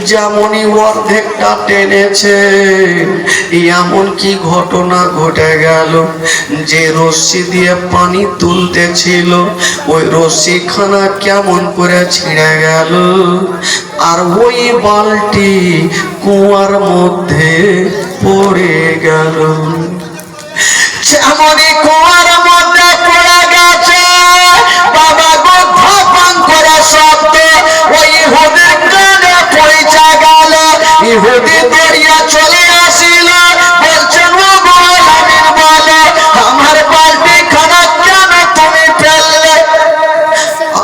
যেমনই অর্ধেকটা টেনেছে এমন কি ঘটনা ঘটে গেল, যে রশ্মি দিয়ে পানি তুলতেছিল ওই রশ্মিখানা কেমন করে ছিঁড়ে গেল, আর ওই বালতি কুয়ার মধ্যে পড়ে গেল। যেমনই কুয়ার মধ্যে পড়ে গেছে, বাবা গো ধপাং করে শব্দ ওই ইহুদির কানে পৌঁছে গেল। ইহুদি দৌড়িয়া চলে আসিল, বলছেন ও গো আমিন বলে আমার বালতি খানা কেন তুমি ফেললে?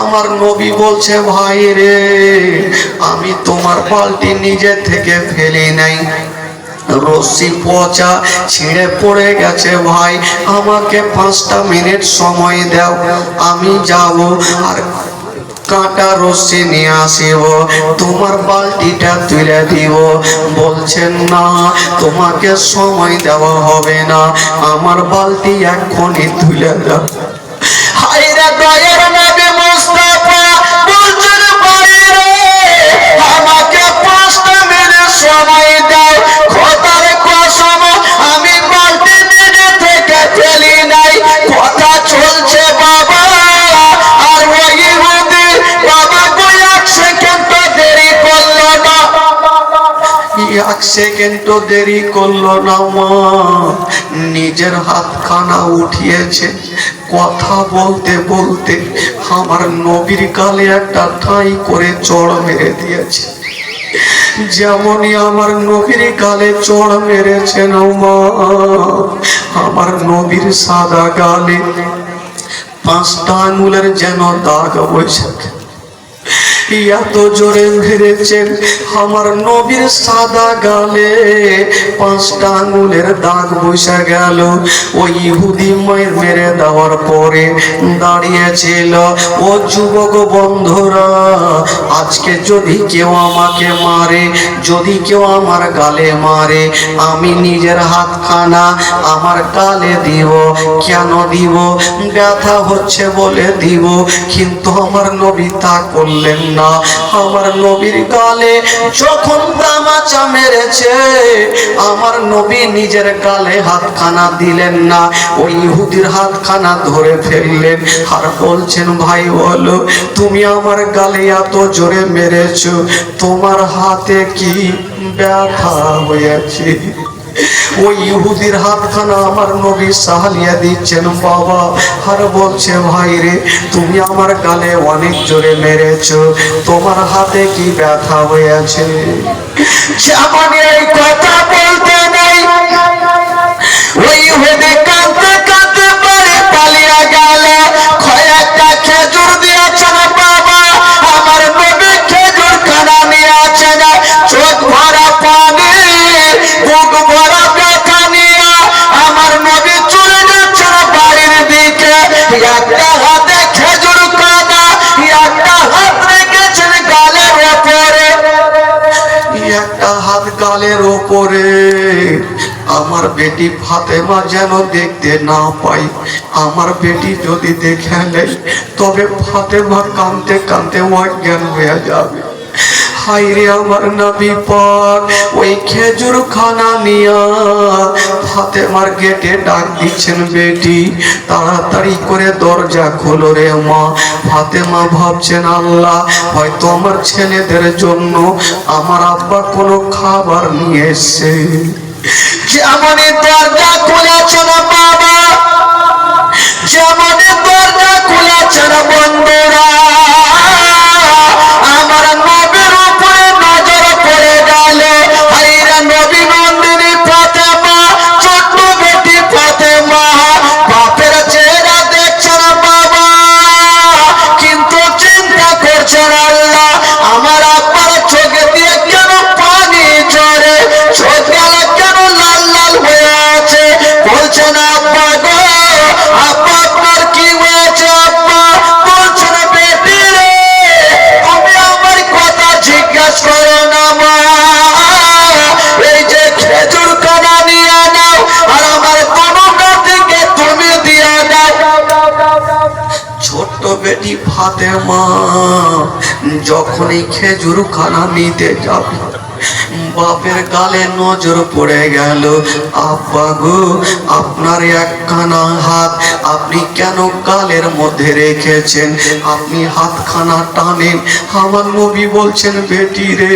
আমার নবী বলছে ভাই রে, আমি তোমার বালতি নিজে থেকে ফেলি নাই, রশ্মি পচা ছিঁড়ে পড়ে গেছে ভাই, আমাকে 5টা মিনিট সময় দাও, আমি যাব আর কাঁটা রশ্মি নিয়ে আসিব, তোমার বালতিটা তুলে দিব। বলছেন না, তোমাকে সময় দেওয়া হবে না, আমার বালতি এক্ষুনি তুলে দাও। হায় রে দয়ার নবী মুস্তাফা বলছেন ভাই রে, আমাকে 5টা মিনিট সময় দাও, খোদার কসম আমি বালতি নিজে থেকে ফেলি নাই। কথা চলছে বাবা, আর ওই ইহুদি বাবা গো 1 সেকেন্ড দেরি করলো না, 1 সেকেন্ড দেরি করলো না। মা নিজের হাতখানা উঠিয়েছে, কথা বলতে বলতে আমার নবীর গালে একটা ঠাঁই করে চড় মেরে দিয়েছে। যেমনই আমার নবীর গালে চড় মেরেছেন মা, আমার নবীর সাদা গালে 5টা আঙুলের যেন দাগ বসে, এত জোরে মেরেছেন আমার নবীর সাদা গালে 5টা আঙুলের দাগ বসে গেল। ওই ইহুদি মায়ের মেরে দেওয়ার পরে দাঁড়িয়েছিল, ও যুবক বন্ধুরা, আজকে যদি কেউ আমাকে মারে, যদি কেউ আমার গালে মারে, আমি নিজের হাতখানা আমার গালে দিব। কেন দিব? ব্যথা হচ্ছে বলে দিব। কিন্তু আমার নবী তা করলেন না। আমার নবীর গালে যখন তামাচা মেরেছে, আমার নবী নিজের গালে হাতখানা দিলেন না, ওই ইহুদির হাতখানা ধরে ফেললেন আর বলছেন ভাই বলো, তুমি আমার গালে এত জোরে মেরেছো, তোমার হাতে কি ব্যথা হয়েছে? ওই ইহুদির হাতখানা আমার নবী সাহালিয়া দিচ্ছেন বাবা, আর বলছে ভাই রে, তুমি আমার গালে অনেক জোরে মেরেছো, তোমার হাতে কি ব্যথা হয়েছে? যেমন এই কথা বলতে নেই, ওই ইহুদি কাঁদতে কাঁদতে বাড়ি পালিয়ে গেল। কয়েকটা খেজুর দিয়েছেন বাবা, আমার নবী খেজুর খানা নিয়েছেন, চোখ ভরা পানি, বুক ভরা ব্যথা নিয়ে আমার নবী চলে যাচ্ছেন বাড়ির দিকে। একটা হাতে খেজুর খানা, একটা হাত রেখেছেন গালের ওপরে, একটা হাত গালের ওপরে। আমার বেটি ফাতেমা যেন দেখতে না পাই, আমার বেটি যদি দেখে নেয় তবে ফাতেমা কাঁদতে কাঁদতে অজ্ঞান হয়ে যাবে। হায়রে আমার নবী পাক ওই খেজুর খানা নিয়া ফাতেমার গেটে ডাক দিচ্ছেন, বেটি তাড়াতাড়ি করে দরজা খোলো রে মা। ফাতেমা ভাবছেন আল্লাহ হয়তো আমার ছেলেদের জন্য আমার আব্বা কোনো খাবার নিয়ে এসছে। যেমন দরজা খুলেছেন বাবা, যেমন দরজা খুলেছেন বন্ধুরা, আমার নবীর উপরে নজর পড়ে গেল। হায়রে নবী নন্দিনী ফাতেমা, ছোট্ট বেটি ফাতেমা, বাপের চেহারা দেখছেন বাবা, কিন্তু চিন্তা করছেন আল্লাহ আমার আব্বার চোখে দিয়ে কেন পানি ঝরে, চোখ কেন লাল লাল হয়ে আছে। বলছেন আব্বা গো, আব্বা আপনার কি হয়েছে আব্বা? বলছেন বেটি রে, তুমি আমার কথা জিজ্ঞেস করো না মা, এই যে খেজুর খানা নিয়ে নাও আর আমার তনুটা থেকে তুমি দিয়ে দাও। ছোট্ট বেটি বেটি ফাতেমা যখনই খেজুর খানা নিতে যাবে, বাপের গালে নজর পড়ে গেল। আব্বা গো, আপনার একখানা হাত আপনি কেন গালের মধ্যে রেখেছেন? আপনি হাতখানা টানেন। আমার নবী বলছেন, বেটি রে,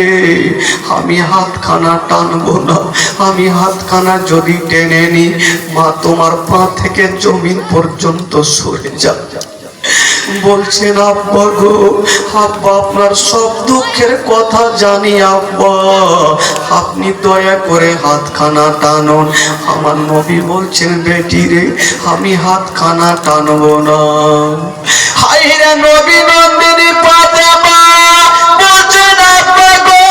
আমি হাতখানা টানবো না। আমি হাতখানা যদি টেনে নি, মা তোমার পা থেকে জমিন পর্যন্ত সরে যাবে। বলছেন, আব্বা গো, আব্বা আপনার সব দুঃখের কথা জানি আব্বা, আপনি দয়া করে হাতখানা টানুন। আমার নবী বলছেন, বেটি রে, আমি হাতখানা টানবো না। হায় রে নবী নন্দিনী ফাতেমা বলছেন, আব্বা গো,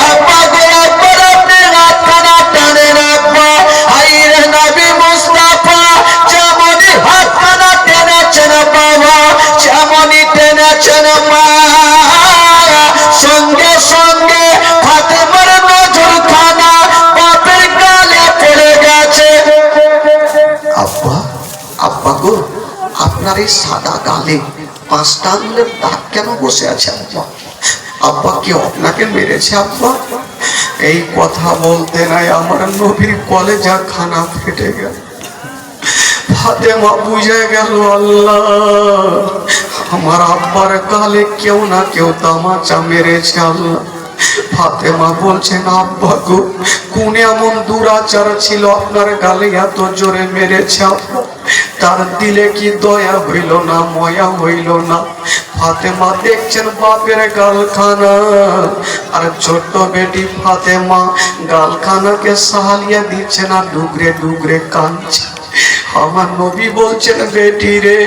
আব্বা গো, একবার আপনি হাতখানা টানেন আব্বা। হায় রে নবী মুস্তাফা যেমনই হাতখানা টেনেছেন বাবা, যেমনই টেনেছেন মা, সঙ্গে সঙ্গে ফাতেমার নজরখানা বাপের গালে পড়ে গেছে। আব্বা, আব্বা গো, আপনার এই সাদা গালে 5টা আঙুলের দাগ কেন বসে আছে আব্বা? আব্বা কেউ আপনাকে মেরেছে আব্বা? এই কথা বলতে নাই আমার নবীর কলেজা খানা ফেটে গেল। ফাতেমা বুঝে গেল, আল্লাহ, আমার আব্বার গালে কেউ না কেউ তামাচা মেরেছে আল্লাহ। ফাতেমা বলছেন, আব্বা গো, কোন এমন দুরাচার ছিল আপনার গালে এত জোরে মেরেছে আব্বা? তার দিলে কি দয়া হইল না, ময়া হইল না? ফাতেমা দেখছেন বাপের গালখানা, আর ছোট্ট বেটি ফাতেমা গালখানাকে সাহালিয়া দিচ্ছে না, ডুগরে ডুগরে কাঁদছে। আমার নবী বলছেন, বেটি রে,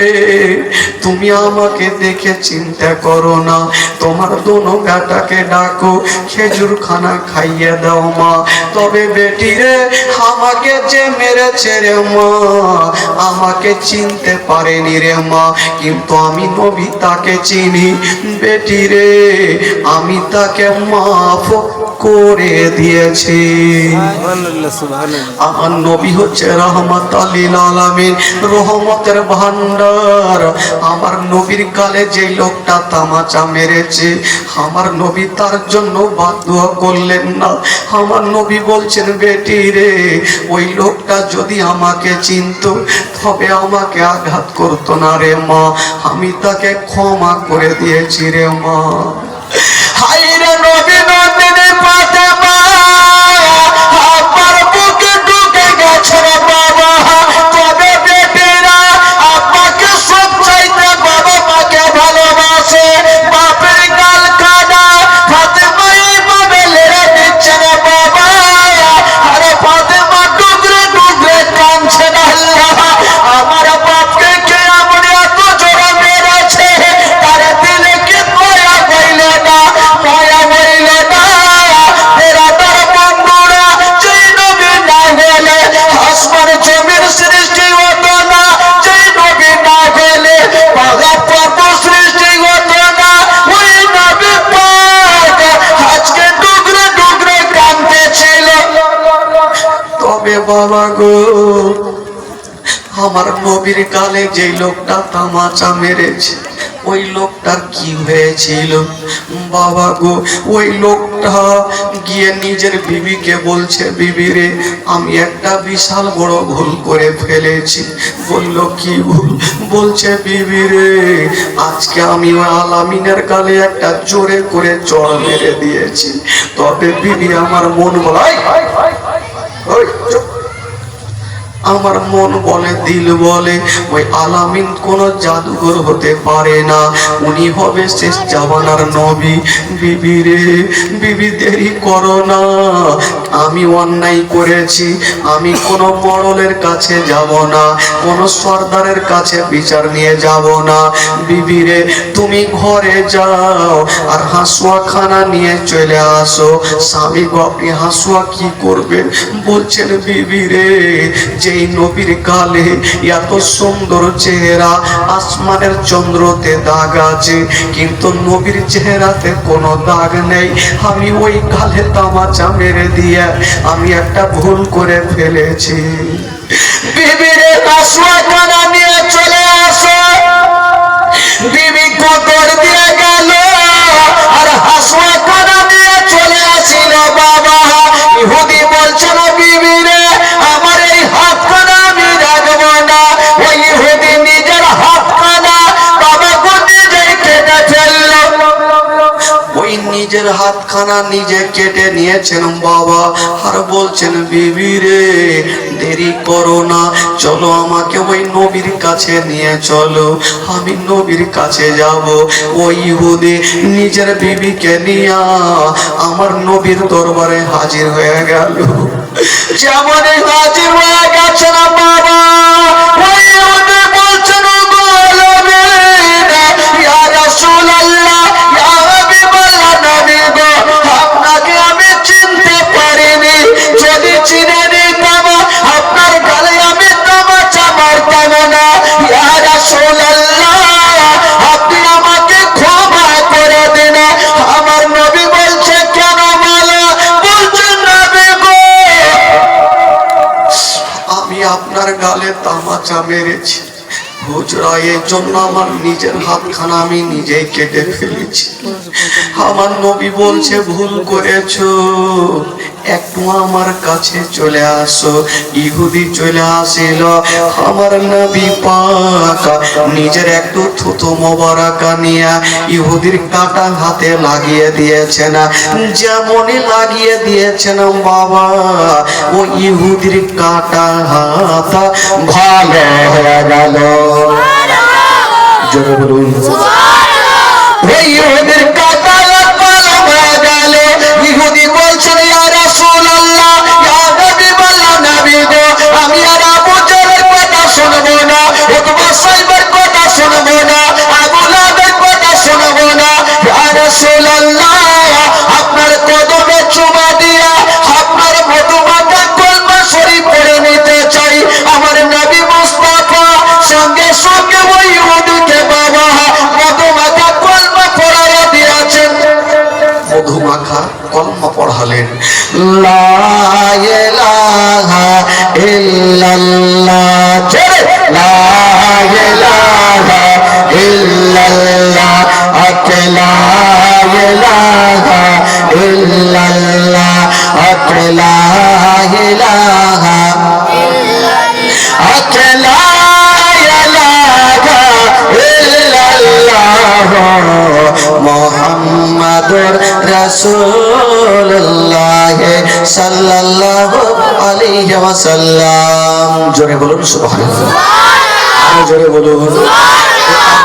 তুমি আমাকে দেখে চিন্তা করো না, তোমার দোনো বেটাকে ডাকো, খেজুর খানা খাইয়ে দাও মা। তবে বেটি রে, আমাকে যে মেরেছে রে মা, আমাকে চিনতে পারেনি রে মা, কিন্তু আমি নবী তাকে চিনি। বেটি রে, আমি তাকে মাফ করে দিয়েছি। আমার নবী হচ্ছে রহমত লিল আলামিন, রহমতের ভান্ডার। আমার নবীর গালে যে লোকটা তামাচা মেরেছে, আমার নবী তার জন্য বাদদুয়া করলেন না। আমার নবী বলছেন, বেটি রে, ওই লোকটা যদি আমাকে চিনতো তবে আমাকে আঘাত করতো না রে মা, আমি তাকে ক্ষমা করে দিয়েছি রে মা। হায় রে নবী নন্দিনী ফাতেমা, আব্বার বুকে ঢুকে গেছে রে বাবা। তবে বেটিরা আব্বাকে সব চাইতে বাবা মাকে ভালোবাসে। বাপের গাল কাটা ফাতেমা এইভাবে লেড়ে দিচ্ছে রে বাবা, আরে ফাতেমা ডুগরে ডুগরে কাঁদছে না। আল্লাহ, আমার বাপকে কে এমন এত জোরে মেরেছে, তার দিলে কি দয়া হইল না, দয়া হইল না? বেরাদার বন্ধুরা, যেই নবী না হলে আসমান জমির সৃষ্টি হতো না, যেই নবী না হলে পাহাড় পর্বত সৃষ্টি হতো না, ওই নবী পাক আজকে ডুগরে ডুগরে কাঁদতেছিল। তবে বাবা গো, আমার নবীর গালে যেই লোকটা তামাচা মেরেছে, ওই লোকটার কি হয়েছিল বাবা গো? ওই লোকটা গিয়ে নিজের বিবিকে বলছে, বিবি রে, আমি একটা বিশাল বড় ভুল করে ফেলেছি। বলল, কি ভুল? বলছে, বিবি রে, আজকে আমি ওই আলামিনের গালে একটা জোরে করে চড় মেরে দিয়েছি। তবে বিবি, আমার মন বলে, আমার মন বলে, দিল বলে, ওই আলামিন কোন জাদুঘর হতে পারে না, উনি হবে শেষ জামানার নবী। বিবি রে, বিবি, দেরি করো না, আমি অন্যায় করেছি, আমি কোন মড়লের কাছে যাব না, কোন সর্দারের কাছে বিচার নিয়ে যাব না। বিবি রে, তুমি ঘরে যাও আর হাসুয়া খানা নিয়ে চলে আসো। স্বামী গো, আপনি হাসুয়া কি করবেন? বলছেন, বিবি রে, যে নবীর গালে এত সুন্দর চেহারা, আসমানের চন্দ্রতে দাগ আছে, কিন্তু নবীর চেহারাতে কোনো দাগ নেই। আমি ওই গালে তামাচা মেরে দিয়ে আমি একটা ভুল করে ফেলেছি। বিবিরে, হাসুয়া খানা নিয়ে চলে আসো। কদর দিয়ে গেল আর হাসুয়া করা দিয়ে চলে আসিল বাবা। ইহুদি বলছে না বিবি রে আমার এই হাত কানা আমি রাখবো না। ওই ইহুদি নিজের হাত কানা বাবা গো নিজেই কেটে ফেললো। ওই নিজের হাতখানা নিজে কেটে নিয়েছেন বাবা আর বলছেন বিবি রে দেরি করো না, চলো আমাকে ওই নবীর কাছে নিয়ে চলো, আমি নবীর কাছে যাব। ওই ইহুদি নিজের বিবিকে নিয়ে আমার নবীর দরবারে হাজির হয়ে গেল। যেমন হাজির হয়ে গেছে না বাবা ওই ইহুদি বলছেন গো ইয়া রাসূলুল্লাহ ইয়া হাবিবাল্লাহ নবী গো আপনাকে আমি চিনতে পারিনি, যদি চিনে নিতাম আপনার গালে আমি তামাচা মারতাম না। ইয়া রাসূলুল্লাহ আপনি আমাকে ক্ষমা করে দিন। আমার নবী বলছে কেন বলো? বলছে নবী গো আমি আপনার গালে তামাচা মেরেছি হুজরা, এর জন্য আমার নিজের হাতখানা আমি নিজেই কেটে ফেলেছি। আমার নবী বলছে ভুল করেছো, একটু আমার কাছে চলে আসো। ইহুদি চলে আসিল, আমার নবী পাক নিজের একটু থুতু মোবারকা নিয়ে ইহুদির কাটা হাতে লাগিয়ে দিয়েছেন। যেমনই লাগিয়ে দিয়েছেন বাবা ও ইহুদির কাটা হাত ভালো হয়ে গেল। জোরে বলুন ইহুদির কাটা হাত ভালো হয়ে গেল। ইহুদি বলছেন ইয়া রাসূলুল্লাহ ইয়া হাবিবাল্লাহ নবী গো আমি আর আবু জাহলের কথা শুনবো না, উতবা সাইবার কথা শুনবো না, আবু লাহাবের কথা শুনবো না। ইয়া রাসূলুল্লাহ আপনার কদমে চুমা দিয়া আপনার মধুমাখা কলমা শরীফ পড়ে নিতে চাই। আমার নবী মুস্তাফা সঙ্গে সঙ্গে ওই ইহুদিকে বাবা মধুমাখা কলমা পড়াইয়া দিয়েছেন। মধুমাখা কলমা পড়ালেন লা ইলাহা ইল্লাল্লাহ, লা ইলাহা ইল্লাল্লাহ, লা ইলাহা ইল্লাল্লাহ, লা ইলাহা মুহাম্মাদুর রাসূলুল্লাহ সাল্লাল্লাহু আলাইহি ওয়াসাল্লাম। জোরে বলুন সুবহানাল্লাহ, আরো জোরে বলুন,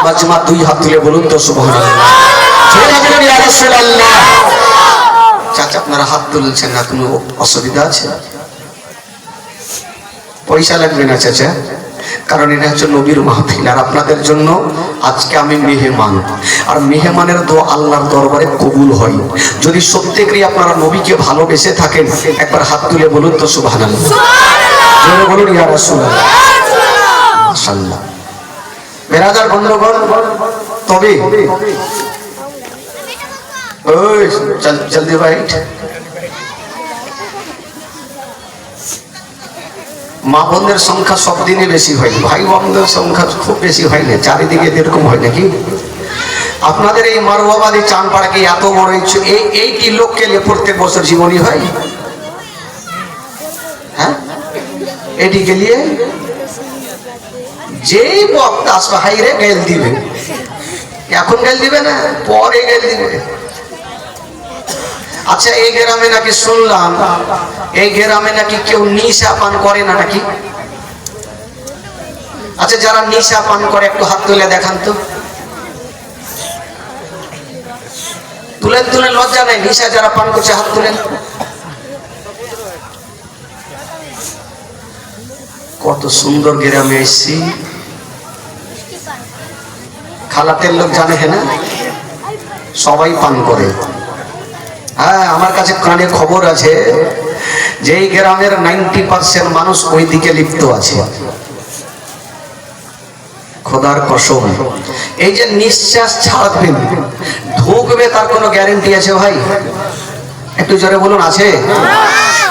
মাজমা দুই হাত তুলে বলুন তো সুবহানাল্লাহ। জোরে বলুন ইয়া রাসূলুল্লাহ। চাচা আপনারা হাত তুলছেন না, কোনো অসুবিধা আছে? পয়সা লাগবে না চাচা, কারণ এটা হচ্ছে নবীর মাহফিল আর আপনাদের জন্য আজকে আমি মেহমান, আর মেহমানের দোয়া আল্লাহর দরবারে কবুল হয়। যদি সত্যিকারই আপনারা নবীকে ভালোবেসে থাকেন একবার হাত তুলে বলুন তো সুবহানাল্লাহ, জোরে বলুন ইয়া রাসূলুল্লাহ। মাশাআল্লাহ বেরাদার বন্ধুগণ, তবে ওই জলদি ভাই মা বোনদের সংখ্যা সব দিনে বেশি হয়, ভাই বোনদের সংখ্যা খুব বেশি হয় না, চারিদিকে এরকম হয় নাকি? আপনাদের এই মারওয়াবাদী চাঁদপাড়া কি এত বড় এইটি লোককে নিয়ে প্রত্যেক বছর জীবনী হয়? হ্যাঁ এটিকে নিয়ে যেই বক্তা আসবে হাইরে গেল দিবে, এখন গেল দিবে না পরে গেল দিবে। আচ্ছা এই গ্রামে নাকি শুনলাম এই গ্রামে নাকি কেউ নিশা পান করে না নাকি? আচ্ছা যারা নিশা পান করে একটু হাত তুলে দেখান তো, তুলেন তুলেন, লজ্জা নেই। নিশা যারা পান করছে হাত তুলেন। কত সুন্দর গ্রামে এসছি, খালাতের লোক জানে না সবাই পান করে। হ্যাঁ আমার কাছে কানে খবর আছে যে এই গ্রামের 90% মানুষ ওই দিকে লিপ্ত আছে। খোদার কসম, এই যে নিঃশ্বাস ছাড়বেন ঢুকবে তার কোনো গ্যারেন্টি আছে ভাই? একটু জোরে বলুন আছে?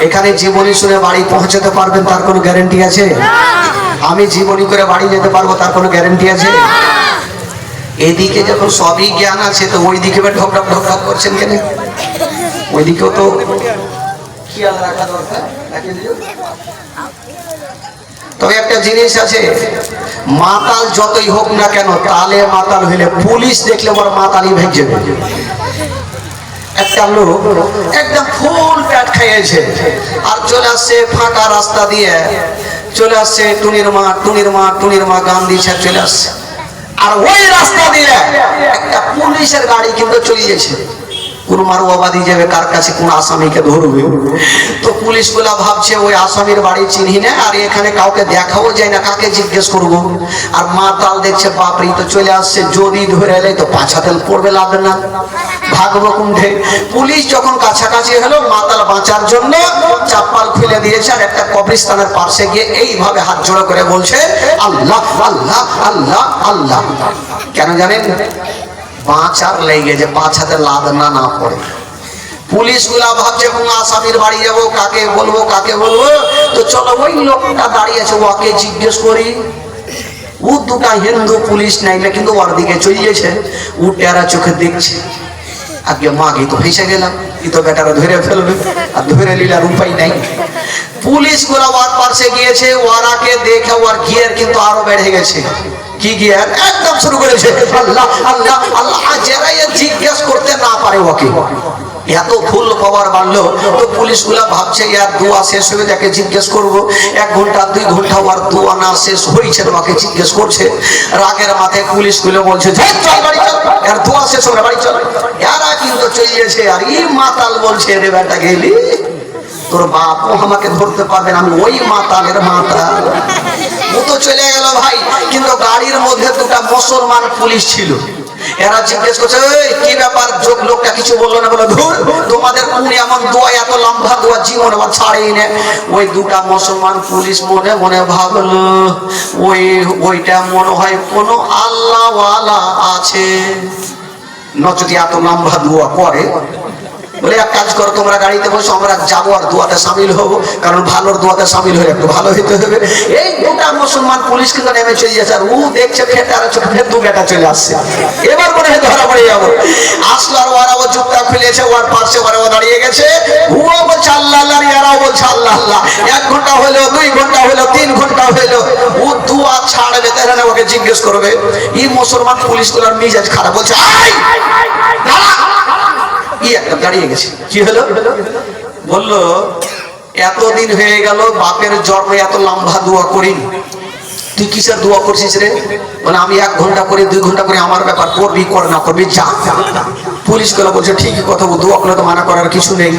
এখানে জীবনী শুনে বাড়ি পৌঁছাতে পারবেন তার কোনো গ্যারেন্টি আছে? আমি জীবনী করে বাড়ি যেতে পারবো তার কোনো গ্যারেন্টি আছে? এদিকে যখন সবই জ্ঞান আছে তো ওইদিকে ঢকঢক ঢকঢক করছেন কেন? ওইদিকেও তো খেয়াল রাখা দরকার। তবে একটা জিনিস আছে, মাতাল যতই হোক না কেন, তালে মাতাল হইলে পুলিশ দেখলে ওর মাতালি ভেঙে যাবে। একটা লোক একদম ফুল প্যাট খাইয়েছে আর চলে আসছে ফাঁকা রাস্তা দিয়ে, চলে আসছে টুনির মা গান দিয়েছে চলে আসছে, আর ওই রাস্তা দিয়ে একটা পুলিশের গাড়ি কিন্তু চলে গেছে। কোন মারুয়াবাদী যাবে, কার কাছে কোন আসামিকে ধরবে। তো পুলিশ গুলা ভাবছে ওই আসামির বাড়ি চিনি না, আর এখানে কাউকে দেখাও যায় না, কাকে জিজ্ঞেস করব। আর মাতাল দেখছে বাপরে তো চলে আসছে, যদি ধরে এলে তো পাঁচা তেল পড়বে, লাভ না, ভাগবো কুণ্ঠে। পুলিশ যখন কাছাকাছি হলো, মাতাল বাঁচার জন্য চাপ্পাল খুলে দিয়েছে আর একটা কবরস্থানের পাশে গিয়ে এইভাবে হাত জোড়া করে বলছে আল্লাহ আল্লাহ আল্লাহ আল্লাহ। কেন জানেন? বাঁচার লেগে যে পাছাতে লাদ না পড়ে। পুলিশ গুলা ভাবছে আসামির বাড়ি যাবো, কাকে বলবো তো চলো ওই লোকটা দাঁড়িয়ে আছে ওকে জিজ্ঞেস করি। ও দুটা হিন্দু পুলিশ নাইলে কিন্তু ওর দিকে চলিয়েছে, ও টেরা চোখে দেখছে। আগে মাগে তো ফেসে গেলাম, ই তো বেটারা ধরে ফেলবে, আর ধরে নিলার উপায় নাই। পুলিশ গুলা ওর পাশে গিয়েছে, ওরাকে দেখে ওর গিয়ার কিন্তু আরো বেড়ে গেছে। কি গিয়ার? একদম শুরু করেছে আল্লাহ আল্লাহ আল্লাহ। যারা জিজ্ঞেস করতে না পারে ওকে, এত ফুল পাওয়ার বাড়লো। তো পুলিশ গুলা ভাবছে ইয়ার দোয়া শেষ হবে, যাকে জিজ্ঞেস করবো। 1 ঘন্টা 2 ঘন্টা ওর দোয়া না শেষ হয়েছে, ওকে জিজ্ঞেস করছে। রাগের মাথায় পুলিশ গুলো বলছে চল বাড়ি চল, এর দোয়া শেষ হবে বাড়ি চল। এরা কিন্তু চলিয়েছে, আর এই মাতাল বলছে রে বেটা গেলি তোর বাপও আমাকে ধরতে পারবে না, আমি ওই মাতালের মাতাল। ও তো চলে গেল ভাই, কিন্তু গাড়ির মধ্যে দুটা মুসলমান পুলিশ ছিল। এরা জিজ্ঞেস করছে কি ব্যাপার, লোকটা কিছু বললো না, বলো ধুর তোমাদের কোন এমন দোয়া, এত লম্বা দোয়া জীবন আবার ছাড়েই না। ওই দুটা মুসলমান পুলিশ মনে মনে ভাবলো ওইটা মনে হয় কোনো আল্লাহওয়ালা আছে, নচেত এত লম্বা দোয়া করে। বলে এক কাজ করো, তোমরা গাড়িতে বসো, আমরা যাবো আর দোয়াতে সামিল হবো, কারণ ভালোর দোয়াতে সামিল হয়ে একটু ভালো হইতে হবে। এই দুটা মুসলমান পুলিশ কিন্তু নেমে চলে যাচ্ছে, আর ও দেখছে ফেটে আর ফের দু বেটা চলে আসছে। এবার মনে হয় ধরা পড়ে যাবো। আসলো আর ওরা ও জুতা খুলেছে, ওর পাশে ওরা দাঁড়িয়ে গেছে। ও বলছে আল্লাহ আল্লাহ, এরাও বলছে আল্লাহ আল্লাহ। 1 ঘন্টা হলো, 2 ঘন্টা হলো, 3 ঘন্টা হলো, ও দোয়া ছাড়বে তাহলে ওকে জিজ্ঞেস করবে। এই মুসলমান পুলিশ গুলার মিজাজ খারাপ, বলছে দাঁড়িয়ে গেছে। কি হলো? বললো এতদিন হয়ে গেল বাপের জন্মে এত লম্বা দোয়া করি, তুই কিসের দোয়া করছিস রে? বলে আমি 1 ঘন্টা করে 2 ঘন্টা করে আমার ব্যাপার, করবি কর না করবি যা। পুলিশ গুলা বলছে ঠিকই কথা, দোয়া করে তো মানা করার কিছু নেই।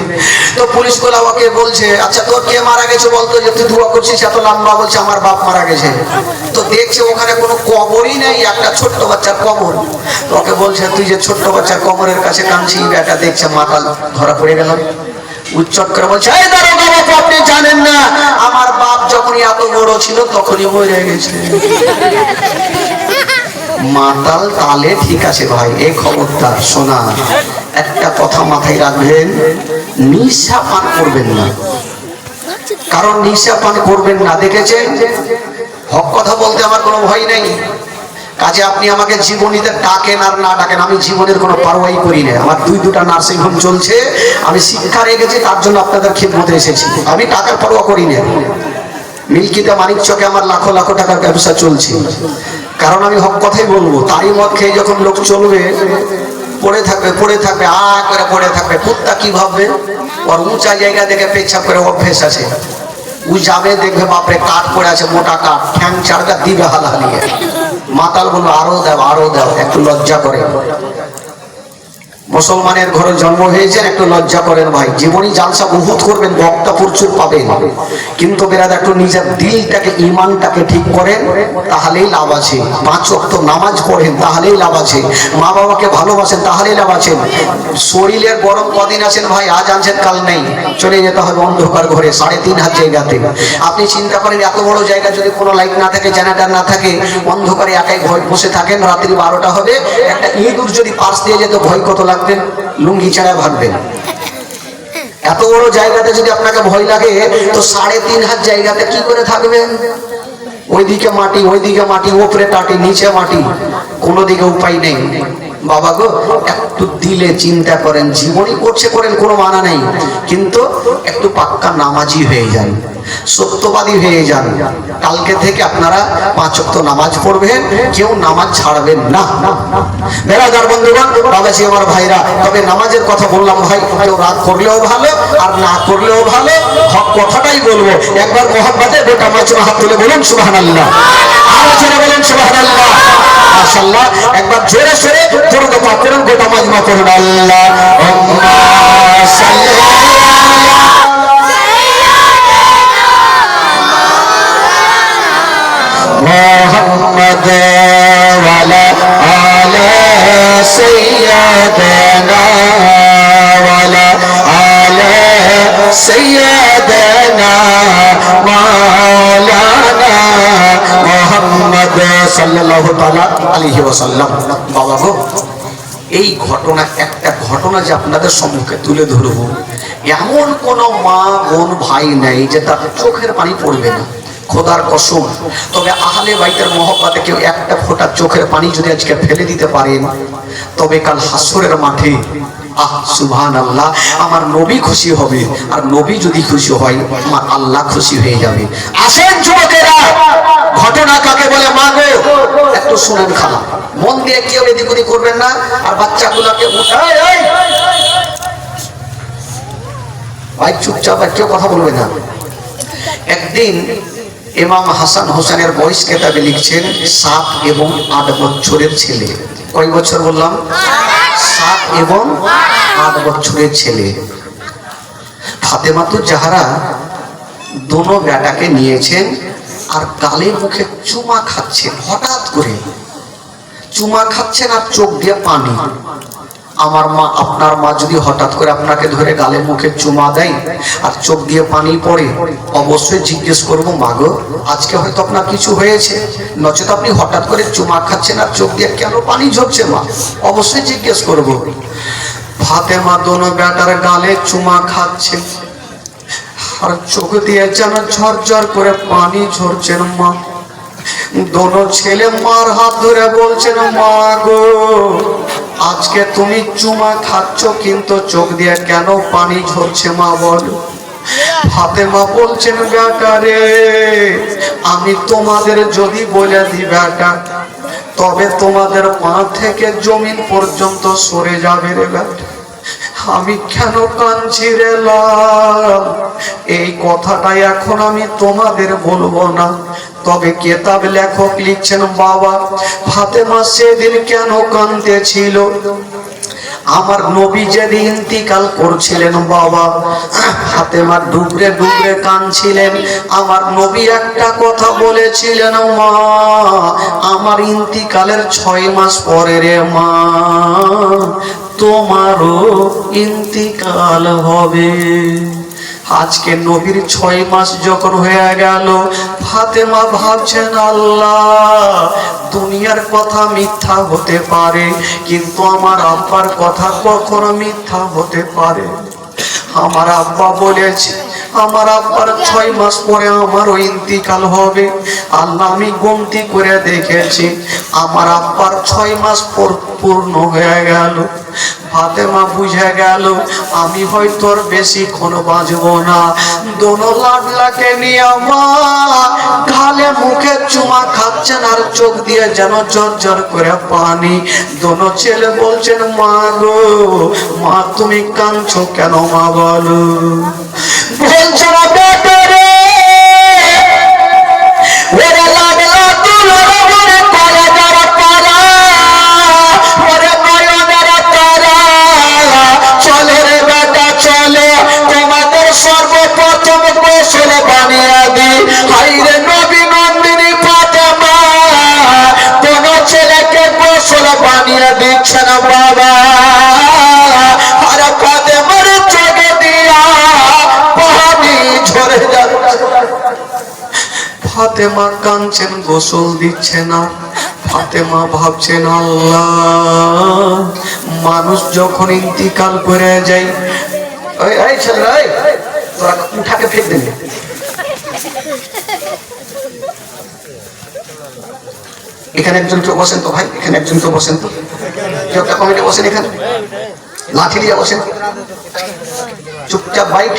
তো পুলিশ গুলা ওকে বলছে আচ্ছা তোর কে মারা গেছে বলতো, যে তুই দোয়া করছিস এত লম্বা? বলছে আমার বাপ মারা গেছে। তো দেখছে ওখানে কোনো কবরই নেই, একটা ছোট্ট বাচ্চার কবর। তো ওকে বলছে তুই যে ছোট্ট বাচ্চার কবরের কাছে কাঁদছিস, এটা দেখছে মাতাল, ধরা পড়ে গেল। উচ্চট করে বলছে এই দারোগা বাবু, আপনি জানেন না আমার বাপ যখন এত বড় ছিল তখনই মরে গেছে। মাতাল তালে ঠিক আছে ভাই, এই খবরটা শোনা। একটা কথা মাথায় রাখবেন, নিশা পান করবেন না, কারণ নিশা পান করবেন না। দেখেছেন, হক কথা বলতে আমার কোনো ভয় নেই। কাজে আপনি আমাকে জীবনীতে ডাকেন আর না ডাকেন, আমি জীবনের কোনো পারোয়াই করি না। আমার 2টা নার্সিং হোম চলছে, আমি শিক্ষা রেখেছি, তার জন্য আপনাদের খিদমতে এসেছি। আমি টাকার পরোয়া করি না। মিল্কিতে মানিক চকে আমার লাখো লাখো টাকার ব্যবসা চলছে, কারণ আমি হক কথাই বলবো। তারই মদ খেয়ে যখন লোক চলবে, পড়ে থাকবে করে পড়ে থাকবে, কুত্তা কি ভাববে? ওর উঁচা জায়গা দেখে পেছাপ করে অভ্যেস আছে। ও যাবে দেখবে বাপরে কাঠ পড়ে আছে, মোটা কাঠ, ঠ্যাং চাড়কা দিবে হালাহালিয়ে। মাতাল বলবো আরো দাও, একটু লজ্জা করে। মুসলমানের ঘরে জন্ম হয়েছেন, একটু লজ্জা করেন ভাই। জীবনী জালসা বহুত করবেন, বক্তা প্রচুর পাবেন, কিন্তু বেরাদ একটু নিজের দিলটাকে, ইমানটাকে ঠিক করেন, তাহলেই লাভ আছে। 5 ওয়াক্ত নামাজ পড়েন, তাহলেই লাভ আছে। মা বাবাকে ভালোবাসেন, তাহলেই লাভ আছে। শরীরের গরম কদিন আছেন ভাই, আজ আনছেন কাল নেই, চলে যেতে হবে অন্ধকার ঘরে 3.5 হাত জায়গাতে। আপনি চিন্তা করেন এত বড় জায়গা যদি কোনো লাইট না থাকে, জেনারেটর না থাকে, অন্ধকারে একাই ভয় বসে থাকেন, রাত্রি 12টা হবে, একটা ইঁদুর যদি পাশ দিয়ে যেত ভয় কত লাগবে? লুঙ্গি ছাড়া ভাগবেন। এত বড় জায়গাতে যদি আপনাকে ভয় লাগে, তো 3.5 হাত জায়গাতে কি করে থাকবেন? ওইদিকে মাটি, উপরে টাটি, নিচে মাটি, কোনো দিকে উপায় নেই। বাবা গো, একটু দিলে চিন্তা করেন, জীবনই করছে করেন, কোনো মানা নেই, কিন্তু একটু পাক্কা নামাজি হয়ে যান, সত্যবাদী হয়ে যান। কালকে থেকে আপনারা 5 ওয়াক্ত নামাজ পড়বেন, কেউ নামাজ ছাড়বেন না। বেরাদার বন্ধুগণ, বাবাজি আমার ভাইরা, তবে নামাজের কথা বললাম ভাই, কেউ রাত করলেও ভালো আর না করলেও ভালো, হক কথাটাই বলবো। একবার মোহাম্মদে গোটা মাঝমা হাত তুলে বলুন সুবহানাল্লাহ, আরো জোরে বলুন সুবহানাল্লাহ, মাশাআল্লাহ। একবার জোরে সরে দরুদ পাঠ করুন, গোটা মাঝমা পড়ুন আল্লাহুম্মা সাল্লি محمد وعلى آل سيدنا وعلى آل سيدنا مولانا محمد সাল্লাল্লাহু তাআলা আলাইহি ওয়াসাল্লাম। বাবা গো, এই ঘটনা, একটা ঘটনা যে আপনাদের সম্মুখে তুলে ধরবো, এমন কোন মা বোন ভাই নাই যে তার চোখের পানি পড়বে না, খোদার কসম। তবে আহলে বাইতের মহব্বতে কেউ একটা ফোঁটা চোখের পানি যদি আজকে ফেলে দিতে পারেন, তবে কাল হাসরের মাঠে সুবহানাল্লাহ, আমার নবী খুশি হবে, আর নবী যদি খুশি হয় আমার আল্লাহ খুশি হয়ে যাবে। আসেন যুবকেরা, ঘটনা কাকে বলে মা গো, একটু শুনেন খালা, মন দিয়ে কেউ এদিক ওদিক করবেন না, আর বাচ্চাগুলোকে উঠায় ভাই চুপচাপ, আর কেউ কথা বলবে না। একদিন ইমাম হাসান হোসেনের বয়স কেতাবে লিখছেন 7 এবং 8 বছরের ছেলে। কয় বছর বললাম? 7 এবং 8 বছরের ছেলে। ফাতেমাতুজ জাহরা দোনো বেটাকে নিয়েছেন আর গালে মুখে চুমা খাচ্ছেন। হঠাৎ করে চুমা খাচ্ছেন আর চোখ দিয়ে পানি। আমার মা, আপনার মা যদি হঠাৎ করে আপনাকে ধরে গালে মুখে চুমা দেয় আর চোখ দিয়ে পানি পড়ে, অবশ্যই জিজ্ঞেস করবো, মা গো আজকে হয়তো আপনার কিছু হয়েছে, নচেত আপনি হঠাৎ করে চুমা খাচ্ছেন আর চোখ দিয়ে কেন পানি ঝরছে মা, অবশ্যই জিজ্ঞেস করবো। ফাতেমা দোনো বেটার গালে চুমা খাচ্ছে আর চোখ দিয়ে যেন ঝরঝর করে পানি ঝরছেন মা। দোনো ছেলে মার হাত ধরে বলছেন, মা গো আজকে তুমি চুমা খাচ্ছ কিন্তু চোখ দিয়ে কেন পানি ঝরছে মা বলো। ফাতেমা বলছেন, বেটা রে, আমি তোমাদের যদি বলে দিই বেটা, তবে তোমাদের পা থেকে জমিন পর্যন্ত সরে যাবে রে বেটা। আমি কেন কাঁদছি রে লাল, এই কথাটা এখন আমি তোমাদের বলবো না, তবে কেতাব লেখক লিখছেন, বাবা ফাতেমা সেদিন কেন কাঁদতেছিল, আমার নবী যেদিন ইন্তিকাল করছিলেন বাবা, ফাতেমা ডুবরে ডুবরে কাঁদছিলেন। আমার নবী একটা কথা বলেছিলেন, মা আমার ইন্তিকালের 6 মাস পরে রে মা তোমারও ইন্তিকাল হবে। আজকে নবীর 6 মাস যখন হয়ে গেল, ফাতেমা ভাবছেন, আল্লাহ দুনিয়ার কথা মিথ্যা হতে পারে, কিন্তু আমার আব্বার কথা কখনো মিথ্যা হতে পারে। আমার আব্বা বলেছে আমার আব্বার 6 মাস পরে আমারও ইন্তিকাল হবে। আল্লাহ আমি গণতি করে দেখেছি, আমার আব্বার 6 মাস পূর্ণ হয়ে গেল। ফাতেমা বুঝে গেল আমি হয়তো আর বেশিক্ষণ বাঁচব না। দোনো লাডলাকে নিয়ে মা গালে মুখে চুমা খাচ্ছেন আর চোখ দিয়ে যেন ঝরঝর করে পানি। দোনো ছেলে বলছেন, মা গো মা তুমি কাঁদছো কেন মা বলো। বলছে না বেটা রে, ওরে লাগলা তুলোর মনে পারা যারা পারা, ওরে নয়নেরা তারা, চলে রে বেটা চলে তোমাদের সর্বপ্রথম গোসল বানিয়ে দি। হাইরে নবী নন্দিনী ফাতেমা কোন ছেলেকে গোসল বানিয়ে দিচ্ছে না বাবা। আর ফাতেমার চোখে দিয়া পানি ঝরে যাচ্ছে। ফাতেমা কাঁদছেন, গোসল দিচ্ছে না। ফাতেমা ভাবছেন, আল্লাহ মানুষ যখন ইন্তিকাল করে যায়, এই ছেলেরা তোরা উঠাকে ফেক দেবে, এখানে একজন কেউ বসেন তো ভাই, এখানে একজন কেউ বসেন তো, কেউ একটা কমিটি বসেন, এখানে লাঠি নিয়ে বসেন, চুপচাপ বাইট।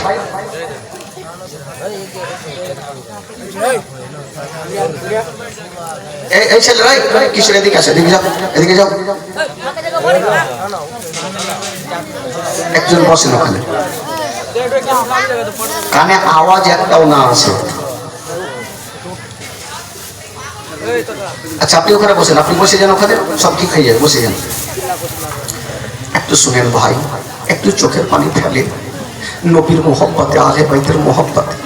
এই ছেলেরাই কিসের এদিকে আছে, এদিকে যাও, এদিকে যাও, একজন বসেন ওখানে, কানে আওয়াজ একটাও না আসে। আচ্ছা আপনি ওখানে বসেন, আপনি বসে যান ওখানে, সব ঠিক হয়ে যাবে, বসে যান। একটু শুনেন ভাই, একটু চোখের পানি ফেলে নবীর মোহব্বতে, আলে বাইতের মোহব্বতে।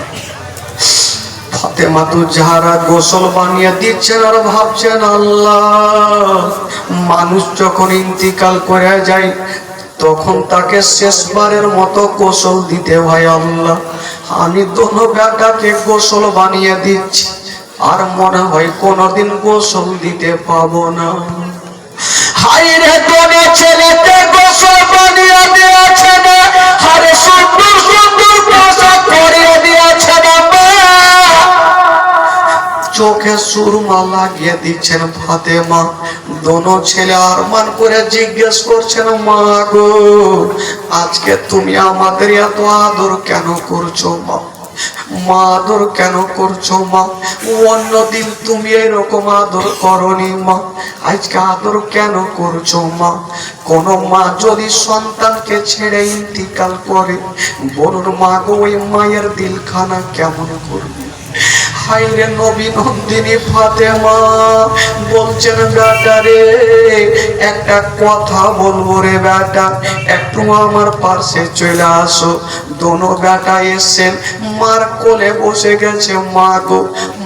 ফাতেমা তো যারা গোসল বানিয়ে দিচ্ছেন আর ভাবছেন আল্লাহ, মানুষ যখন ইন্তিকাল করে যায় তখন তাকে শেষবারের মতো গোসল দিতে হয়। আল্লাহ, আমি দোনো বেটাকে গোসল বানিয়ে দিচ্ছি, আর মনে হয় কোনদিন গোসল দিতে পাবো না। হাই রে দোনো ছেলেকে গোসল বানিয়ে দিয়েছে না, আরে সুন্দর সুন্দর পোশাক পরিয়ে দিয়েছে না, চোখে সুরমা লাগিয়ে দিচ্ছেন ফাতেমা। দোনো ছেলে আরমান করে জিজ্ঞেস করছেন, মা গো আজকে তুমি আমাদের এত আদর কেন করছো মা? মা আদর কেন করছো মা? অন্যদিন তুমি এরকম আদর করনি মা, আজকে আদর কেন করছো মা? কোন মা যদি সন্তানকে ছেড়ে ইন্তিকাল করে, বলুন মা গো ওই মায়ের দিলখানা কেমন করবে? হাইরে নবী নন্দিনী ফাতেমা বলছেন, বেটা রে একটা কথা বলবো রে বেটা, একটু আমার পাশে চলে আসো। দোনো বেটা এসেন, মার কোলে বসে গেছে। মা গো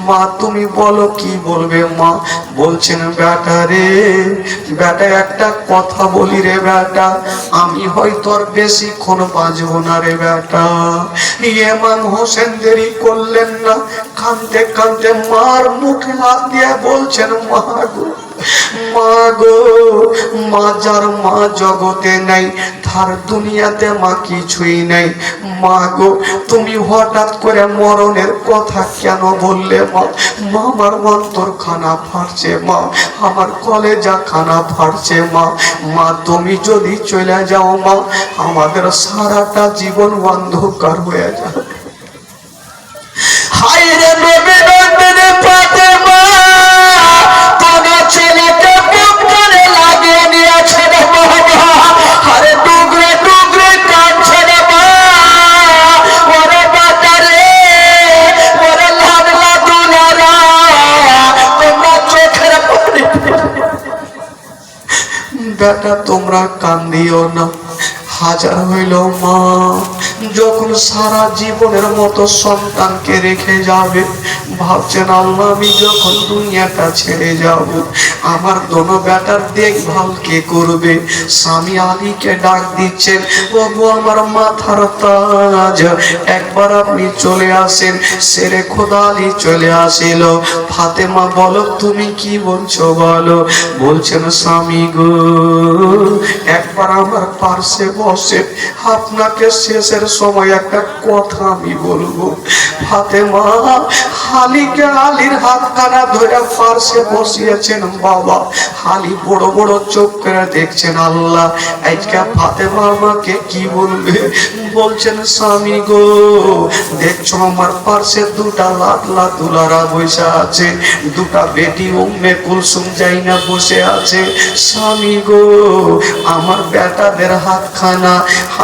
মা তুমি বলো কি বলবে মা? বলছেন, বেটা রে বেটা একটা কথা বলি রে বেটা, আমি হয়তো আর বেশিক্ষণ বাঁচবো না রে বেটা। ইমাম হোসেন দেরি করলেন না, কাঁদতে কাঁদতে মার মুখে হাত দিয়ে বলছেন, মা গো মা গো মা, যার মা জগতে নাই তার দুনিয়াতে মা কিছুই নাই। মা গো তুমি হঠাৎ করে মরণের কথা কেন বললে মা? আমার অন্তর খানা ফাটছে মা, আমার কলেজা খানা ফাটছে মা। মা তুমি যদি চলে যাও মা, আমাদের সারাটা জীবন অন্ধকার হয়ে যাবে। হায়রে নবী নন্দিনী ফাতেমা, তোমার ছেলেকে বুকে লাগিয়ে নিয়েছে রে বাবা, আরে টুকরে টুকরে কাঁদছে রে মা। ওরে বাবা রে, ওরে লাডলা দুলারা, তোমরা চোখের পানি বেটা তোমরা কান্দিও না। হাজার হইল মা যখন সারা জীবনের মতো সন্তানকে রেখে যাবে, ভাবছেন আল্লাহ আমি যখন দুনিয়াটা ছেড়ে যাব, আমার দোনো বেটার দেখভাল কে করবে? স্বামী আলীকে ডাক দিচ্ছেন, বাবু আমার মাথার তাজ, একবার আপনি চলে আসেন। শেরে খোদা আলী চলে আসিল। ফাতেমা বলো তুমি কি বলছো বলো? বলছেন, স্বামী গো একবার আমার পার্শ্বে বসে আপনাকে শেষের সময় একটা কথা আমি বলবো। ফাতেমা আলীকে, আলীর হাতখানা ধরে পার্শ্বে বসিয়েছেন। বাবা আলী বড় বড় চোখ করে দেখছেন, আল্লাহ আজকে ফাতেমা আমাকে কি বলবে? বলছেন, স্বামী গো দেখছো আমার পার্শ্বে দুটা লাডলা দুলারা বসে আছে, দুটা বেটি উম্মে কুলসুম যাইনা বসে আছে। স্বামী গো আমার বেটাদের হাতখানা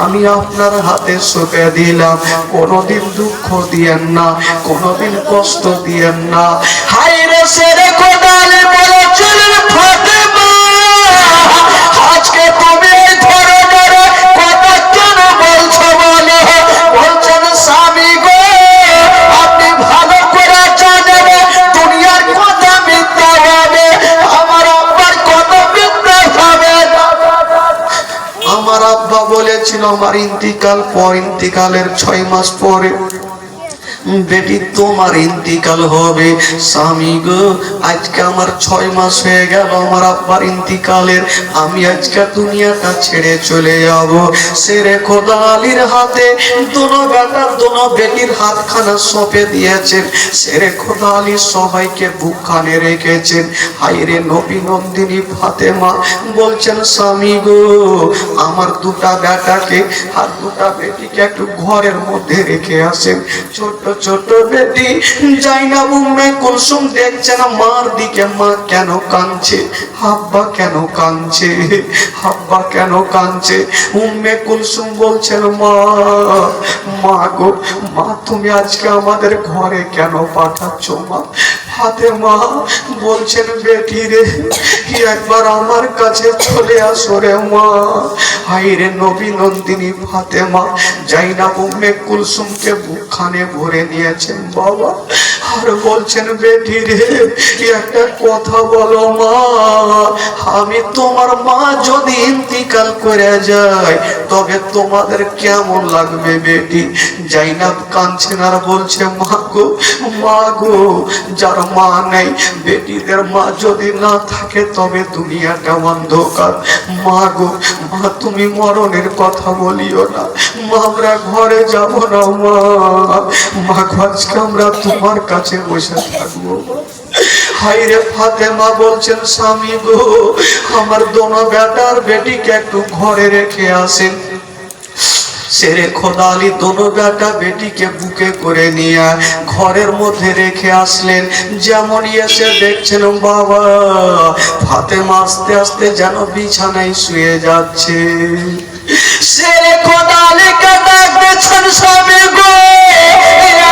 আমি আপনার হাতে সঁপে দিলাম, কোনোদিন দুঃখ দিয়েন না, কোনোদিন কষ্ট দিয়েন না। হায়রে শেরে খোদা আলী বলেছিলেন, ফাতেমা আজকে তুমি এই ধরনের কথা কেন বলছো বলো? বলছেন, স্বামী গো আপনি ভালো করে জানেন দুনিয়ার কথা মিথ্যা হবে, আমার আব্বার কথা মিথ্যা হবে। আমার আব্বা বলেছিল আমার ইন্তিকাল পর, ইন্তিকালের 6 মাস পরে বেটি তোমার ইন্তিকাল হবে। স্বামী গো, আজকে আমার 6 মাস হয়ে গেল আমার আব্বার ইন্তিকালের, আমি আজকে দুনিয়াটা ছেড়ে চলে যাব। শেরে খোদা আলীর হাতে দোনো বেটা দোনো বেটির হাতখানা সঁপে দিয়েছেন। শেরে খোদা আলী সবাইকে বুকখানে রেখেছেন। হায়রে নবী নন্দিনী ফাতেমা বলছেন, স্বামী গো, আমার দুটা বেটাকে আর দুটা বেটিকে একটু ঘরের মধ্যে রেখে আসেন। ছোট ছোট বেটি জাইনাব উম্মে কুলসুম দেখছেন মার দিকে, মা কেন কাঁদছে, আব্বা কেন কাঁদছে, আব্বা কেন কাঁদছে। উম্মে কুলসুম বলছেন, মা মা গো, মা তুমি আজকে আমাদের ঘরে কেন পাঠাচ্ছ মা? ফাতেমা বলছেন, বেটি রে, একবার আমার কাছে চলে আসো রে মা। হায়রে নবী নন্দিনী ফাতেমা জাইনাব উম্মে কুলসুমকে বুকখানে ভরে নিয়েছেন বাবা, আর বলছেন, বেটি রে, একটা কথা বলো মা, আমি তোমার মা যদি ইন্তিকাল করে যায় তবে তোমাদের কেমন লাগবে বেটি? জাইনাব কাঁদছেন আর বলছে, মা গো, মা গো, যার মা নেই, বেটিদের মা যদি না থাকে তবে দুনিয়াটা অন্ধকার। মা গো, মা তুমি মরণের কথা বলিও না মা, আমরা ঘরে যাব না মা, মা গো, আজকে আমরা তোমার কাছে বসে থাকবো। হায়রে ফাতেমা বলছেন, স্বামী গো, আমার দোনো বেটার বেটিকে একটু ঘরে রেখে আসেন। শেরে খোদা আলী দোনো বেটা বেটিকে বুকে করে নিয়ে ঘরের মধ্যে রেখে আসলেন। যেমনই এসে দেখছেন বাবা, ফাতেমা আস্তে আস্তে যেন বিছানায় শুয়ে যাচ্ছে। শেরে খোদা আলীকে ডাক দিচ্ছেন, স্বামী গো,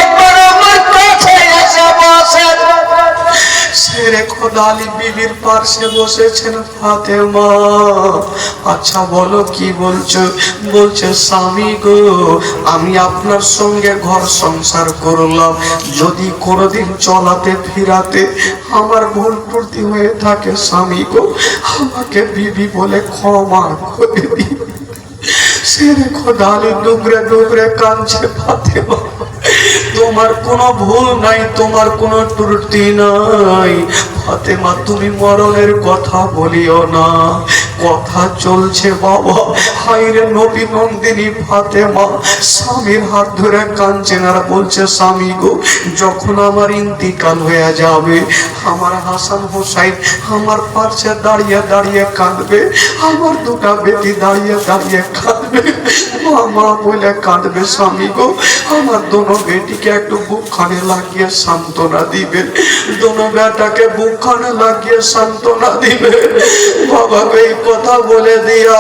একবার আমার কাছে এসে বসেন। শেরে খোদা আলী বিবির পাশে বসেছেন। ফাতেমা, আচ্ছা বলো কি বলছো? বলছে, স্বামী গো, আমি আপনার সঙ্গে ঘর সংসার করলাম, যদি কোনোদিন চলাতে ফিরাতে আমার ভুল ত্রুটি হয়ে থাকে স্বামী গো, আমাকে বিবি বলে ক্ষমা করে দিন। শেরে খোদা আলী ডুবরে ডুবরে কাঁদছে। ফাতেমা, তোমার কোনো ভুল নাই, তোমার কোনো ত্রুটি নাই। ফাতেমা, তুমি মরণের কথা বলিও না, কথা চলছে বাবা। হায়রে নবী নন্দিনী ফাতেমা স্বামীর হাত ধরে কাঁদছেন আর বলছে, স্বামী গো, যখন আমার ইন্তিকাল হয়ে যাবে আমার হাসান হোসাইন আমার পাশে দাঁড়িয়ে দাঁড়িয়ে কাঁদবে, আমার দুটা বেটি দাঁড়িয়ে দাঁড়িয়ে কাঁদবে, মা মা বলে কাঁদবে। স্বামী গো, আমার দোনো বেটিকে একটু বুকখানে লাগিয়ে সান্ত্বনা দিবে, দোনো বেটাকে বুকখানে লাগিয়ে সান্ত্বনা দিবে বাবা। এই কথা বলে দিয়া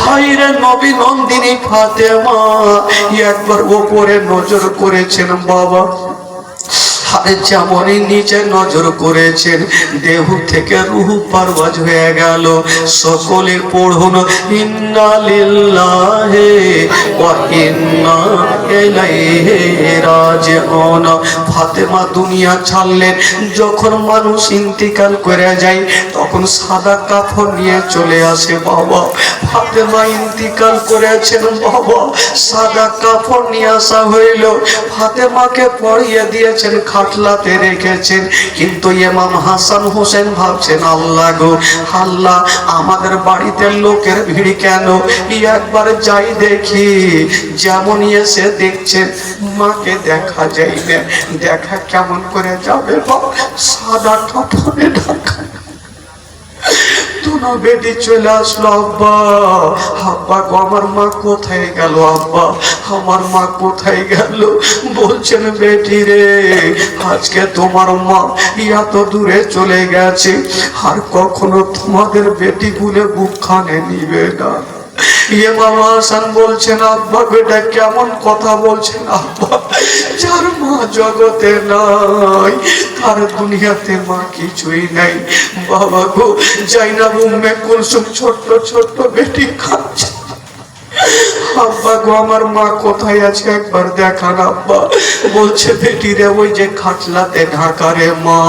হায়রে নবী নন্দিনী ফাতেমা একবার ওপরে নজর করেছেন বাবা, আরে যেমনই নিচে নজর করেছেন দেহ থেকে রূহ পারওয়াজ হয়ে গেল। সকলে পড়ুন, ইন্না লিল্লাহি ওয়া ইন্না ইলাইহি রাজিউন। ফাতেমা দুনিয়া ছাড়লেন। যখন মানুষ ইন্তিকাল করে যায় তখন সাদা কাপড় নিয়ে চলে আসে বাবা। ফাতেমা ইন্তিকাল করেছেন বাবা, সাদা কাপড় নিয়ে আসা হইল, ফাতেমাকে পরিয়ে দিয়েছেন, খাটলাতে রেখেছেন। কিন্তু ইমাম হাসান হোসেন ভাবছেন, আল্লাহ গো, আল্লাহ, আমাদের বাড়িতে লোকের ভিড় কেন? একবার যাই দেখি। যেমন এসে দেখছেন মাকে দেখা যায় না, দেখা কেমন করে যাবে বাবা, সাদা কাপড়ে ঢাকা। দুনো বেটি চলে আসলো। আব্বা, আব্বা গো, আমার মা কোথায় গেল? আব্বা, আমার মা কোথায় গেল? বলছেন, বেটি রে, আজকে তোমার মা এত দূরে চলে গেছে, আর কখনো তোমাদের বেটি বলে বুকখানে নিবে না। ইমাম হাসান বলছেন, আব্বা বেটা কেমন কথা বলছেন? আব্বা, যার মা জগতে নাই তার দুনিয়াতে মা কিছুই নাই। বাবা গো, জাইনাব উম্মে কুলসুম ছোট্ট ছোট্ট বেটি খাচ্ছে। আব্বা গো, আমার মা কোথায় আছে একবার দেখান আব্বা। বলছে, বেটি রে, ওই যে খাটলাতে ঢাকা রে মা।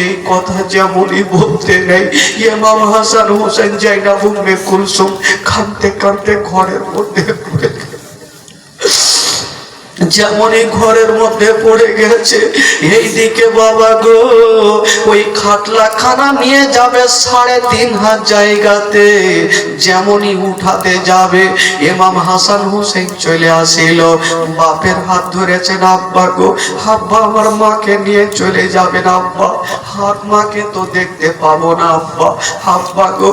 এই কথা যেমনই বলতে নেই, ইমাম হাসান হোসেন জাইনাব উম্মে কুলসুম কাঁদতে কাঁদতে ঘরের মধ্যে যেমনই ঘরের মধ্যে পড়ে গেছে, এইদিকে বাবা গো ওই খাটলা খানা নিয়ে যাবে 3.5 জায়গাতে, যেমনই উঠাতে যাবে ইমাম হাসান হোসেন চলে আসিল, বাপের হাত ধরেছেন, আব্বা গো আব্বা আমার মাকে নিয়ে চলে যাবেন আব্বা, হাত মাকে তো দেখতে পাবো না আব্বা, আব্বা গো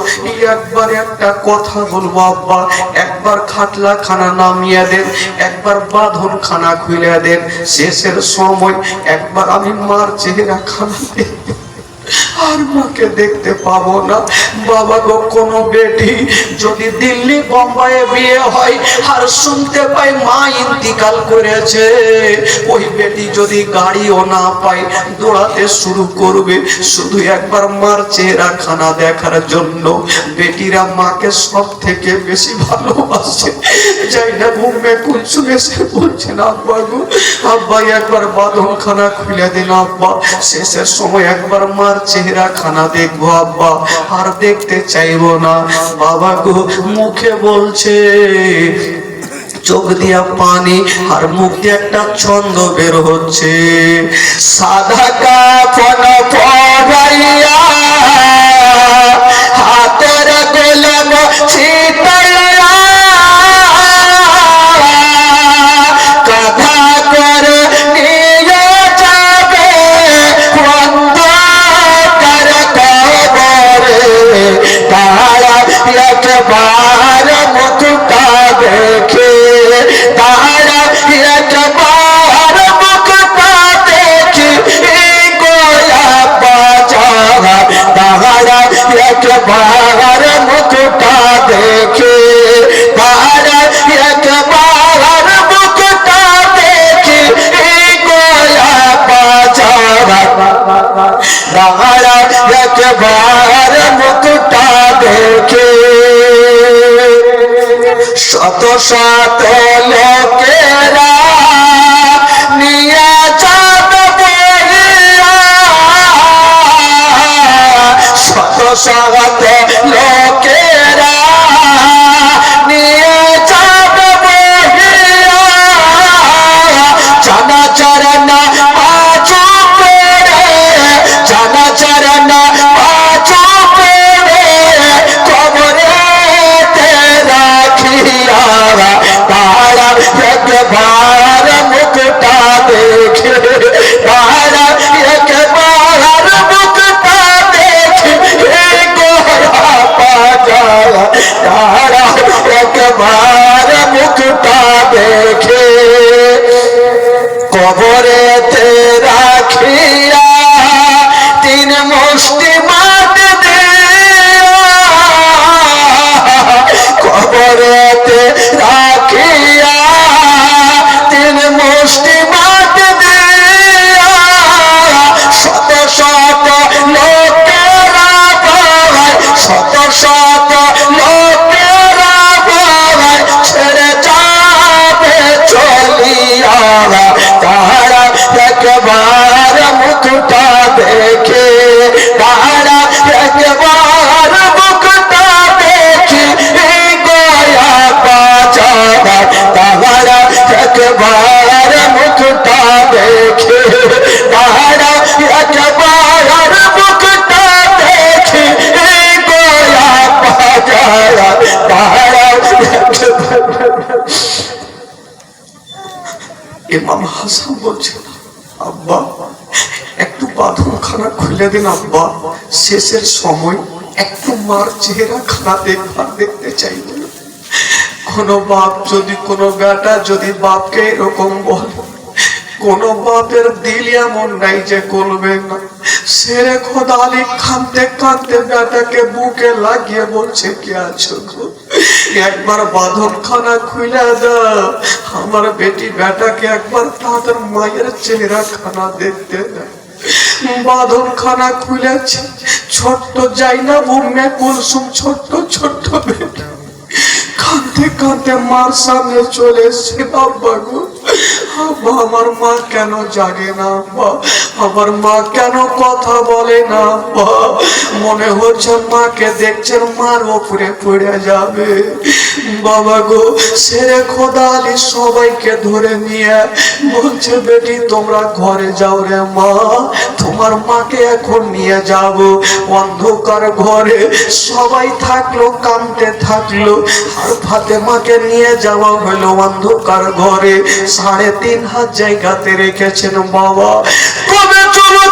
একবার একটা কথা বলবো আব্বা, একবার খাটলা খানা নামিয়ে দেন, একবার বাঁধন খানা খুলে দেন, শেষের সময় একবার আমি মার চেহারা খানা দেখতে আর মাকে দেখতে পাবো না। বাবা গো কোনো বেটি যদি দিল্লি বোম্বাইয়ে বিয়ে হয় আর শুনতে পাই মা ইন্তিকাল করেছে, ওই বেটি যদি গাড়িও না পায় দৌড়াতে শুরু করবে শুধু একবার মার চেহারা খানা দেখার জন্য। বেটিরা মাকে সব থেকে বেশি ভালোবাসে। যাই না ঘুমে কুলসুম এসে বলছেন আব্বা গো আব্বা একবার বাঁধন খানা খুলে দিন আব্বা, শেষের সময় একবার মার চেহারা খানা দেখবো আব্বা, আর দেখতে চাইবো না। বাবা গো মুখে বলছে, চোখ দিয়া পানি আর মুখ দিয়ে একটা ছন্দ বের হচ্ছে, সাদা কাফন পরাইয়া হাতের গোলাম ছিটাইয়া কাঁধা করে নিয়ে যাবে অন্ধকার কবরে, তারা একবার মুখটা দেখে, তারা একবার মুখটা দেখে গোয়া বাজার, তারা একবার মুখটা দেখে, তারা একবার মুখটা দেখে গোয়া বাজার, তারা একবার মুখটা দেখে। শত শত লোকেরা নিয়ে যাবে বলিয়া, শত শত লোকেরা নিয়ে যাবে বলিয়া, জানা চরণা পাঁচু পেড়ে, জানা চরণা পাঁচু পেড়ে কবরেতে রাখিয়া, তারা একবার মুখটা দেখে, তারা একবার মুখটা দেখে গোয়া বাজার, তারা একবার মুখটা দেখে কবরেতে রাখিয়া 3 মুষ্টি মাটি দিয়া, কবরেতে রাখিয়া 3 মুষ্টি মাটি দিয়া, শত শত লোকেরা ভাই, শত শত লোকেরা ভাই ছেড়ে যাবে চলিয়া, তারা একবার মুখটা দেখে, তারা একবার মুখটা দেখে গোয়া বাজার, তারা একবার মুখটা দেখে, তারা একবার মুখটা দেখে গোয়া বাজার, তারা ইমাম হাসান বলছেন আব্বা একটু বাঁধন খানা খুলে দিন আব্বা, শেষের সময় একটু মার চেহারা খানা দেখতে চাইব। কোন বাপ যদি কোন বেটা যদি বাপকে এরকম বলে, কোন বাপের দিল এমন নাই যে করবে না। শেরে খোদা আলী কাঁদতে কাঁদতে বেটাকে বুকে লাগিয়ে বলছে কি আছো গো, একবার বাঁধন খানা খুলে দাও, আমার বেটি বেটাকে একবার তাদের মায়ের চেহারা খানা দেখতে দেয়। বাঁধন খানা খুলেছে, ছোট্ট যাইনা উম্মে কুলসুম ছোট্ট ছোট্ট বেটা কাঁদতে কাঁদতে মার সামনে চলে এসছে। আব্বা গো আব্বা আমার মা কেন জাগে না আব্বা, আমার মা কেন কথা বলে না? মনে হচ্ছে মাকে দেখছেন মার উপরে পড়ে যাবে। বাবা গো, শেরে খোদা আলী সবাইকে ধরে নিয়ে বলছে, বেটি তোমরা ঘরে যাও রে মা, তোমার মাকে এখন নিয়ে যাব। অন্ধকার ঘরে সবাই থাকলো, কাঁদতে থাকলো। আর ফাতেমাকে নিয়ে যাওয়া হলো অন্ধকার ঘরে। 3.5 হাত জায়গাতে রেখেছেন বাবা। তবে চলো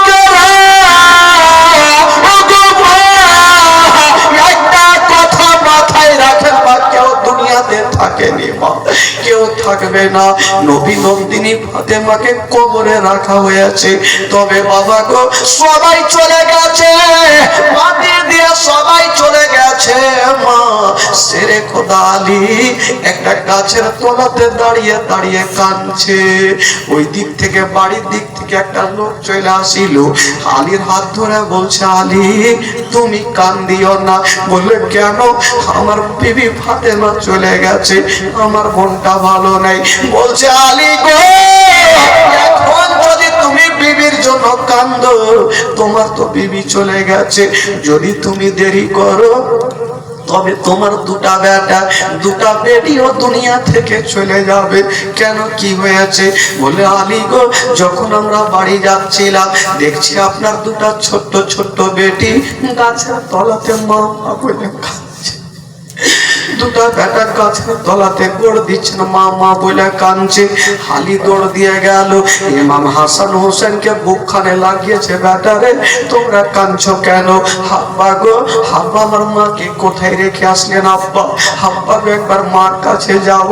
একটা কথা মাথায় রাখেন, বা কেউ দুনিয়াতে থাকেনি মা, কেউ থাকবে না। নবী নন্দিনী ফাতেমাকে কবরে রাখা হয়েছে। তবে বাবা গো, সবাই চলে গেছে, মাটি দিয়ে সবাই চলে গেছে। মা শেরে খোদা আলী একটা গাছের তলাতে দাঁড়িয়ে দাঁড়িয়ে কাঁদছে। ওই দিক থেকে, বাড়ির দিক থেকে একটা লোক চলে আসিল। আলীর হাত ধরে বলছে, আলী তুমি কান্দিও না। বললে কেন? আমার বিবি ফাতেমা চলে গেছে, আমার মনটা ভালো নাই। বলছে, আলী গো, এখন যদি তুমি বিবির জন্য কান্দো, তোমার তো বিবি চলে গেছে। যদি তুমি দেরি করো, তবে তোমার 2টা বেটা 2টা বেটিও দুনিয়া থেকে চলে যাবে। কেন, কি হয়েছে? বলে, আলী গো, যখন আমরা বাড়ি যাচ্ছিলাম, দেখছি আপনার 2টা ছোট্ট ছোট্ট বেটি গাছের তলাতে মা মা বলে কাঁদছে। 2টা বেটা গাছের তলাতে গোড় দিচ্ছেন, মা মা বলে কাঁদছে। আলী দৌড় দিয়ে গেল, ইমাম হাসান হোসেনকে বুকখানে লাগিয়েছে। বেটারে তোমরা কাঁদছো কেন? হাব্বা গো, হাব্বা আমার মাকে কোথায় রেখে আসলেন আব্বা? হাব্বা গো, একবার মার কাছে যাব,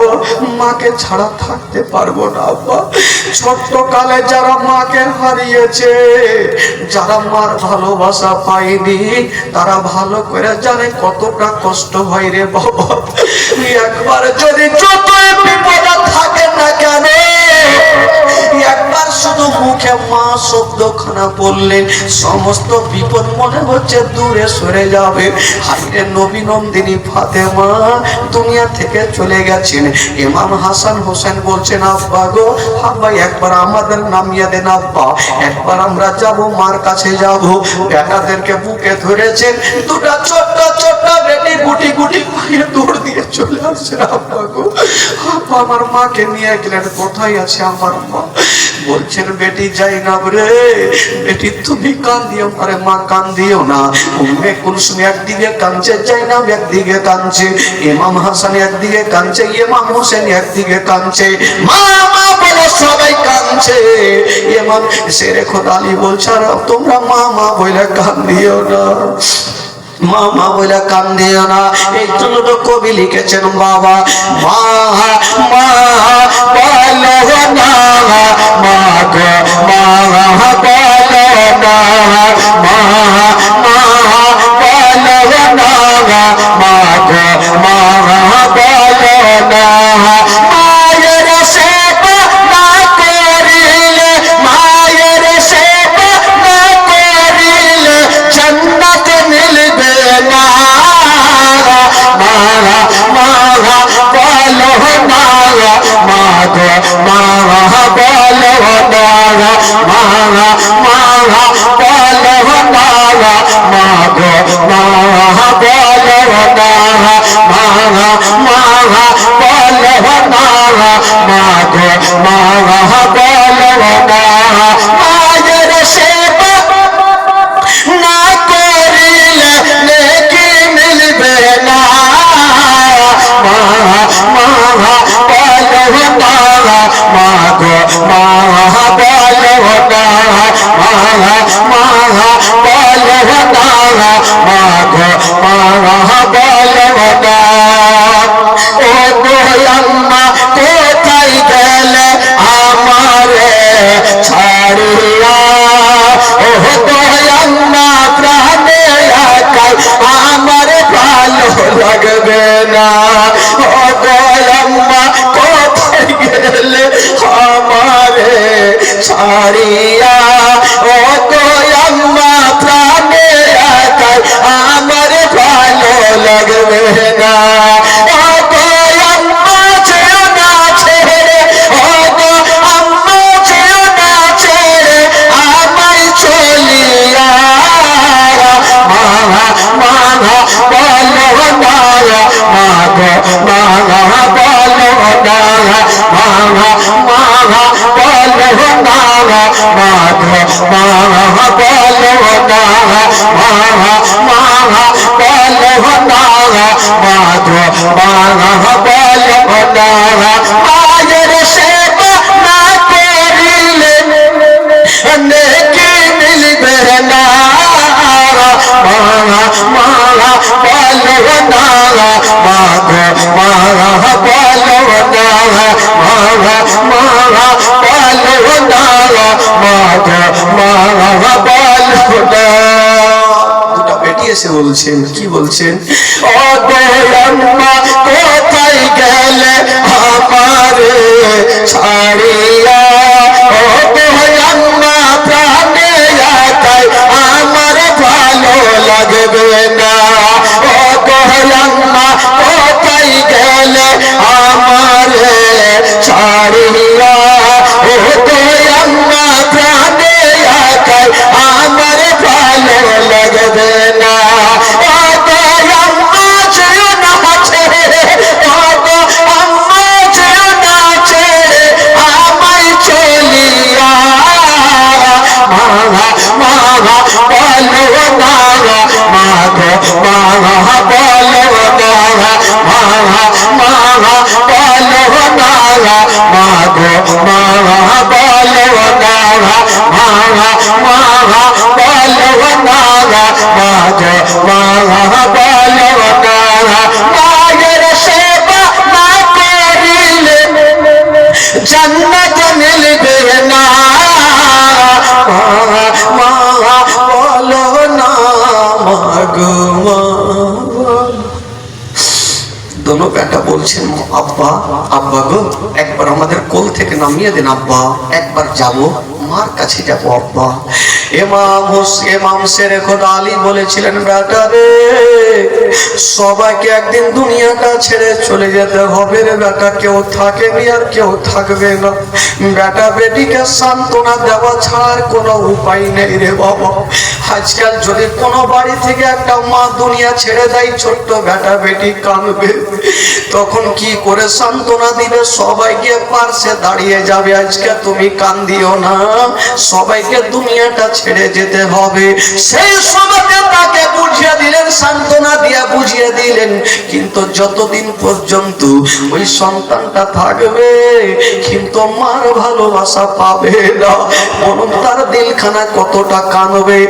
মাকে ছাড়া থাকতে পারবো না আব্বা। ছোট্ট কালে যারা মাকে হারিয়েছে, যারা মার ভালোবাসা পায়নি, তারা ভালো করে জানে কতটা কষ্ট হয় রে বাবা। একবার যদি যতই বিপদে থাকে না কেন, একবার শুধু মুখে মা শব্দখানা বললেন, সমস্ত বিপদ মনে হচ্ছে দূরে সরে যাবে। হাইরে নবী নন্দিনী ফাতেমা দুনিয়া থেকে চলে গেছেন। ইমাম হাসান হোসেন বলছেন, আব্বা গো, আব্বা একবার আমাদের নামিয়ে দেন আব্বা, একবার আমরা যাব, মার কাছে যাব। বেটাদেরকে বুকে ধরেছেন। 2টা ছোট্ট ছোট্ট বেটি গুটি গুটি পায়ে দৌড় দিয়ে চলে আসছে। আব্বা গো, আব্বা আমার মাকে নিয়ে গেলেন, কোথায় আছে আমার মা? বলছেন, বেটি যাইনাব রে, বেটি তুমি কান্দিও আরে মা কান্দিও না। উম্মে কুলসুম একদিকে কাঁদছে, যাইনাব একদিকে কাঁদছে, ইমাম হাসান একদিকে কাঁদছে, ইমাম হোসেন একদিকে কাঁদছে, মা মা বলে সবাই কাঁদছে। ইমাম শেরে খোদা আলী বলছে, তোমরা মা মা বলে কান্দিও না, মা মা বলে কান্দিও না। এই জন্য তো কবি লিখেছেন, বাবা মা মা বলো না, মা গো মা বলো না, মা মা বলো না, মা গো মা বলো না। মায়ের সেবা না করিলে, মায়ের সেবা না করিলে জান্নাত মিলবে না। মা মা বলো না, মা গো মা মাগো বলো না মাগো মাগো বলো না মাগো মাগো বলো না মাগো মাগো বলো না মাগো মাগো বলো না মায়ের সেবা না করিলে নেকি মিলবে না মাগো মাগো বলো না মাগো মাগো বলো না মাগো মাগো বলো না মাগো মাগো বলো না। দুটা বেটি এসে বলছেন, কি বলছেন? ও দয়াম্মা কোথায় গেলে আমারে ছাড়িয়া, ও দয়াম্মা প্রাণে একাই আমার ভালো লাগবে না, ও দয়াম্মা কোথায় গেলে আমারে ছাড়িয়া, ও দয়াম্মা প্রাণে একাই আমার ভালো লাগবে না, ও দয়াম্মা যেও না ছেড়ে, ও দয়াম্মা যেও না ছেড়ে আমায় চলিয়া, মাগো মাগো বলো না মাগো মাগো বলো না মাগো মাগো বলো না মাগো মাগো বলো না মাগো মাগো বলো না মাগো মাগো বলো না মায়ের সেবা না করিলে জান্নাত মিলবে না, মাগো বলো না মাগো মাগো। দোনো বেটা বলছেন আব্বা আব্বা গো একবার আমাদের কোল থেকে নামিয়ে দেন আব্বা, একবার যাব মার কাছে যাবো আব্বা। ইমাম শেরে খোদা আলী বলেছিলেন বেটা রে সবাইকে একদিন দুনিয়াটা ছেড়ে চলে যেতে হবে রে বেটা, কেউ থাকেনি আর কেউ থাকবে না, বেটা বেটিকে সান্ত্বনা দেওয়া ছাড়ার কোনো উপায় নেই রে বাবা। আজকাল যদি কোনো বাড়ি থেকে একটা মা দুনিয়া ছেড়ে দেয় ছোট্ট বেটা বেটি কাঁদবে, তখন কি করে সান্ত্বনা দিবে? সবাইকে পাশে দাঁড়িয়ে যাবে, আজকে তুমি কান্দিও না, সবাইকে দুনিয়াটা ছেড়ে যেতে হবে। সেই সময় তাকে বুঝিয়ে দিলেন, সান্ত্বনা দিয়ে বুঝিয়ে দিলেন, কিন্তু যতদিন পর্যন্ত ওই সন্তানটা থাকবে কিন্তু মার ভালোবাসা পাবে না, বরং তার দিলখানা কতটা কাঁদবে।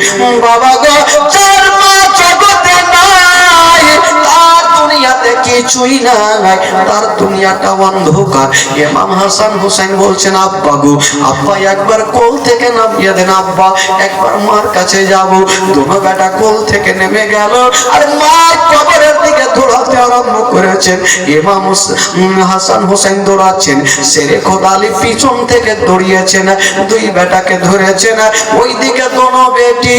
বাবা গো যার মা জগতে নাই তার দুনিয়াতে কিছুই নাই, তার দুনিয়াটা অন্ধকার। ইমাম হাসান হোসেন বলছেন আব্বা গো আব্বা একবার কোল থেকে নামিয়ে দেন আব্বা, একবার মার কাছে যাব। দুনো বেটা কোল থেকে নেমে গেল আর মার কবরের দিকে দৌড়াতে আরম্ভ করেছেন। ইমাম হাসান হোসেন দৌড়াচ্ছেন, শেরে খোদা আলী পিছন থেকে দৌড়িয়েছেন, দুই বেটাকে ধরেছেন। ওইদিকে দোনো বেটি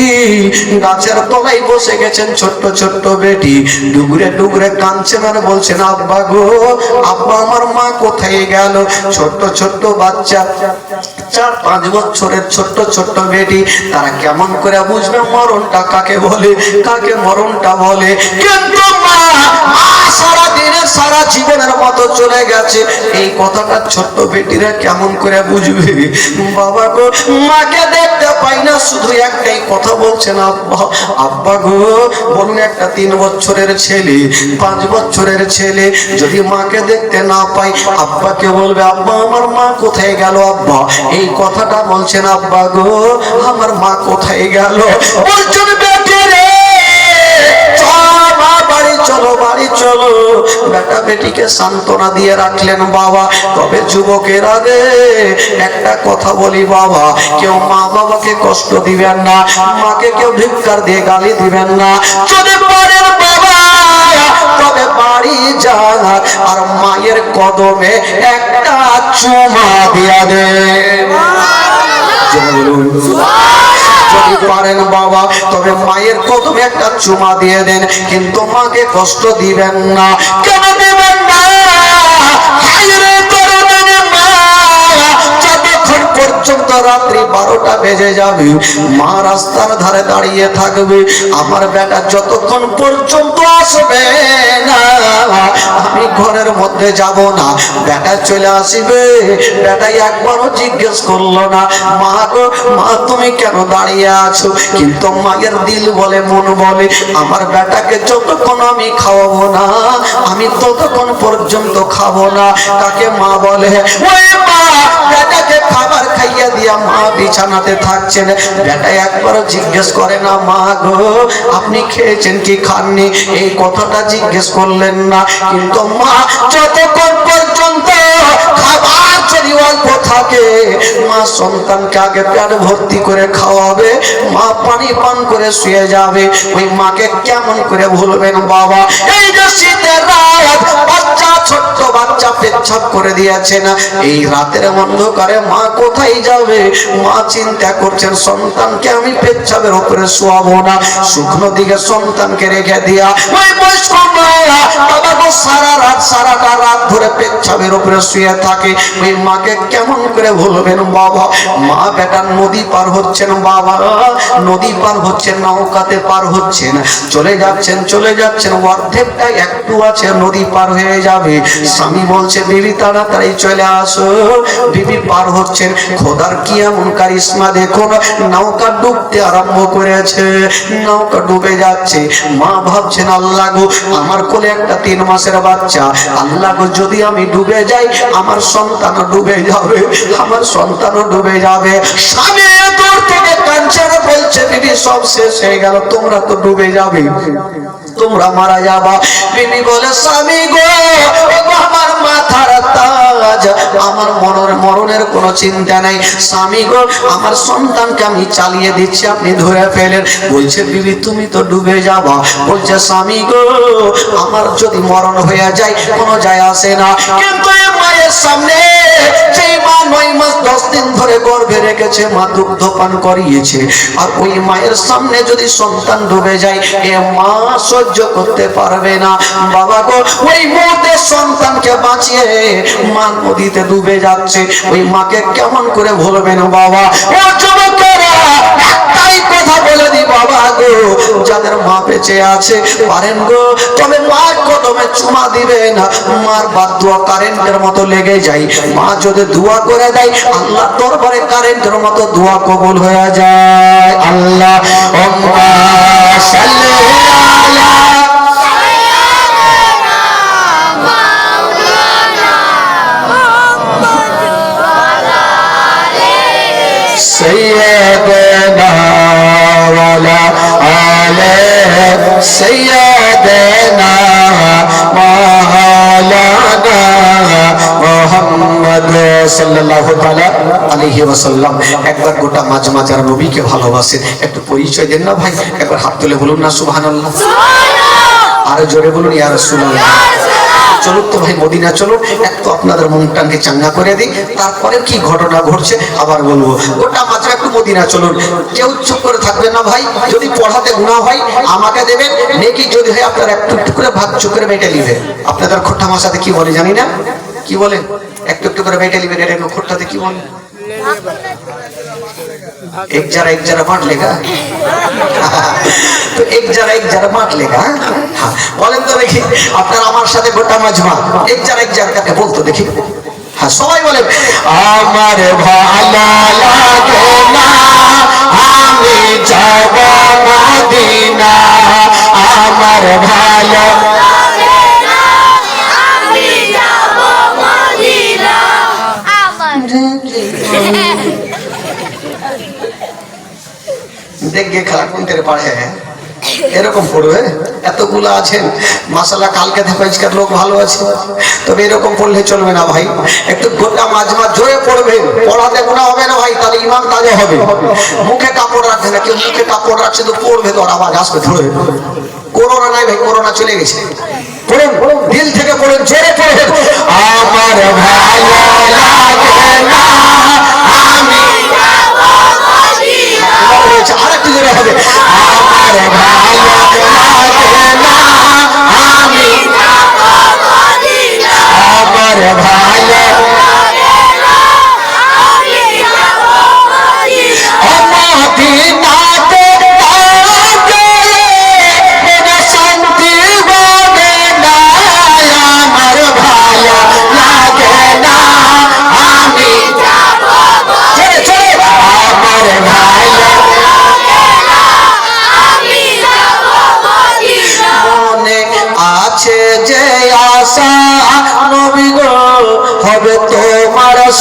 গাছের তলায় বসে গেছেন, ছোট্ট ছোট্ট বেটি ডুগরে ডুগরে কাঁদছেন আর বলছেন আব্বা গো আব্বা আমার মা কোথায় গেল? ছোট্ট ছোট্ট বাচ্চা 4-5 বছরের ছোট্ট ছোট্ট বেটি, তারা কেমন করে বুঝবে মরণটা কাকে বলে, কাকে মরণটা বলে? কিন্তু মা সারা দিনের সারা জীবনের মতো চলে গেছে, এই কথাটা ছোট্ট বেটিরা কেমন করে বুঝবে? বাবা গো মাকে দেখতে পাই না, শুধু একটাই কথা বলছেন আব্বা আব্বা গো। বলুন একটা 3 বছরের ছেলে 5 বছরের ছেলে যদি মাকে দেখতে না পাই আব্বাকে বলবে আব্বা আমার মা কোথায় গেল আব্বা, এই কথাটা বলছেন আব্বা গো আমার মা কোথায় গেল? বলছেন বেটি রে চলো বাড়ি চলো। বেটা বেটিকে সান্ত্বনা দিয়ে রাখলেন বাবা। তবে যুবকেরা রে একটা কথা বলি বাবা, কেউ মা বাবাকে কষ্ট দিবেন না, মাকে কেউ ধিক্কার দিয়ে গালি দিবেন না। যদি পারেন বাবা তবে বাড়ি যান আর মায়ের কদমে একটা চুমা দিয়া দেন। যদি পারেন বাবা তবে মায়ের কদমে একটা চুমা দিয়ে দেন, কিন্তু মাকে কষ্ট দিবেন না। কেন দিবেন না? যতক্ষণ পর্যন্ত পর্যন্ত রাত্রি 12টা বেজে যাবে, মা রাস্তার ধারে দাঁড়িয়ে থাকবে, আমার বেটা যতক্ষণ পর্যন্ত আসবে না আমি ঘরের মধ্যে যাব না। বেটা চলে আসবে, বেটাই একবারও জিজ্ঞেস করলো না মা গো মা তুমি কেন দাঁড়িয়ে আছো, কিন্তু মায়ের দিল বলে মন বলে আমার বেটাকে যতক্ষণ আমি খাওয়াবো না আমি ততক্ষণ পর্যন্ত খাবো না। কাকে মা বলে? ওই মা বেটাকে খাবার খাইয়া দিয়া মা বিছানাতে থাকছেন, বেটা একবারও জিজ্ঞেস করে না মা গো আপনি খেয়েছেন কি খাননি, এই কথাটা জিজ্ঞেস করলেন না। কিন্তু মা যতক্ষণ পর্যন্ত খাবার যদি অল্প থাকে মা সন্তানকে আগে পেট ভর্তি করে খাওয়াবে, মা পানি পান করে শুয়ে যাবে। ওই মাকে কেমন করে ভুলবেন বাবা? এই যে শীতের রাত, বাচ্চা ছোট্ট বাচ্চা পেচ্ছাপ করে দিয়েছে না, এই রাতের অন্ধকারে মা কোথায় যাবে? মা চিন্তা করছেন সন্তানকে আমি পেচ্ছাপের উপরে শোয়াবো না, শুকনো দিকে সন্তানকে রেখে দিয়া ওই বয়স্ক মা বাবা গো সারাটা রাত ধরে পেচ্ছাপের উপরে শুয়ে থাকে। ওই মাকে কেমন করে ভুলবেন বাবা? মা বেটা নদী পার হচ্ছেন বাবা, নদী পার হচ্ছেন, নৌকাতে পার হচ্ছেন, চলে যাচ্ছেন অর্ধেকটা একটু আছে নদী পার হয়ে যাবে। স্বামী বলছে বিবি তাড়াতাড়ি চলে আসো, বিবি পার হচ্ছেন, খোদার কি এমন কারিশমা দেখুন, নৌকা ডুবতে আরম্ভ করেছে, নৌকা ডুবে যাচ্ছে। মা ভাবছেন আল্লাহ গো আমার কোলে একটা 3 মাসের বাচ্চা, আল্লাহ গো যদি আমি ডুবে যাই আমার সন্তানও ডুবে যাবে, আমার সন্তানও ডুবে যাবে। স্বামী দূর থেকে কাঁদছে বলছে বিবি সব শেষ হয়ে গেল, তোমরা তো ডুবে যাবে, তোমরা মারা যাবা। বিবি বলে স্বামী গো আমার মাথার তাজ, আমার মরণের কোনো চিন্তা নাই, স্বামী গো আমার সন্তানকে আমি চালিয়ে দিচ্ছি আপনি ধরে ফেলেন। বলছে বিবি তুমি তো ডুবে যাবা। বলছে স্বামী গো আমার যদি মরণ হয়ে যায় কোনো যায় আসে না, কিন্তু মায়ের সামনে যে মা 9 মাস 10 দিন ধরে গর্ভে রেখেছে, মা দুগ্ধ পান করিয়েছে, আর ওই মায়ের সামনে যদি সন্তান ডুবে যায় এ মা সহ্য করতে পারবে না। বাবা গো ওই মুহূর্তে সন্তানকে বাঁচিয়ে মা নদীতে ডুবে যাচ্ছে, ওই মাকে কেমন করে ভুলবেন বাবা? ও যুবকেরা একটাই কথা বলে দি বাবা গো, যাদের মা বেঁচে আছে পারেন গো তবে মার কদমে চুমা দিবেন, মার বাদ দোয়া কারেন্টের মতো লেগে যায়, মা যদি দোয়া করে দেয় আল্লাহ দরবারে কারেন্টের মতো দোয়া কবুল হয়ে যায়। আল্লাহ سيدنا وعلى آله سيدنا مولانا মুহাম্মদ সাল্লাল্লাহু তাআলা আলাইহি ওয়াসাল্লাম। একবার গোটা মাঝমাজার নবীকে ভালোবাসেন, একটু পরিচয় দেন না ভাই, একবার হাত তুলে বলুন না সুবহানাল্লাহ, সুবহানাল্লাহ, আর জোরে বলুন ইয়া রাসূলুল্লাহ। চলুন তো ভাই মদিনা চলুন, একটু আপনাদের মনটাকে চাঙ্গা করে দিই, তারপরে কি ঘটনা ঘটছে আবার বলবো। গোটা মাত্র একটু মদিনা চলুন, কেউ চুপ করে থাকবে না ভাই, যদি পড়াতে গুনাহ হয় আমাকে দেবেন, নেকি যদি হয় আপনারা একটু একটু করে ভাগ চুপ করে বেটে নেবেন। আপনাদের খোট্টা ভাষাতে কি বলে জানি না, কি বলে একটু একটু করে বেটে নেবেন, এটা খোট্টাতে কি বলে? एक जरा बांट लेगा तो एक जरा बांट लेगा। हाँ बोलें तो देखी আপনার আমার সাথে গোটা মাজমা এক जरा करके বলতো দেখি। हाँ সবাই বলে আমার ভালো লাগে না আমি যাব মদিনা, আমার ভালো দেখে খেলা কোন তেরে পাড়ে এরকম পড়বে, এতগুলো আছেন মাশাআল্লাহ, কালকে থেকে আজকের লোক ভালো আছে, তবে এরকম পড়লে চলবে না ভাই, একটু গোটা মাজমা জোরে পড়বে, পড়াতে গুনাহ হবে না ভাই, তাহলে ঈমান তাজা হবে। মুখে কাপড় রাখবে না কেউ, মুখে কাপড় রাখছে তো পড়বে তো আওয়াজ আসবে ধরে। করোনা নাই ভাই, করোনা চলে গেছে, পড়ুন দিল থেকে পড়ুন, জোরে পড়ুন আমার ভালো লাগে না আমি আরেকটু জোরে হবে আমার ভালো লাগে না আমি আমার ভালো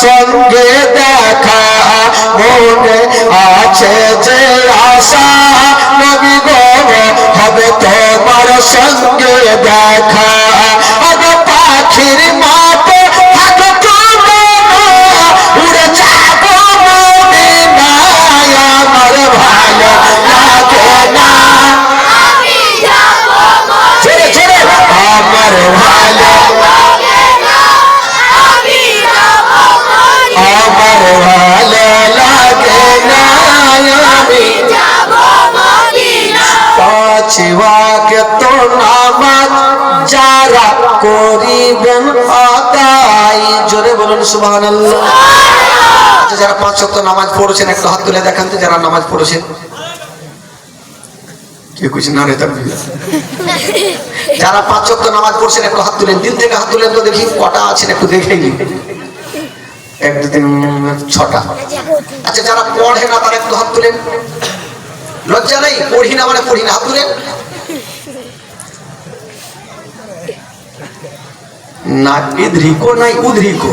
সঙ্গে দেখা মনে আছে যে আশা নবী গো হবে তোমার সঙ্গে দেখা আগে পাখির মতো থাকো তুমি উড়ে যাবো মদিনায় আমার ভালো লাগে না আমি যাব ছেড়ে ছেড়ে আমার ভালো আমি যাব আমার ভালো লাগে না আমি যাব মদিনা পাঁচ ওয়াক্ত নামাজ যারা করিবেন আদায় জোরে বলুন সুবহানাল্লাহ। আচ্ছা যারা 5 ওয়াক্ত নামাজ পড়েছেন একটু হাত তুলে দেখান তো যারা নামাজ পড়েছেন কে কিছু না রে তাকবীর যারা 5 ওয়াক্ত নামাজ পড়ছেন একটু হাত তুলেন দিল থেকে হাত তুলেন তো দেখি কটা আছেন একটু দেখেই নিন 1 2 3 6টা আচ্ছা যারা পড়ে না তারা একটু হাত তুলেন লজ্জা নাই পড়ি না মানে পড়ি না হাত তুলেন না এদিকে নাই উদিকে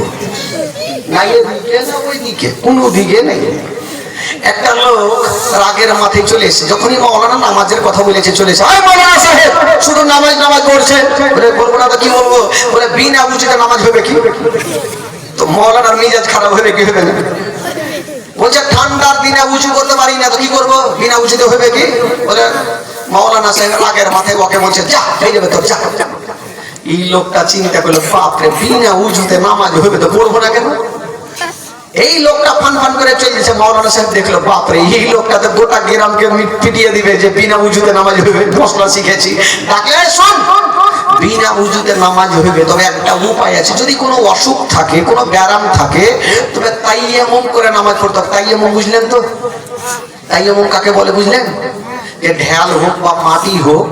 না এদিকে না ওইদিকে কোনো দিকে নেই একটা লোক রাগের মাথায় চলে এসে যখনই মাওলানা নামাজের কথা বলেছে চলে এসে আয় মাওলানা সাহেব শুধু নামাজ করছে বলে বলবো না তো কি বলবো বলে বিনা বুঝিতে নামাজ হবে কি তো মাওলানার মিজাজ খারাপ হবে কি হবে না বলছে ঠান্ডার দিনে উঁচু করতে পারি না তো কি করবো বিনা উঁচুতে হবে কি বলে মাওলানা সাহেব রাগের মাথায় ওকে বলছে যা হয়ে যাবে তোর যা এই লোকটা চিন্তা করলো বাপরে বিনা উঁচুতে নামাজ হবে তো পড়বো না কেন এই লোকটা ফান ফান করে চলছে মাওলানা সাহেব দেখলো বাপরে এই লোকটা তো গোটা গ্রামকে পিটিয়ে দিবে যে বিনা উঁচুতে নামাজ হবে মশলা শিখেছি ডাকলে শোন বিনা উজুতে নামাজ হইবে তবে একটা উপায় আছে যদি কোনো অসুখ থাকে কোনো ব্যারাম থাকে তবে তাইয়ামুম করে নামাজ পড়তে হবে তাইয়ামুম বুঝলেন তো তাইয়ামুম কাকে বলে বুঝলেন যে ঢেল হোক বা মাটি হোক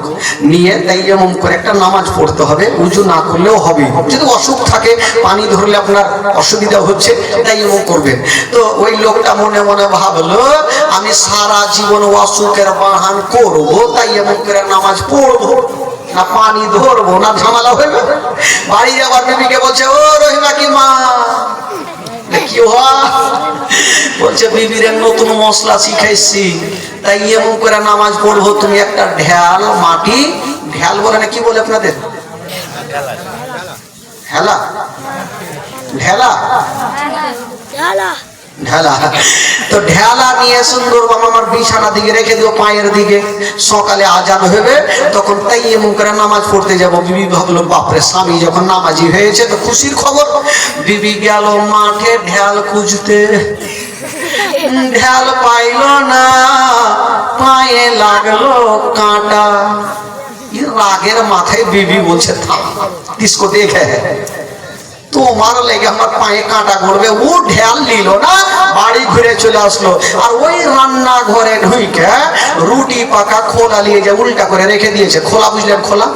নিয়ে তাইয়ামুম করে একটা নামাজ পড়তে হবে উজু না করলেও হবে যদি অসুখ থাকে পানি ধরলে আপনার অসুবিধা হচ্ছে তাইয়ামুম করবেন তো ওই লোকটা মনে মনে ভাবলো আমি সারা জীবন অসুখের বাহান করব তাইয়ামুম করে নামাজ পড়বো না পানি ধরবো না ঝামেলা হইবে বাড়ি যাবার বিবিকে বলছে ও রহিমা কি মা কি বলছে বিবির নতুন মশলা শিখাইছি তাই এমন করে নামাজ পড়বো তুমি একটা ঢেল মাটি ঢেল বলে না কি বলে আপনাদের ঢেলা ঢেলা ঢেলা তো ঢেলা নিয়ে সুন্দর আমার বিছানা দিকে রেখে দিও পায়ের দিকে সকালে আজান হবে তখন তাই এমন করে নামাজ পড়তে যাব বিবি ভাবলো বাপরে স্বামী যখন নামাজি হয়েছে তো খুশির খবর বিবি গেল মাঠে ঢেল খুঁজতে ঢেল পাইল না পায়ে লাগলো কাঁটা রাগের মাথায় বিবি বলছে থাম কিসকো দেখে তোমার লেগে আমার পায়ে কাঁটা ঘুরবে ও ঢেল নিল না বাড়ি ঘুরে চলে আসলো আর ওই রান্না ঘরে ঢুকে রুটি পাকা খোলা নিয়ে যে উল্টা করে রেখে দিয়েছে খোলা বুঝলেন খোলা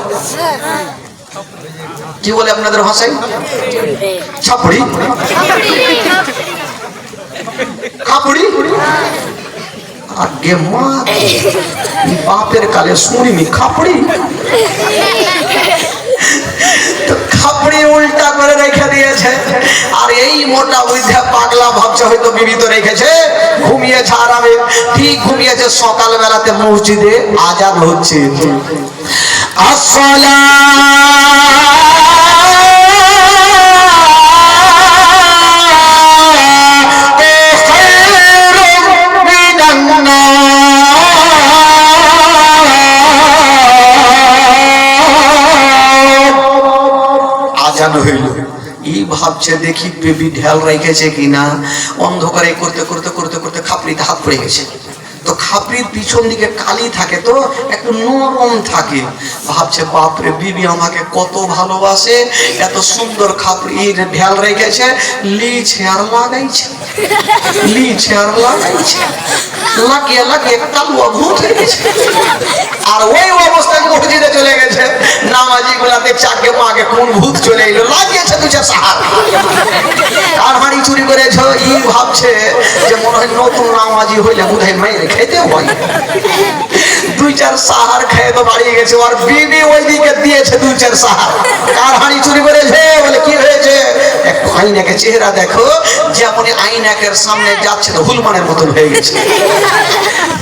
কি বলে আপনাদের ভাষায় ছাপড়ি খাপড়ি আগে মা বাপের কালে শুনিনি খাপড়ি খাপড়ি উল্টা করে রেখে দিয়েছে আর এই মোটা বুঝে পাগলা ভাবছে হয়তো বিবি তো রেখেছে ঘুমিয়েছে আরামে ঠিক ঘুমিয়েছে সকাল বেলাতে মসজিদে আজান হচ্ছে হইল এই ভাবছে দেখি বেবি ঢেল রেখেছে কিনা অন্ধকারে করতে করতে করতে করতে খাপড়িতে হাত পড়ে গেছে তো খাপড়ির পিছন দিকে কালি থাকে তো একটু নরম থাকে ভাবছে বাপরে বিবি আমাকে কত ভালোবাসে এত সুন্দর খাপড়ি ঢেল রেখেছে লি চেয়ার লাগাইছে লাগিয়ে লাগিয়ে কালুয়া ভূত হয়ে গেছে আর ওই অবস্থায় মসজিদে চলে গেছে নামাজি গুলাতে চাকে মাকে কোন ভূত চলে এলো লাগিয়েছে দুচা সাহার আর হাড়ি চুরি করেছ ই ভাবছে যে মনে হয় নতুন নামাজি হইলে বোধহয় মেয়ের খেতে হয় দুই চার সাহার খেয়ে তো বাড়িয়ে গেছে, ওর বিবি ওইদিকে দিয়েছে দুই চার সাহার। কার হাঁড়ি চুরি করেছে? বলে কি হয়েছে? একটু আইনাকে চেহারা দেখো, যেমন আইনাকের সামনে যাচ্ছে তো হুলমানের মতন হয়ে গেছে।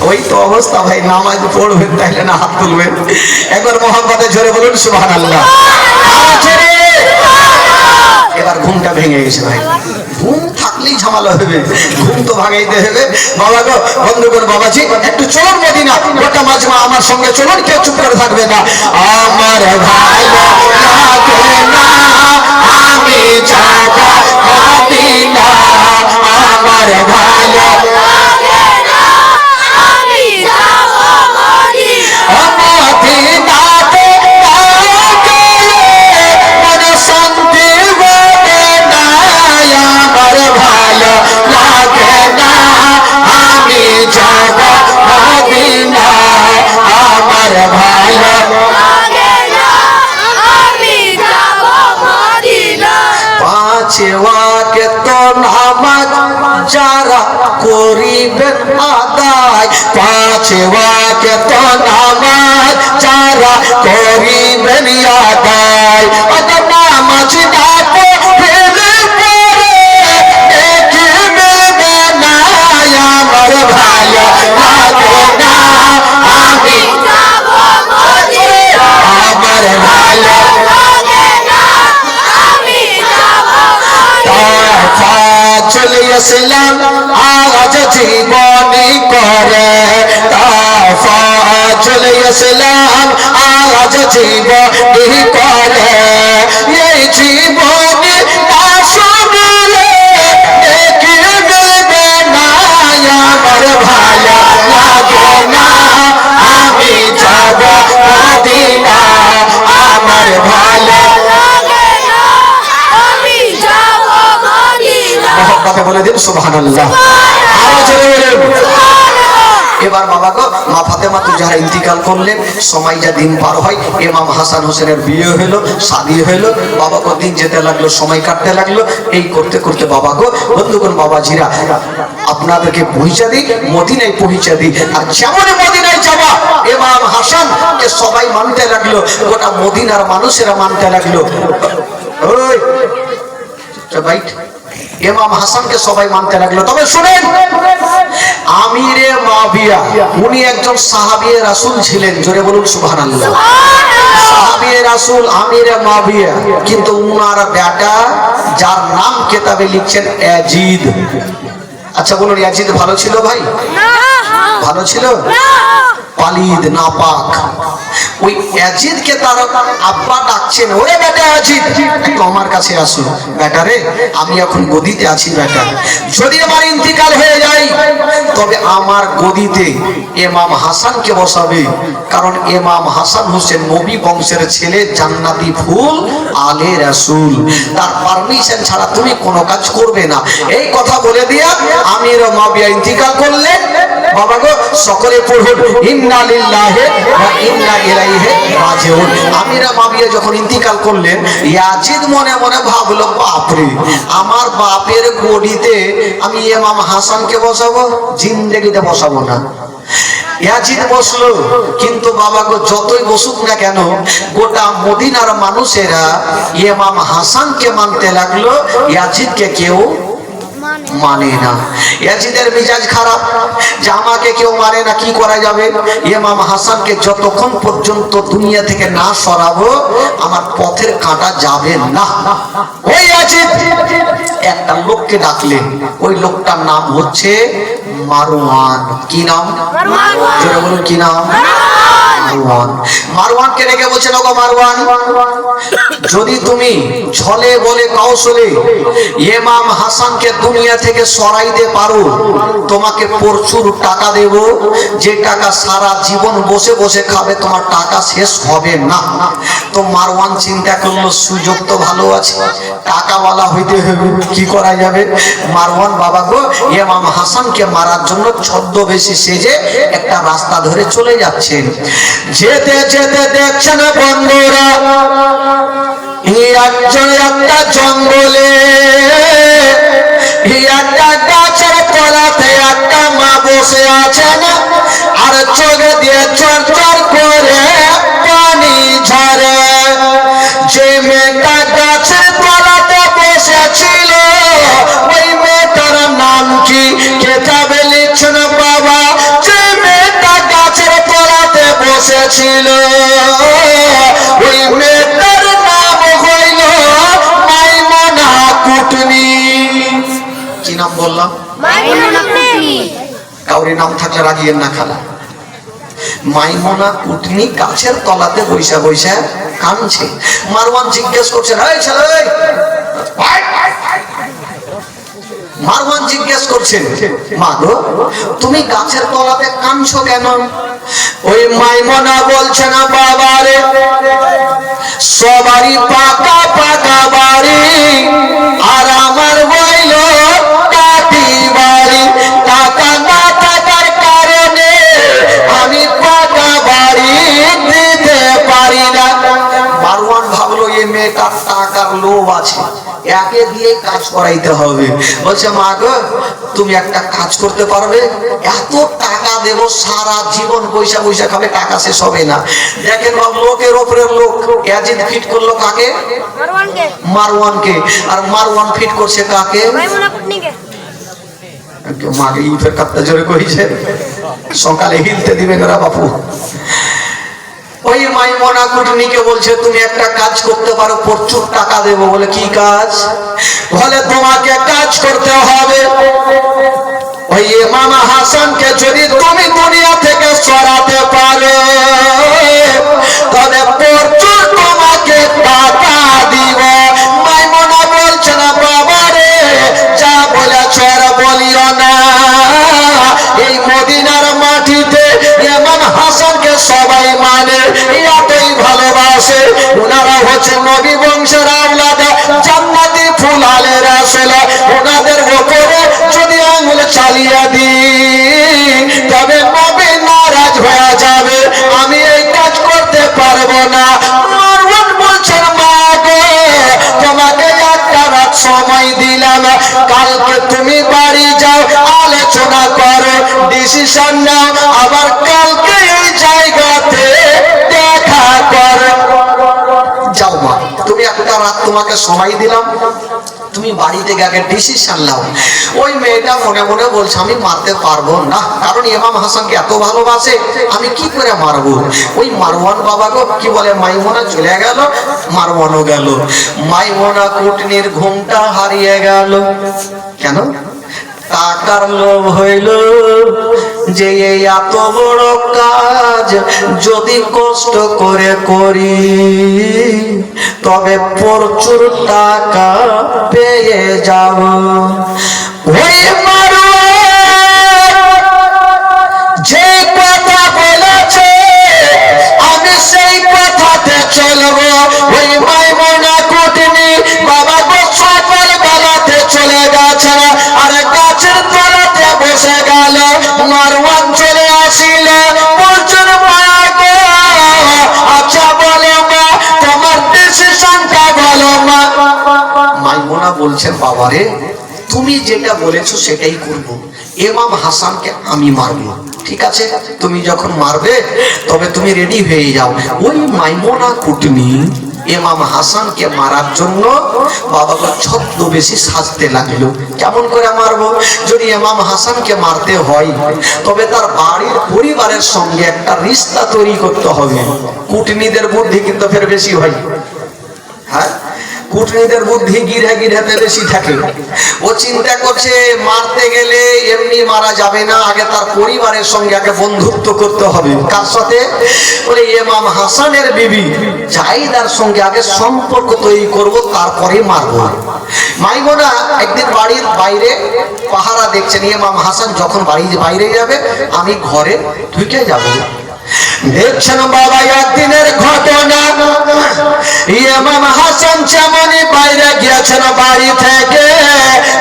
ওই তো অবস্থা ভাই, নামাজ পড়বেন তাইলে না হাত তুলবেন। একবার মহব্বতে জোরে বলুন সুবহানাল্লাহ। এবার ঘুমটা ভেঙে গেছে ভাই, ঘুম থাকলেই ঝামেলা হবে, ঘুম তো ভাঙাইতে হবে। বাবা গো, বন্ধুগণ, বাবাজি একটু চলুন মদিনা, গোটা মাজমা আমার সঙ্গে চলুন, কেউ চুপ করে থাকবে না। আমার ভালো লাগে না আমি যাব মদিনা, আমার ভালো আমি যাব মদিনা। মদিনাতে গেলে মনে শান্তি হবে না, আমার ভালো লাগে না আমি যাব মদিনা, আমার ভালো লাগে না আমি যাব মদিনা। পাঁচ ওয়াক্ত নামাজ যারা করিবেন আদায়, পাঁচ ওয়াক্ত নামাজ যারা করিবেন আদায়, অত নামাজ না পড়লে পরে দেখিবে না, আমার ভালো লাগে না আমি যাব মদিনা। আমার ভালো লাগে না আমি যাব মদিনা। চলে আসলাম আজ জীবনী করে, চলে আসলাম আজ জীবনী করে, এই জীবনী না শুনলে দেখিবে না, আমার ভালো লাগে না আমি যাব মদিনা, আমার ভালো লাগে না আমি যাব মদিনা। মহব্বতে বলে দিন সুবহানাল্লাহ। আরো জোরে বলুন। এবার বাবা গো, মা ফাতেমা তুজারা ইন্তিকাল করলেন, সময় যা দিন পার হয়, ইমাম হাসান হোসেনের বিয়ে হলো, শাদী হলো, বাবা গো দিন যেতে লাগলো, সময় কাটতে লাগলো। এই করতে করতে বাবা গো, বন্ধুগণ, বাবাজিরা আপনাদেরকে পৌঁছা দিই, মদিনায় পৌঁছা দিই। আর যেমন মদিনায় যাওয়া, ইমাম হাসানকে সবাই মানতে লাগলো, গোটা মদিনার মানুষেরা মানতে লাগলো। ওই ভাই, ইমাম হাসানকে সবাই মানতে লাগলো। তবে শুনেন, আমিরে মাবিয়া উনি একজন সাহাবী রাসূল ছিলেন, জোরে বলুন সুবহানাল্লাহ। সাহাবী রাসূল আমিরে মাবিয়া, কিন্তু উনার বেটা যার নাম কেতাবে লিখছেন ইয়াজিদ। আচ্ছা বলুন, ইয়াজিদ ভালো ছিল ভাই? ভালো ছিল? পালিদ, নাপাক। ওই ইয়াজিদকে তার আব্বা ডাকছেন, ওরে বেটা ইয়াজিদ, একটু আমার কাছে আসো। বেটা রে, আমি এখন গদিতে আছি বেটা, যদি আমার ইন্তিকাল হয়ে যায় তবে আমার গদিতে ইমাম হাসানকে বসাবে, কারণ ইমাম হাসান হোসেন নবী বংশের ছেলে, জান্নাতি ফুল, আলে রাসূল, তার পারমিশন ছাড়া তুমি কোনো কাজ করবে না। এই কথা বলে দিয়া আমির মাবিয়া ইন্তিকাল করলেন। বাবা গো, সকলে পড়ুন ইন্না লিল্লাহি ওয়া ইন্না ইলাইহি রাজিউন। আমিরা মাবিয়া যখন ইন্তিকাল করলেন, ইয়াজিদ মনে মনে ভাবলো, বাপরে, আমার বাপের গদিতে আমি ইমাম হাসানকে বসাবো? জিন্দেগিতে বসাবো না। ইয়াজিদ বসলো, কিন্তু বাবা গো যতই বসুক না কেন, গোটা মদিনার মানুষেরা ইমাম হাসানকে মানতে লাগলো, ইয়াজিদকে কেউ মানে না। ইয়াজিদের মিজাজ খারাপ, যে আমাকে কেউ মানে না, কি করা যাবে? ইমাম হাসানকে যতক্ষণ পর্যন্ত দুনিয়া থেকে না সরাবো আমার পথের কাঁটা যাবে না। ওই ইয়াজিদ একটা লোককে ডাকলেন, ওই লোকটার নাম হচ্ছে মারওয়ান। কি নাম? জোরে বলুন, কি নাম? মারওয়ান। মারওয়ানকে ডেকে বলছেন, ওগো মারওয়ান, যদি তুমি ছলে বলে কৌশলে ইমাম হাসানকে দুনিয়া থেকে সরাইতে পারো, তোমাকে প্রচুর টাকা দেব, যে টাকা সারা জীবন বসে বসে খাবে, তোমার টাকা শেষ হবে না। তো মারওয়ান চিন্তা করলো, সুযোগ তো ভালো আছে, টাকাওয়ালা হইতে হবে, কি করা যাবে? মারওয়ান বাবা গো ইমাম হাসানকে মারার জন্য ছদ্মবেশী সেজে একটা রাস্তা ধরে চলে যাচ্ছেন। যেতে যেতে দেখছেন বন্ধুরা, একজন একটা জঙ্গলে একটা গাছের তলাতে একটা মা বসে আছেন, আর চোখে দিয়ে চোখ ছিল ওই মেয়েটার নাম হইল মাইমুনা কুটনি। কি নাম বললাম? মাইমুনা কুটনি। কাউরি নাম থাকলে রাগিয়েন না খালা। মাইমুনা কুটনি গাছের তলাতে বৈশা বৈশা কাঁদছে। মারওয়ান জিজ্ঞেস করছেন, এই ছেলে, মারওয়ান জিজ্ঞেস করছেন, মা গো তুমি গাছের তলাতে কাঁদছো কেন? ওই মাইমুনা বলছে, না বাবারে, সবারই পাকা পাকা বাড়ি আর আমার হইল কাটি বাড়ি। টাকা না থাকার কারণে আমি পাকা বাড়ি দিতে পারি না। মারওয়ান ভাবলো এই মেয়েটার টাকার লোভ আছে, একে দিয়ে কাজ করাইতে হবে। বলছে, মা গো তুমি একটা কাজ করতে পারবে? এত টাকা দেব, সারা জীবন পয়সা পয়সা খাবে, টাকা শেষ হবে না। দেখেন বাবু, লোকের ওপরের লোক ইয়াজিদ ফিট করলো কাকে? মারওয়ানকে। মারওয়ানকে। আর মারওয়ান ফিট করছে কাকে? মাইমুনা কুটনিকে। মাকে ইফের কাপটা জোরে কইছে, সকালে হিলতে দিবে না বাপু। ওই মাইমুনা কুটনিকে বলছে, তুমি একটা কাজ করতে পারো, প্রচুর টাকা দেবো। বলে, কি কাজ? বলে, তোমাকে কাজ করতে হবে ওই ইমাম হাসানকে যদি তুমি দুনিয়া থেকে সরাতে পারো তবে প্রচুর তোমাকে টাকা দিব। মাইমুনা বলছে, না বাবা রে, যা বলেছ আর বলিও না। এই মদিনার মাটিতে ইমাম হাসানকে সবাই মানে, এতই ভালোবাসে। ওনারা হচ্ছে নবী বংশের আওলাদ, জান্নাতি ফুল আলে রাসূল। ওনাদের উপরে যদি আঙুল চালিয়ে দিই তবে নবী নারাজ হয়ে যাবে, আমি এই কাজ করতে পারবো না। মারওয়ান বলছেন, মা গো তোমাকে একটা রাত সময় দিলাম, কালকে তুমি বাড়ি যাও, আলোচনা করো, ডিসিশন নাও, আবার কালকে এই জায়গাতে দেখা করো। যাও মা, তুমি একটা রাত তোমাকে সময় দিলাম, তুমি বাড়িতে গিয়ে ডিসিশন নাও। ওই মেয়েটা মনে মনে বলছে, আমি মারতে পারবো না, কারণ ইমাম হাসানকে এত ভালোবাসে, আমি কি করে মারবো। ওই মারওয়ান বাবা গো কি বলে, মাইমুনা চলে গেল, মারওয়ানও গেল। মাইমুনা কুটনির ঘুমটা হারিয়ে গেল। কেন? টাকার লোভ হইল যে এই এত বড় কাজ যদি কষ্ট করে করি তবে প্রচুর টাকা পেয়ে যাব। ওই যে কথা বলেছে আমি সেই কথাতে চলবো। ওই মাইমুনা কুটনি বাবা গো সকাল বেলাতে চলে গেছে আর গাছের তলাতে বসে গেল। মারওয়ান চলে আসিল, বলছেন, মা গো আচ্ছা বলো মা, তোমার ডিসিশনটা বলো মা। মাইমুনা বলছেন, বাবারে তুমি যেটা বলেছো সেটাই করবো, ইমাম হাসানকে আমি মারবো। ঠিক আছে, তুমি যখন মারবে তবে তুমি রেডি হয়ে যাও। ওই মাইমুনা কুটনি ইমাম হাসানকে মারার জন্য বাবাকে ছদ্মবেশী সাজতে লাগলো। কেমন করে মারবো? যদি ইমাম হাসানকে মারতে হয় তবে তার বাড়ির পরিবারের সঙ্গে একটা রিশতা তৈরি করতে হবে। কুটনিদের বুদ্ধি কিন্তু ফের বেশি হয়। হ্যাঁ, কুটনিদের বুদ্ধি গিরে গিরেতে বেশি থাকে। ও চিন্তা করছে মারতে গেলে এমনি মারা যাবে না, আগে তার পরিবারের সঙ্গে আগে বন্ধুত্ব করতে হবে। কার সাথে? বলে ইমাম হাসানের বিবি জাহিদার সঙ্গে আগে সম্পর্ক তৈরি করব, তারপরে মারবো। মাইমুনা একদিন বাড়ির বাইরে পাহারা দেখছেন, ইমাম হাসান যখন বাড়ির বাইরে যাবে আমি ঘরে ঢুকে যাব। দেখছেন বাবা একদিনের ঘটনা, ইমাম হাসান যেমনই বাইরে গিয়েছেন বাড়ি থেকে,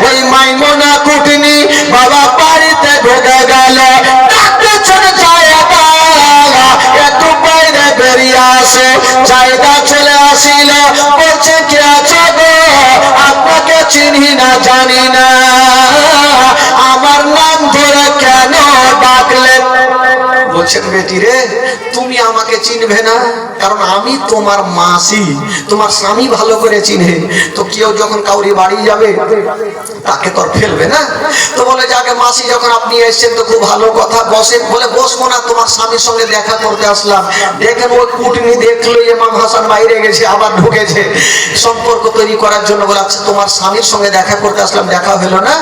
ওই মাইমুনা কুটনি বাবা বাড়িতে ঢুকে গেল। ডাকছেন, জায়গা একটু বাইরে বেরিয়ে আসে। জায়গা চলে আসিল, বলছে, কে আছে গো? আপনাকে চিনি না, জানি না, আমার নাম ধরে কেন ডাকলেন? বলছেন, বেটি রে তুমি আমাকে চিনবে না, কারণ আমি তোমার মাসি, তোমার স্বামী ভালো করে চিনে। তো কেউ যখন কাউরি বাড়ি যাবে তাকে তো আর ফেলবে না। তো বলে যাকে মাসি যখন আপনি এসেছেন তো খুব ভালো কথা, বসে। বলে বসবো না, তোমার স্বামীর সঙ্গে দেখা করতে আসলাম। দেখেন ওই কুটনি দেখলো ইমাম হাসান বাইরে গেছে, আবার ঢুকেছে সম্পর্ক তৈরি করার জন্য। বলে আচ্ছা তোমার স্বামীর সঙ্গে দেখা করতে আসলাম, দেখা হলো না?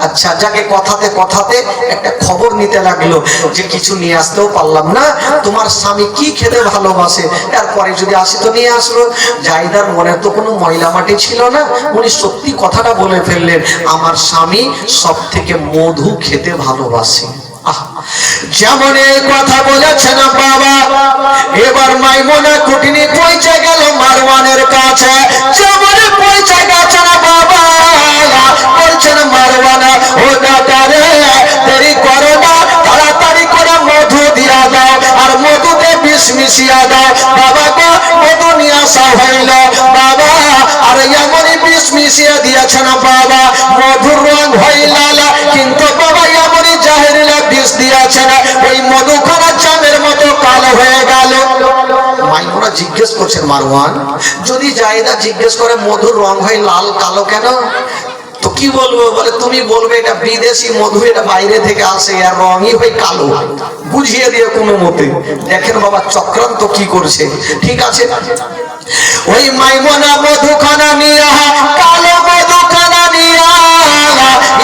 আচ্ছা যাকে কথাতে কথাতে একটা খবর নিতে লাগলো যে কিছু নিয়ে আসতেও পারলাম না, তোমার স্বামী কি খেতে ভালোবাসে, তারপরে যদি আসি তো নিয়ে আসলো। জাহিদার মনে তো কোনো ময়লা মাটি ছিল না, উনি সত্যি কথাটা বলে ফেললেন, আমার স্বামী সব থেকে মধু খেতে ভালোবাসে। যেমন এই কথা বলেছেন বাবা, এবার মাইমুনা কুটনি পৌঁছে গেল মারওয়ানের কাছে। যেমন পৌঁছে গেছেন বাবা, বলছেন মারওয়ানা, ও দাদা রে দেরি করো না, তাড়াতাড়ি করে মধু দিয়া দাও আর মধুতে বিষ মিশিয়া দাও। বাবা গো মধু নিয়ে আসা হইল বাবা, আর এমনই বিষ মিশিয়ে দিয়েছেন বাবা, মধুর রং হয়ে লাল, কিন্তু বাবা এমনই জাহেরিলা বিষ দিয়েছেন ওই মধুখানা জামের মতো কালো হয়ে গেল। মাইমুনা জিজ্ঞেস করছেন মারওয়ান, যদি জাহিদা জিজ্ঞেস করে মধুর রং হয়ে লাল কালো কেন, তো কি বলবো? বলে তুমি বলবে এটা বিদেশি মধু, এটা বাইরে থেকে আসে আর রঙই হয় কালো, বুঝিয়ে দিয়ে কোনো মতে। দেখেন বাবা চক্রান্ত কি করছে। ঠিক আছে, ওই মাইমুনা মধুখানা নিয়ে, কালো মধুখানা নিয়ে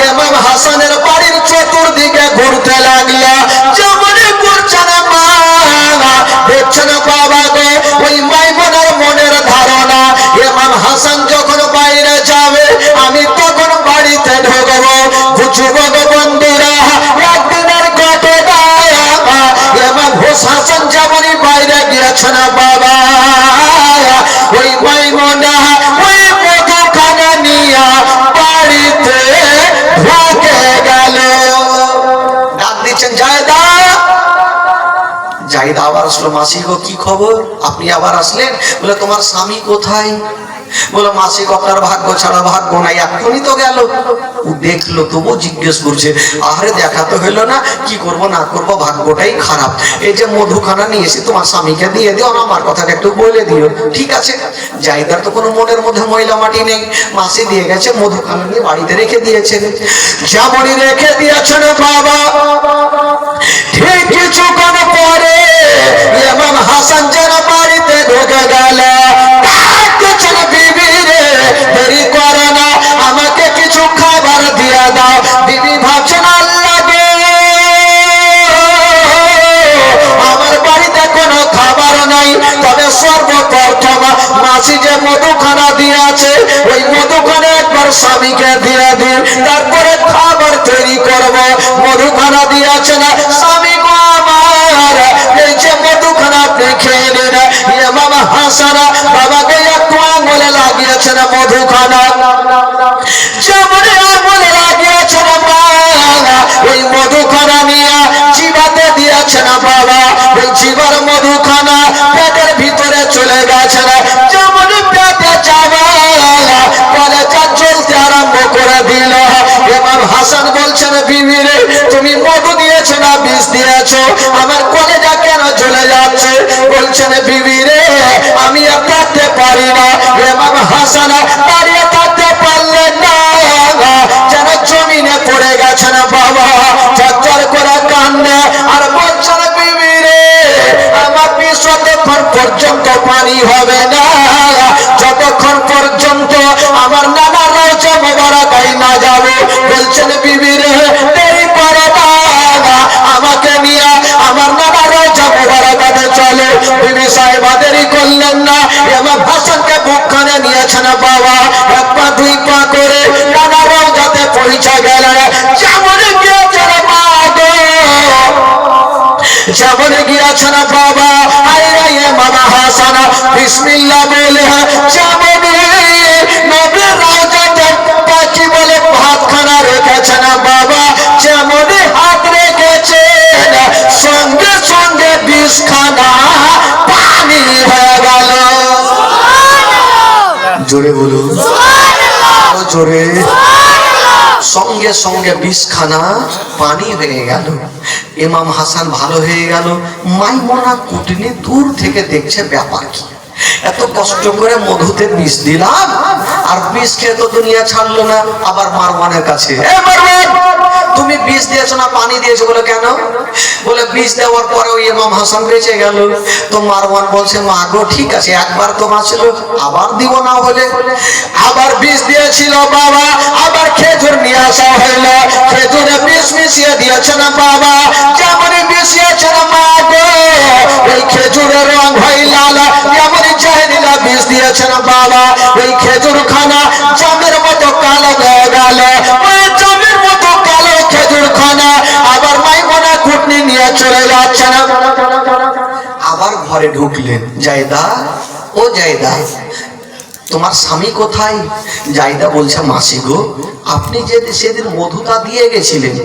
ইমাম হাসানের বাড়ির চতুর্দিকে ঘুরতে লাগলো। যেমন ঘুরছেন মা, দেখছেন বাবা গো ওই মাইমুনার মনের ধারণা, ইমাম হাসান যখন বাইরে যাবে আমি তখন বাড়িতে ঢুকবো। বুঝবো গো বন্ধুরা একদিনের ঘটনা, ইমাম হাসান যেমনই বাইরে গিয়েছেন বাবা, ওই মাইমুনা ওই মধুখানা নিয়ে বাড়িতে ঢুকে গেল। ডাক দিচ্ছেন জায়দা। জাহিদা আবার আসলো, মাসি গো কি খবর, আপনি আবার আসলেন? বলে তোমার স্বামী কোথায়? বলে মাসি গো আপনার ভাগ্য ছাড়া ভাগ্য নাই, এখনই তো গেল। ও দেখলো তবু জিজ্ঞেস করছে, আরে দেখা তো হলো না, কি করব না করব ভাগ্যটাই খারাপ। এই যে মধুখানা নিয়ে এসে তোমার স্বামীকে দিয়ে দিও, আমার কথাটা একটু বলে দিও। ঠিক আছে। জাহিদার তো কোনো মনের মধ্যে ময়লা মাটি নেই, মাসি দিয়ে গেছে মধুখানা নিয়ে বাড়িতে রেখে দিয়েছেন। যেমনই রেখে দিয়েছেন বাবা, ঠিক কিছুক্ষণ পরে ইমাম হাসান যেন বাড়িতে ঢুকে গেল। বিবি রে দেরি করো না, আমাকে কিছু খাবার দিয়ে দাও। বিবি ভাবছেন আল্লাহ গো আমার বাড়িতে কোনো খাবার নাই, তবে সর্বপ্রথম মাসি যে মধুখানা দিয়েছে ওই মধুখানা একবার স্বামীকে দিয়ে দিন, তারপরে খাবার তৈরি করব। মধুখানা দিয়েছে না স্বামী গো আমার, এই যে মধুখানা আপনি খেয়ে নিন। ইমাম হাসান বাবাকে একটু আঙুলে লাগিয়েছেন মধুখানা, যেমন আঙুলে লাগিয়েছেন বাবা, ওই মধুখানা নিয়ে জিভাতে দিয়েছেন বাবা, ওই জিভার মধুখানা পেটের ভিতরে চলে গেছেন। যেমন পেটে যাওয়া কলেজা চলতে আরম্ভ করে দিল। ইমাম হাসান বলছেন বিবি রে তুমি মধু দিয়েছো না বিষ দিয়েছো, আমার কলেজা কেন চলে যাচ্ছে? বলছেন বিবি রে আমি আর থাকতে পারি না। ইমাম হাসান দাঁড়িয়ে থাকতে পারলেন না, যেন জমিনে পড়ে গেছেন বাবা, চচ্চর করে কান্দে আর বলছেন বিবি রে আমার বিশ্বতে পর্যন্ত পানি হবে না, যতক্ষণ পর্যন্ত আমার নানা রওজা মোবারকায় না যাবে। বলছেন বিবি রে দেরি করো না, আমাকে নিয়ে আমার নানা রওজা মোবারকাতে চলে। বিবি সাহেবা দেরি করলেন না, ইমাম হাসানকে বুকখানে নিয়েছেন বাবা, এক পা দুই পা করে নানা রওজাতে পৌঁছে গেলেন। যেমন গিয়েছেন বাবা, যেমন গিয়েছেন বাবা, আরে ইমাম হাসান বিসমিল্লাহ বলে যেমন নবীর রওজাতে পাখি বলে ভাতখানা রেখেছেন বাবা, যেমন হাত রেখেছেন সঙ্গে সঙ্গে বিষখানা পানি হয়ে গেল। জোরে বলুন, জোরে। সঙ্গে সঙ্গে বিষখানা পানি হয়ে গেল। ইমাম হাসান ভালো হয়ে গেল। মাইমুনা কুটনি দূর থেকে দেখছে ব্যাপার কি, এত কষ্ট করে মধুতে বিষ দিলাম আর বিষ খেয়ে তো দুনিয়া ছাড়লো না। আবার মারওয়ানের কাছে, এ মারওয়ান তুমি বিষ দিয়েছো না পানি দিয়েছো? বলে কেন? বলে বিষ দেওয়ার পরে ওই ইমাম হাসান বেঁচে গেল। তো মারওয়ান বলছে মা গো ঠিক আছে, একবার তো বাঁচল, আবার দিব না হলে। আবার বিষ দিয়েছিল বাবা, আবার খেজুর নিয়ে আসা হইল, খেজুরে বিষ মিশিয়ে দিয়েছে না বাবা, যেমনই মিশিয়েছে না মা গো ওই খেজুরের রং হয় লাল, যেমনই জাহেলিরা বিষ দিয়েছে না বাবা ওই খেজুর খানা জামের মতো কালো হয়ে গেল, ওই জামের মতো কালো খেজুর খানা। আবার মাইমুনা কুটনি নিয়ে চলে যাচ্ছে না। আবার ঘরে ঢুকলেন, জায়দা ও জায়দা তোমার স্বামী কোথায়? জায়দা বলছে মাসি গো আপনি যে সেদিন মধুটা দিয়ে গেছিলেন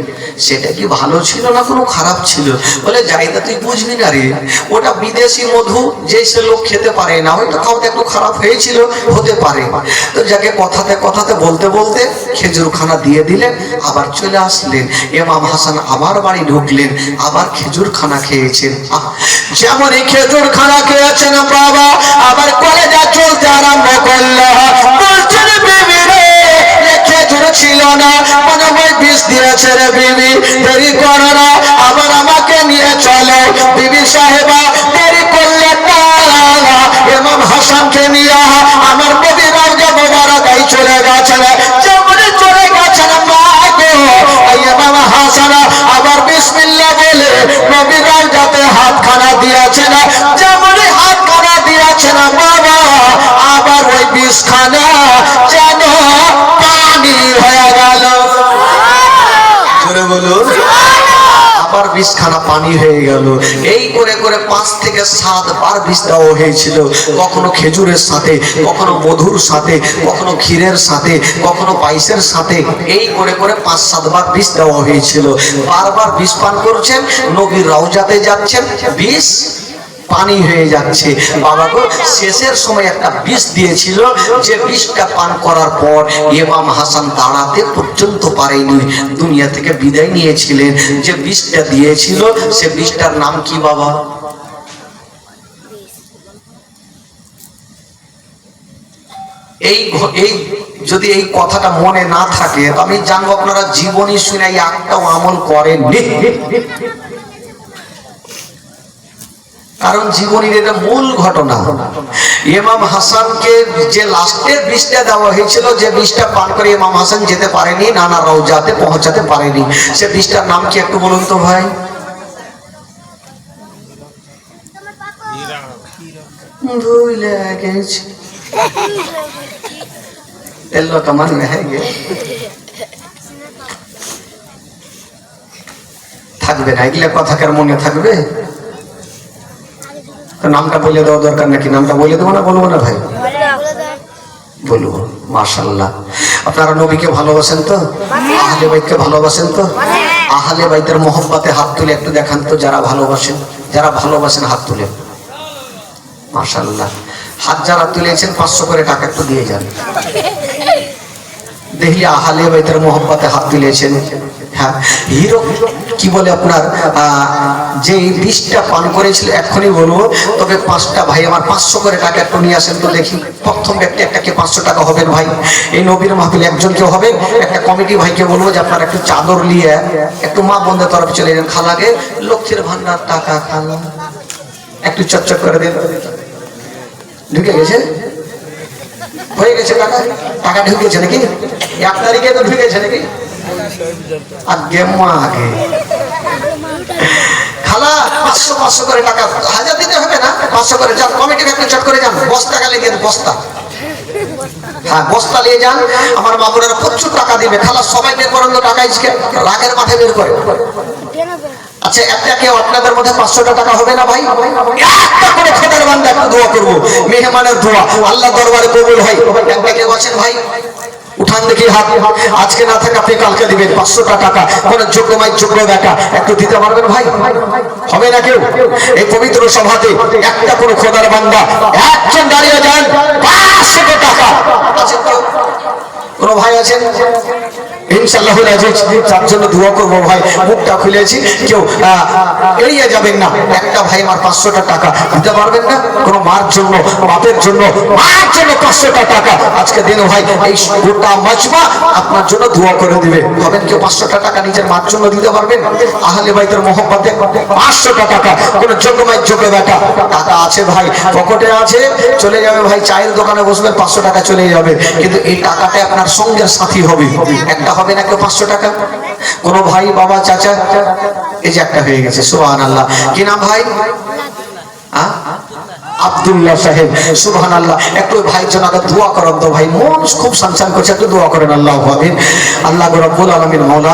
সেটা কি ভালো ছিল না কোনো খারাপ ছিল? বলে জায়দা তুই বুঝবি না রে, ওটা বিদেশি মধু, যে সে লোক খেতে পারে না, হয়তো খাওয়াতে একটু খারাপ হয়েছিল, হতে পারে। তো যাকে কথাতে কথাতে বলতে বলতে খেজুর খানা দিয়ে দিলেন, আবার চলে আসলেন। ইমাম হাসান আবার বাড়ি ঢুকলেন, আবার খেজুর খানা খেয়েছেন। যেমন এই খেজুর খানা খেয়েছেন বাবা, আবার কলেজা চলতে আরম্ভ করলো। বলছেন বিবি রে খেজুর ছিল না, মনে হয় বিষ দিয়েছে রে বিবি, দেরি করো না, আবার আমাকে নিয়ে চলো। বিবি সাহেবা দেরি করলে না, ইমাম হাসানকে নিয়ে আমার নবী রওজা মোবারকায় চলে গেছেন। যেমন চলে গেছেন মা গো ইমাম হাসান আবার বিসমিল্লাহ বলে নবী রওজাতে হাতখানা দিয়েছেন। যেমনই হাতখানা দিয়েছেন বাবা, আবার ওই বিষখানা যেন পানি হয়ে গেল। জোরে বলুন, আবার বিষখানা পানি হয়ে গেল। এই করে করে 5 থেকে 7 বার বিষ দেওয়া হয়েছিল, কখনো খেজুরের সাথে, কখনো মধুর সাথে, কখনো ক্ষীরের সাথে, কখনো পায়েসের সাথে। এই করে করে 5-7 বার বিষ দেওয়া হয়েছিল। বারবার বিষ পান করছেন, নবীর রওজাতে যাচ্ছেন, বিষ পানি হয়ে যাচ্ছে। বাবা গো শেষের সময় একটা বিষ দিয়েছিল, যে বিষটা পান করার পর ইমাম হাসান দাঁড়াতে পর্যন্ত পারেনি, দুনিয়া থেকে বিদায় নিয়েছিলেন। যে বিষটা দিয়েছিল সে বিষটার নাম কি বাবা? এই যদি এই কথাটা মনে না থাকে তো আমি জানবো আপনারা জীবনী শুনে একটাও আমল করেননি। কারণ জীবনের এটা মূল ঘটনা। ইমাম হাসানকে যে লাস্টের বিষটা দেওয়া হয়েছিল, যে বিষটা পান করে ইমাম হাসান যেতে পারেনি, নানা রওজাতে পৌঁছাতে পারেনি, সে বিষটার নাম কি একটু বলুন তো ভাই? ভুলে গেছি, এলো কমান হয়ে গে থাকবে না, এগুলা কথা কার মনে থাকবে? নামটা বলে দেওয়া দরকার নাকি? নামটা বলে দেবো না বলবো না ভাই? বলবো। মাশাআল্লাহ, আপনারা নবীকে ভালোবাসেন তো? আহলে বাইতকে ভালোবাসেন তো? আহলে বাইতের মহব্বতে হাত তুলে একটু দেখান তো, যারা ভালোবাসেন, যারা ভালোবাসেন হাত তুলে। মাশাআল্লাহ, হাত যারা তুলেছেন 500 করে টাকা একটু দিয়ে যান। দেখি আহলে বাইতের মহব্বতে হাত তুলেছেন। হ্যাঁ, হিরো কি বলে আপনার যে বিষটা পান করেছিল এক্ষুনি বলবো, তবে 5টা ভাই আমার 500 করে টাকা একটু নিয়ে আসেন তো দেখি। প্রথম ব্যক্তি একটাকে 500 টাকা হবেন ভাই, এই নবীর মাহফিল একজনকে হবে। একটা কমিটি ভাইকে বলবো যে আপনার একটু চাদর নিয়ে একটু মা বোনদের তরফ চলে যান। খালাকে লক্ষ্মীর ভান্ডার টাকা খালা একটু চটচট করে দিন। ঢুকে গেছে, হয়ে গেছে টাকা, টাকা ঢুকেছে নাকি? 1 তারিখে তো ঢুকেছে নাকি? আগে মা আগে খালা 500 করে টাকা, 1000 দিতে হবে না, 500 করে যান। কমিটি একটু চট করে যান, বস্তা গালে দিয়ে বস্তা, হ্যাঁ বস্তা নিয়ে যান। আমার মামুনারা প্রচুর টাকা দিবে। খালা সবাই বের করেন তো টাকা, ইসকে রাগের মাঠে বের করে। আচ্ছা একটা কেউ আপনাদের মধ্যে 500 টাকা হবে না ভাই? একটা করে খোদার বান্দা একটু দোয়া করবো, মেহমানের দোয়া আল্লাহ দরবারে কবুল হয়। একটা কেউ আছেন ভাই? উঠান দেখি হাত। আজকে না থাকে আপনি কালকে দিবেন 500 টাকা। কোন যোগ্য মাই যোগ্য দেখা একটু দিতে পারবেন ভাই? হবে না কেউ? এই পবিত্র সভাতে একটা কোন খোদার বান্দা একজন দাঁড়িয়ে যান, 500 টাকা। আছেন কেউ? কোন ভাই আছেন? ইনশাআল্লাহ তার জন্য দোয়া করবো ভাই। মুখটা খুলেছি, কেউ এড়িয়ে যাবেন না। একটা ভাই আমার 500টা টাকা দিতে পারবেন না? কোনো মার জন্য, বাপের জন্য, মার জন্য 500টা টাকা আজকে দিন ভাই, এই গোটা মাজমা আপনার জন্য দোয়া করে দিবে। হবেন কেউ 500টা টাকা নিজের মার জন্য দিতে পারবেন? আহলে বাইতের মহব্বতে 500টা টাকা কোন যোগ্যমায় যোগ্য বেটা টাকা আছে ভাই, পকেটে আছে, চলে যাবে ভাই, চায়ের দোকানে বসবেন 500 টাকা চলে যাবে, কিন্তু এই টাকাটা আপনার সঙ্গের সাথী হবে। একটা হবে না কেউ 500 টাকা? কোন ভাই, বাবা, চাচা, এই যে একটা হয়ে গেছে, সুবহানাল্লাহ। কি নাম ভাই? আব্দুল্লাহ সাহেব, সুবহানাল্লাহ। একটু ভাই জন্য দোয়া করেন তো ভাই, মন খুব সানসান করছে, একটু দোয়া করেন। আল্লাহ আমিন। আল্লাহ রব্বুল আলামিন মাওলা,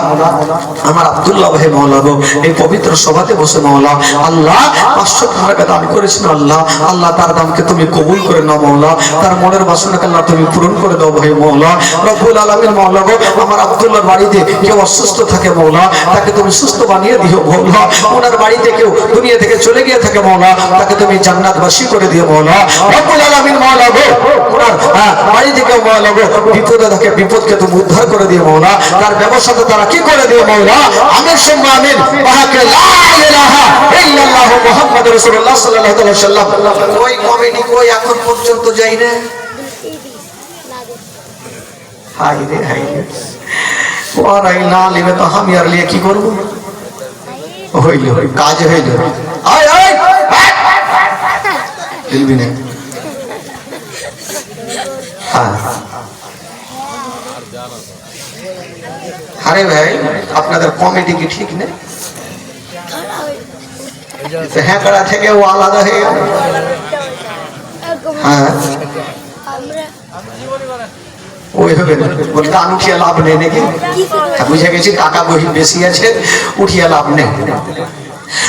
আমার আব্দুল্লাহ ভাই মাওলা গো, এই পবিত্র সভাতে বসে মাওলা, আল্লাহ 500 টাকা দান করেছেন আল্লাহ, আল্লাহ তার দানকে তুমি কবুল করে নাও মাওলা, তার মনের বাসনাকে আল্লাহ তুমি পূরণ করে দাও ভাই মাওলা রব্বুল আলামিন। মাওলা গো, আমার আব্দুল্লাহর বাড়িতে কেউ অসুস্থ থাকে মাওলা, তাকে তুমি সুস্থ বানিয়ে দিও মাওলা। ওনার বাড়িতে কেউ দুনিয়া থেকে চলে গিয়ে থাকে মাওলা, তাকে তুমি জান্নাতবাসী করে দিও মাওলা রব্বুল আলামিন। মাওলা গো, ওনার বাড়ি থেকে মাওলা গো বিপদে থাকে, বিপদকে তুমি উদ্ধার করে দিও মাওলা, তার ব্যবসাতে তারা কি করে দিও মাওলা। আমিন সুম্মা আমিন। পাকে লা ইলাহা ইল্লাল্লাহু মুহাম্মাদুর রাসূলুল্লাহ সাল্লাল্লাহু আলাইহি ওয়াসাল্লাম। ওই কমিটি কই এখন পর্যন্ত যাই না? হাই রে হাই রে, ওরাই না লিবে তো আমি আর লিয়ে কি করব? হইল কাজ হইল, আয় আয় দিলবি না। হ্যাঁ আরে ভাই, আপনাদের কমেডি কি ঠিক নেই? হ্যাঁ করা থেকে ও আলাদা হয়ে গেল। হ্যাঁ ওইভাবে বলি দান উঠিয়ে লাভ নেই নাকি? বুঝে গেছি টাকা বেশি আছে, উঠিয়ে লাভ নেই।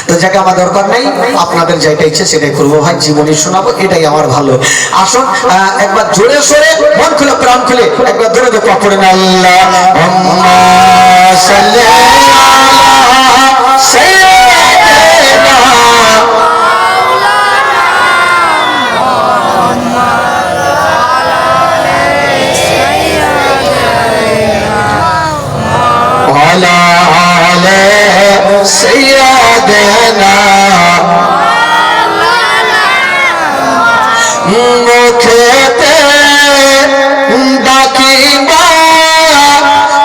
তো যাকে আমার দরকার নেই, আপনাদের যেটা ইচ্ছে সেটাই করবো ভাই, জীবনী শোনাবো, এটাই আমার ভালো। আসুন একবার জোরে সোরে, মন খুলে, প্রাণ খুলে একবার ধরে দেখো পড়েন আল্লাহুম্মা সাল্লি আলা সাইয়্যিদিনা ওয়ালা আলা সাইয়্যিদিনা মুখেতে ডাকিবা,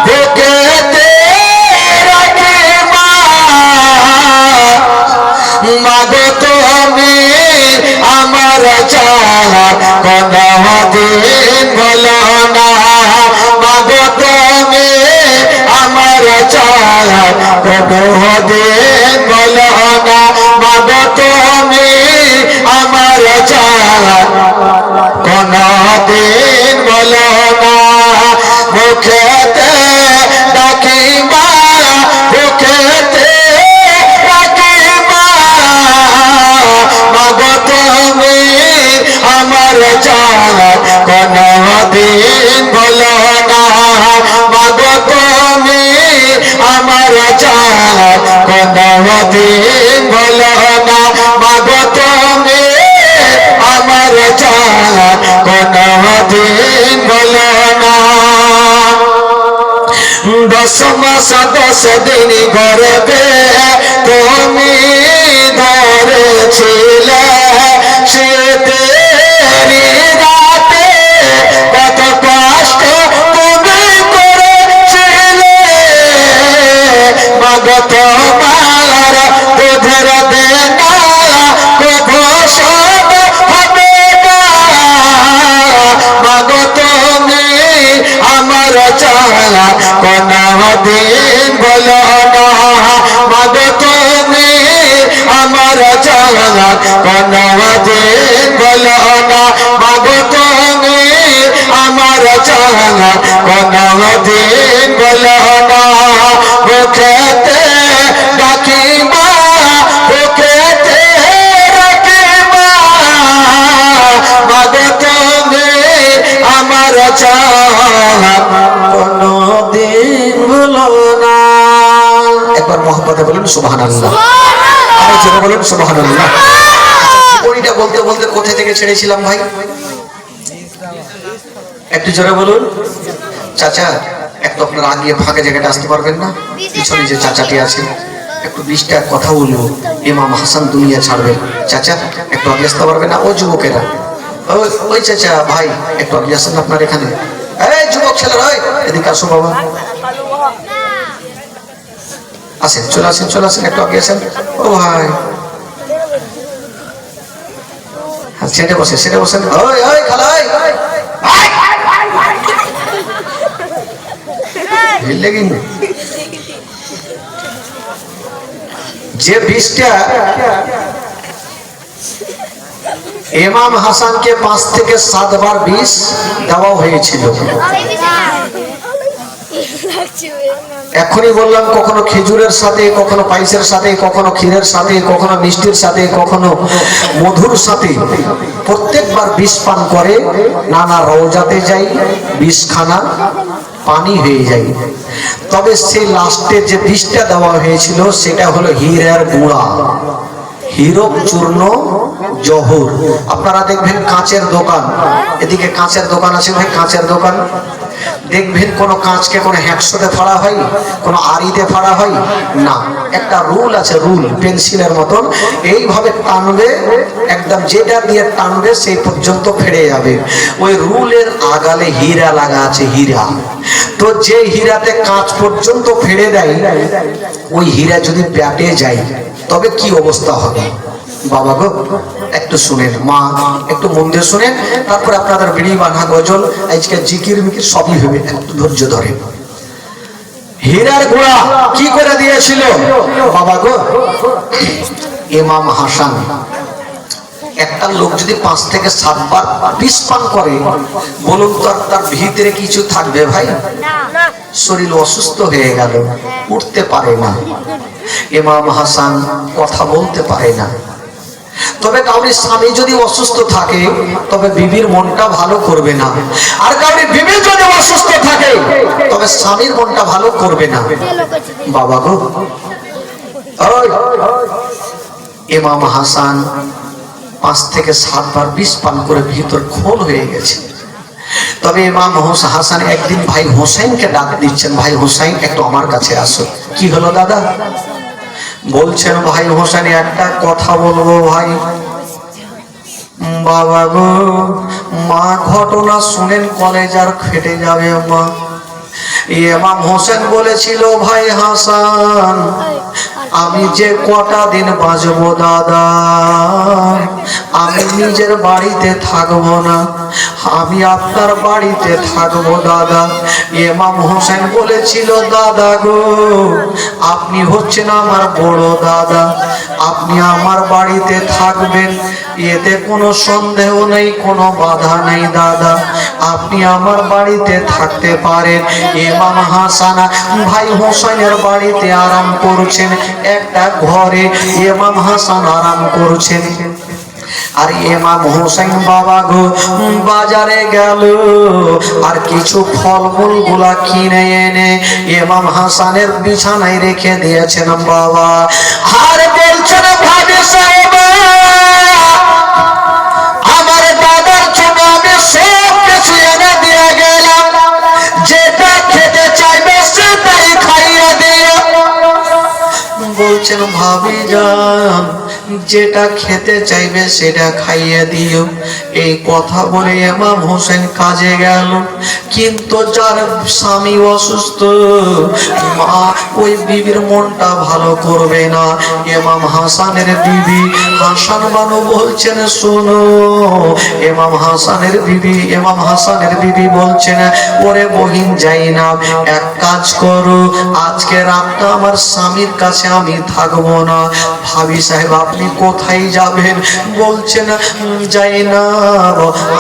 বুকেতে রাখিবা, মাগো তুমি আমার চাহা কোনদিন ভুলো না, মাগো তুমি আমার চাহা কোনদিন ভুলো না, মাগো তুমি আমার চাহা কোনদিন ভুলো না। মুখেতে ডাকিবা, বুকেতে রাখিবা, মাগো তুমি আমার চাহা কোনদিন ভুলো না, মাগো তুমি আমার চাহা কোনদিন ভুলো না, মাগো তুমি আমার চাহা কোনদিন ভুলো না। 10 মাস 10 দিন গর্ভে তুমি ধরেছিলে, শীতেরি রাতে কত কষ্ট তুমি করেছিলে, মাগো তোমার দুধের দেনা কভু শোধ হবে না, মাগো তুমি আমার চাহা কোনদিন ভুলো না, মাগো তুমি আমার চাহা কোনদিন ভুলো না, মাগো তুমি আমার চাহা কোনদিন ভুলো না। বুকেতে ডাকিবা, বুকেতে রাখিবা, মাগো তুমি আমার চাহা কোনদিন ভুলো না। একবার মহব্বতে বলুন সুবহানাল্লাহ, আরো জোরে বলুন সুবহানাল্লাহ। জীবনীটা বলতে বলতে কোথা থেকে ছেড়েছিলাম ভাই? একটু জোরে বলুন। চাচা একটু আপনারা আগিয়ে ফাঁকা জায়গাটা আসতে পারবেন না? পিছনে যে চাচাটি আছে একটু 20টা কথা বলবো, ইমাম হাসান দুনিয়া ছাড়বেন। চাচা একটু আগে আসতে পারবেন না? ও যুবকেরা, ওই চাচা ভাই একটু আগে আসেন আপনার এখানে। এই যুবক ছেলেরা এদিকে আসো বাবা, আসেন, চলে আসেন, চলে আসেন, একটু আগে আসেন। ও ভাই সেটা বসে, সেটা বসেন। ওই ওই খালাই যে 20টা ইমাম হাসানকে 5 থেকে 7 বার বিষ দেওয়া হয়েছিল। এখনই বললাম, কখনো খেজুরের সাথে, কখনো পায়েসের সাথে, কখনো ক্ষীরের সাথে, কখনো মিষ্টির সাথে, কখনো মধুর সাথে প্রত্যেকবার বিষ পান করে নানা রওজাতে যাই, বিষখানা পানি হয়ে যায়। তবে সেই লাস্টে যে বিষটা দেওয়া হয়েছিল সেটা হলো হীরার গুঁড়া, হীরক চূর্ণ জহর। আপনারা দেখবেন কাঁচের দোকান, এদিকে কাঁচের দোকান আছে ভাই, কাঁচের দোকান দেখবেন কোনো কাঁচকে কোনো হ্যাকশোতে ফাড়া হয়, কোনো আড়িতে ফাড়া হয় না। একটা রুল আছে, রুল পেন্সিলের মতন, এইভাবে টানবে, একদম যেটা দিয়ে টানবে সেই পর্যন্ত ফেড়ে যাবে। ওই রুলের আগালে হীরা লাগা আছে, হীরা। তো যে হীরাতে কাঁচ পর্যন্ত ফেড়ে দেয়, ওই হীরা যদি প্যাটে যায় তবে কি অবস্থা হবে? বাবা গো একটু শুনেন, মা একটু মন দিয়ে শুনেন, তারপরে আপনাদের বিড়ি বাঁধা গজল আজকে জিকির মিকির সবই হবে, একটু ধৈর্য ধরেন। হীরার গুঁড়া কি করে দিয়েছিল বাবা গো? ইমাম হাসান, একটা লোক যদি 5 থেকে 7 বার বিষ পান করে, বলুন তো তার ভিতরে কিছু থাকবে ভাই? শরীর অসুস্থ হয়ে গেল, উঠতে পারে না, ইমাম হাসান কথা বলতে পারে না। তবে কাউরি স্বামী যদি অসুস্থ থাকে তবে বিবির মনটা ভালো করবে না, আর কাউরি বিবি যদি অসুস্থ থাকে তবে স্বামীর মনটা ভালো করবে না। বাবা গো, ইমাম হাসান 5 থেকে 7 বার বিষ পান করে ভিতর খোল হয়ে গেছে। তবে ইমাম হাসান একদিন ভাই হোসেনকে ডাক দিচ্ছেন, ভাই হোসেন একটু আমার কাছে আসো। কি হলো দাদা? বলছেন ভাই হোসেন একটা কথা বলবো ভাই। বাবা গো, মা ঘটনা শুনেন কলেজ আর ফেটে যাবে মা। ইমাম হোসেন বলেছিল, ভাই হাসান আমি যে কটা দিন বাঁচবো দাদা, আমি নিজের বাড়িতে থাকবো না, আমি আপনার বাড়িতে থাকবো দাদা। ইমাম হোসেন বলেছিল, দাদা গো আপনি হচ্ছেন আমার বড় দাদা, আপনি আমার বাড়িতে থাকবেন, এতে কোনো সন্দেহ নেই, কোনো বাধা নেই দাদা, আপনি আমার বাড়িতে থাকতে পারেন। ইমাম হাসান ভাই হোসেনের বাড়িতে আরাম করছেন, একটা ঘরে ইমাম হাসান আরাম করছেন। আর ইমাম হোসেন বাবা গো বাজারে গেল আর কিছু ফলমূল গুলা কিনে এনে ইমাম হাসানের বিছানায় রেখে দিয়েছেন বাবা। আর বলছেন, ভাবি সাহেব আমার দাদার জন্য আমি সব কিছু এনে দিয়ে গেলাম, যেটা খেতে চাইবে সেটাই খাইয়ে দিও। বলছেন, ভাবি যান যেটা খেতে চাইবে সেটা খাইয়ে দিও। এই কথা বলে ইমাম হোসেন কাজে গেল। কিন্তু যার স্বামী অসুস্থ, মা ওই বিবির মনটা ভালো করবে না। ইমাম হাসানের বিবি হাসান বানু বলছেন, শোনো ইমাম হাসানের বিবি বলছেন, ওরে বহিন যাই না, এক কাজ করো, আজকে রাতটা আমার স্বামীর কাছে আমি থাকবো না। ভাবি সাহেব আপনি কোথায় যাবেন? বলছেন, যাই না,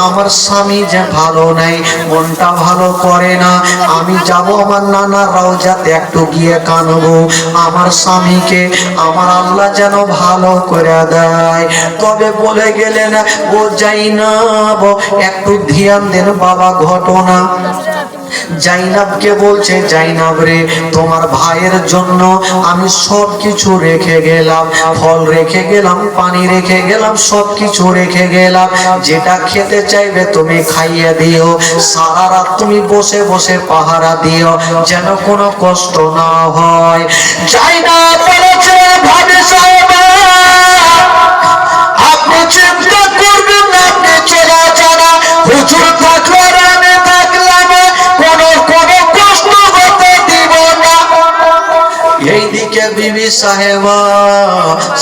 আমার স্বামী যে ভালো নাই, মনটা ভালো করে না, আমি যাব আমার নানা রওজাতে একটু গিয়ে কানবো, আমার স্বামীকে আমার আল্লাহ যেন ভালো করে দেয়। তবে বলে গেলেন, ও যাই না, একটু ধ্যান দেন বাবা ঘটনা। জাইনাবকে বলছে, জাইনাব রে, তোমার ভাইয়ের জন্য আমি সব কিছু রেখে গেলাম, ফল রেখে গেলাম, পানি রেখে গেলাম, সব কিছু রেখে গেলাম, যেটা খেতে চাইবে তুমি খাইয়ে দিও, সারা রাত তুমি বসে বসে পাহারা দিও, যেন কোনো কষ্ট না হয়। জাইনাব বলেছে, ভাবি সাহেব আপনি চিন্তা করবেন না, আপনি চলে যান, হুজুর থাকলে আমি থাকলাম, কোনো কষ্ট হতে দিব না। এইদিকে বিবি সাহেবা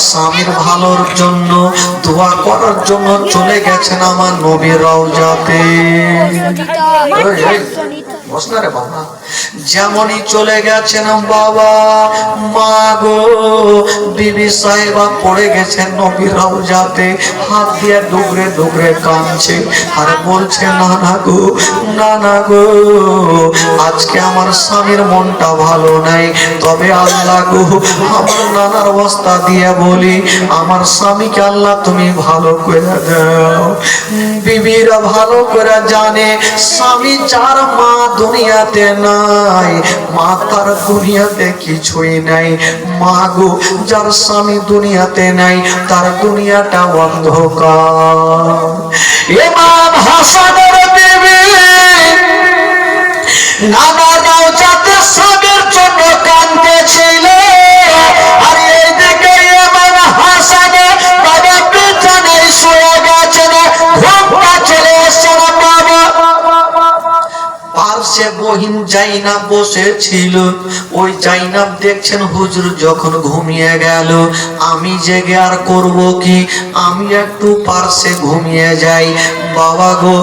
স্বামীর ভালোর জন্য দোয়া করার জন্য চলে গেছেন আমার নবীর রওজাতে। বস না রে বাবা। যেমনই চলে গেছেন বাবা, মা গো বিবি সাহেবা পড়ে গেছেন নবীর রওজাতে, হাত দিয়ে ডুগরে ডুগরে কাঁদছে আর বলছে, নানা গো, নানা গো, আজকে আমার স্বামীর মনটা ভালো নাই, তবে আল্লাহ গো আমার নানার অবস্থা দিয়ে বলি, আমার স্বামীকে আল্লাহ তুমি ভালো করে দাও। বিবিরা ভালো করে জানে স্বামী যার মা দুনিয়াতে নাই, মা তার দুনিয়াতে কিছুই নাই। মা গো যার স্বামী দুনিয়াতে নাই, তার দুনিয়াটা অন্ধকার। ইমাম হাসানের বিবি নানা রওজাতে স্বামীর জন্য কাঁদতেছিল, আর এইদিকে ইমাম হাসান বাবা পিছনে শুয়ে গেছেন, ঘুমটা চলে এসেছে বাবা। পাশে বহিন জাইনাব বসেছিল, ওই জাইনাব দেখছেন হুজুর যখন ঘুমিয়ে গেল, আমি জেগে আর করব কি, আমি একটু পাশে ঘুমিয়ে যাই। বাবা গো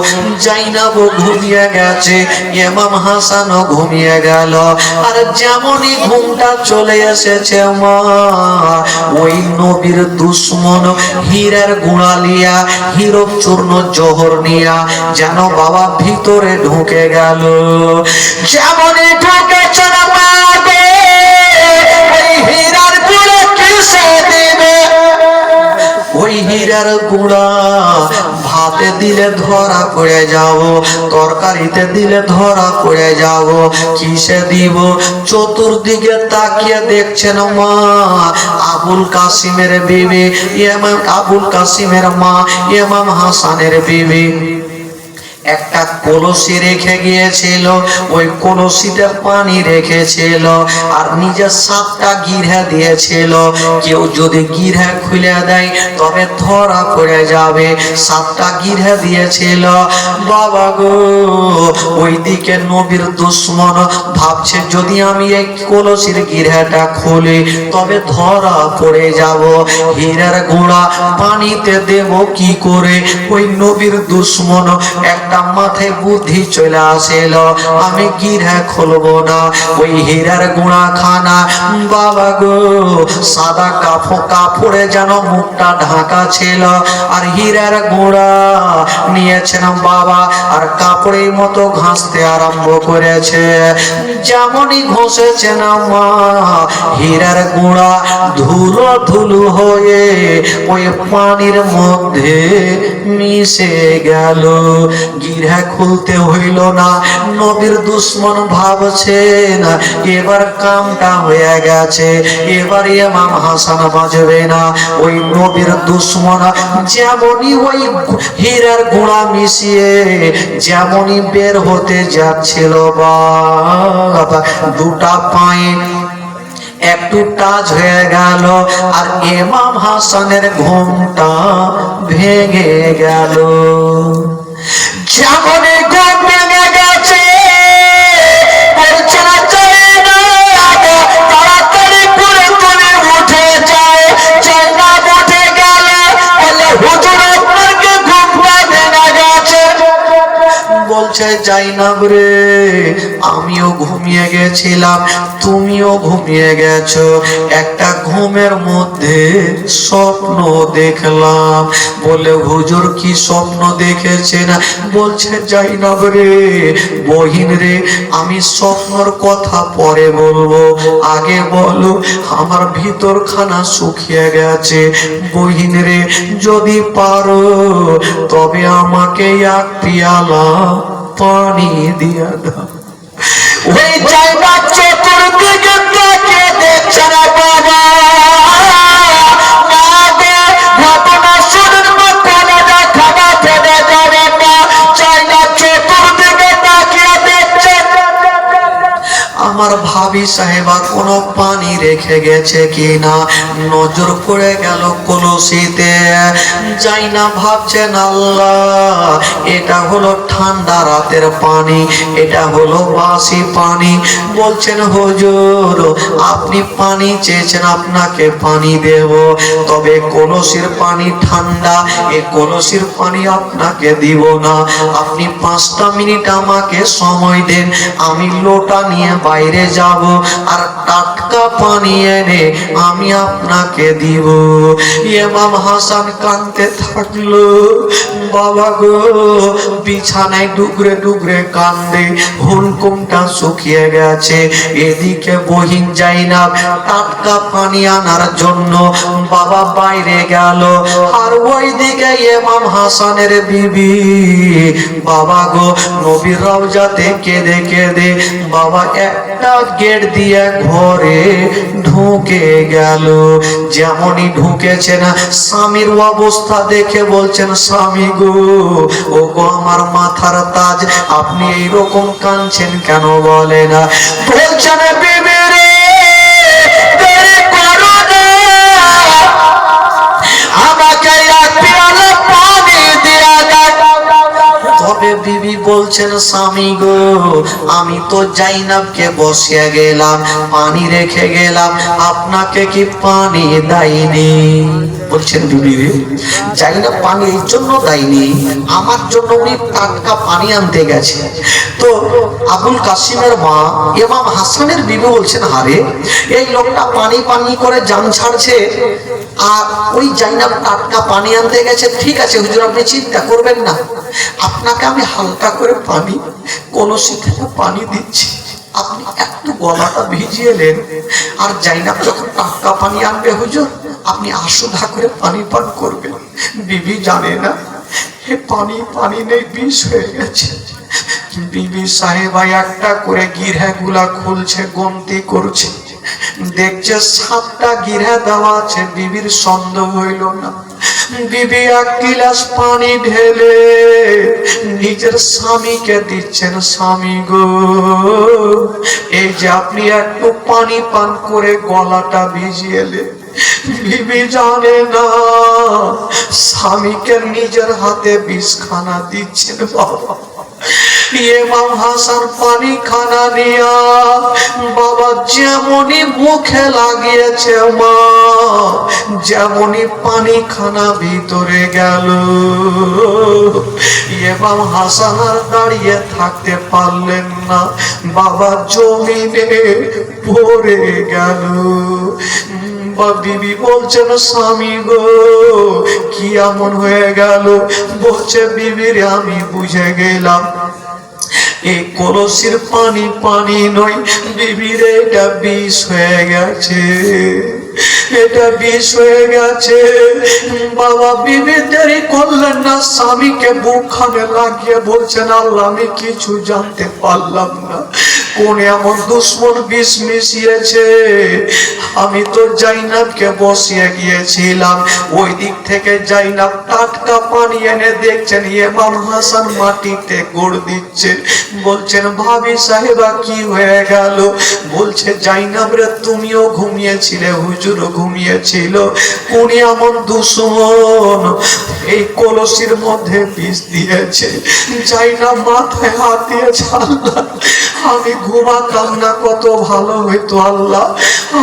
জাইনাব ঘুমিয়ে গেছে, ইমাম হাসানও ঘুমিয়ে গেল, আর যেমনই ঘুমটা চলে এসেছে মা, ওই নবীর দুশ্মন হীরার গুঁড়া লিয়া, হীরক চূর্ণ জোহর নিয়া যেন বাবা ভিতরে ঢুকে গেল। যেমনই ঢুকেছে না মা গো, ওই হীরার গুঁড়া কিসে দিবে, ওই হীরার গুঁড়া ভাতে দিলে ধরা পড়ে যাব, তরকারিতে দিলে ধরা পড়ে যাব, কিসে দিব? চতুর্দিকে তাকিয়ে দেখছেন মা, আবুল কাসিমের বিবি, আবুল কাসিমের মা ইমাম হাসানের বিবি একটা কলসি রেখে গিয়েছিল, ওই কলসিতে পানি রেখেছিল, আর নিজের 7টা গিরহা দিয়েছিল, কেউ যদি গিরহা খুলে দেয় তবে ধরা পড়ে যাবে, 7টা গিরহা দিয়েছিল। বাবা গো ওইদিকে নবীর দুশ্মন ভাবছে, যদি আমি এই কলসির গিরহাটা খুলি তবে ধরা পড়ে যাব, হীরার গুঁড়া পানিতে দেব কি করে? ওই নবীর দুশ্মন একটা মাথায় বুদ্ধি চলে আসেল, আমি গিরহা খুলবো না, ওই হীরার গুঁড়া খানা বাবা গো সাদা কাপড়ে যেন মুখটা ঢাকা ছিল, আর হীরার গুঁড়া নিয়েছেন বাবা, আর কাপড়ের মতো ঘাসতে আরম্ভ করেছে। যেমনই ঘষেছে না মা, হীরার গুঁড়া ধুলো ধুলো হয়ে ওই পানির মধ্যে মিশে গেল। গিরহা খুলতে হইল না, নবীর দুশ্মন ভাবছেন এবার কামটা হয়ে গেছে, এবার ইমাম হাসান বাঁচবে না। ওই নবীর দুশ্মন যেমনই ওই হীরার গুঁড়া মিশিয়ে যেমনই বের হতে যাচ্ছিল, বাবা দুটা পায়ে একটু টাচ হয়ে গেল, আর ইমাম হাসানের ঘুমটা ভেঙে গেল। যেমনই ঘুম ভেঙে গেছে, তাড়াতাড়ি করে তুলে উঠে যায়, জাইনাব উঠে গেল, বলে হুজুর আপনাকে ঘুমটা ভেঙে গেছে। বলছে জাইনাব রে, আমিও ঘুমিয়ে গেছিলাম, তুমিও ঘুমিয়ে গেছো, একটা ঘুমের মধ্যে স্বপ্ন দেখলাম। বলে হুজুর কি স্বপ্ন দেখেছেন? বলছে জাইনাব রে, বহিন রে, আমি স্বপ্নর কথা পরে বলবো, আগে বলো আমার ভিতর খানা শুকিয়ে গেছে, বহিন রে যদি পারো তবে আমাকে এক পিয়ালা পানি দিয়া দাও। ওই জায়গা চতুর্দিকে তাকে দেখছেন বাবা। ঘটনা শুনুন মা, কলেজা খাওয়া ফেলে যাবে না। জায়গা চতুর্দিকে তাকিয়ে দেখছেন আমার ভাবি সাহেবা কোনো পানি রেখে গেছে কিনা। নজর পড়ে গেল কলসিতে। যাই না ভাবছেন আল্লাহ, এটা হলো ঠান্ডা রাতের পানি, এটা হলো বাসি পানি। বলছেন হুজুর আপনি পানি চেয়েছেন, আপনাকে পানি দেব, তবে কলসির পানি ঠান্ডা, এই কলসির পানি আপনাকে দিব না। আপনি 5টা মিনিট আমাকে সময় দেন, আমি লোটা নিয়ে বাইরে যাব আর টাটকা পানি এনে আমি আপনাকে দিব। ইমাম হাসান কাঁদতে থাকলো। বাবা গো, বিছানায় ডুগরে ডুগরে কান্দে, হুলকুমটা শুকিয়ে গেছে। এদিকে বহিন জাইনাব টাটকা পানি আনার জন্য বাবা বাইরে গেল, আর ওইদিকে ইমাম হাসানের বিবি বাবা গো নবীর রওজাতে কেঁদে কেঁদে বাবা একটা গেট দিয়ে ঘরে ঢুকে গেল। যেমনই ঢুকেছে না, স্বামীর অবস্থা দেখে বলছেন স্বামী গো, ও গো আমার মাথার তাজ, আপনি এইরকম কাঁদছেন কেন বলে না। বলছেন বিবি রে, দেরি করো না, আমাকে এক পেয়ালা পানি দিয়া দাও। তবে বিবি বলছেন স্বামী গো, আমি তো জাইনাবকে বসিয়ে গেলাম, পানি রেখে গেলাম, আপনাকে কি পানি দেয়নি? বলছেন বিবি রে, জাইনাব পানি এই জন্য দেয়নি, আমার জন্য উনি টাটকা পানি আনতে গেছে। তো আবুল কাসিমের মা ইমাম হাসানের বিবি বলছেন হারে, এই লোকটা পানি পানি করে জান ছাড়ছে, আর ওই জাইনাব টাটকা পানি আনতে গেছে। ঠিক আছে হুজুর, আপনি চিন্তা করবেন না, আপনাকে আমি হালকা করে পানি কলসি থেকে পানি দিচ্ছি, আপনি একটু গলাটা ভিজিয়ে নেন, আর জাইনাব যখন টাটকা পানি আনবে হুজুর আপনি আশুধা করে পানি পান করবেন। বিবি জানে না এ পানি পানি নেই, বিষ হয়ে গেছে। বিবি সাহেবা একটা করে গিরহা গুলা খুলছে, গন্তি করছে, দেখছে 7টা গিরহা দেওয়া আছে। বিবির সন্দেহ হইল না। বিবি 1 গিলাস পানি ঢেলে নিজের স্বামীকে দিচ্ছেন। স্বামী গো, এই যে আপনি একটু পানি পান করে গলাটা ভিজিয়ে এলেন। বিবি জানে না স্বামীকে নিজের হাতে বিষখানা দিচ্ছেন। বাবা ইমাম হাসান পানি খানা নিয়া বাবা যেমনই মুখে লাগিয়েছে, মা যেমনই পানি খানা ভিতরে গেল, ইমাম হাসান আর দাঁড়িয়ে থাকতে পারলেন না, বাবা জমিনে পড়ে গেল। বিবি বলছেন স্বামী গো, কি এমন হয়ে গেল? বলছে বিবি রে, আমি বুঝে গেলাম এই কলসির পানি পানি নয়, বিবির এটা বিষ হয়ে গেছে, এটা বিষ হয়ে গেছে। বাবা বিবি দেরি করলেন না, স্বামীকে বুকখানে লাগিয়ে বলছেন আল্লাহ, আমি কিছু জানতে পারলাম না, কোন এমন দুশ্মন বিষ মিশিয়েছে। আমি তো জাইনাবকে বসিয়ে গিয়েছিলাম, ওই দিক থেকে জাইনাব টাটকা পানি এনে দেখছেন ইমাম হাসান মাটিতে গোড় দিচ্ছে। বলছেন ভাবি সাহেবা কি হয়ে গেল? বলছে জাইনাব রে, তুমিও ঘুমিয়েছিলে, হুজুরও ঘুমিয়েছিল, কোন এমন দুশ্মন এই কলসির মধ্যে বিষ দিয়েছে। জাইনাব মাথায় হাত দিয়েছে, আল্লাহ আমি ঘুমাতাম না, কত ভালো হইতো আল্লাহ,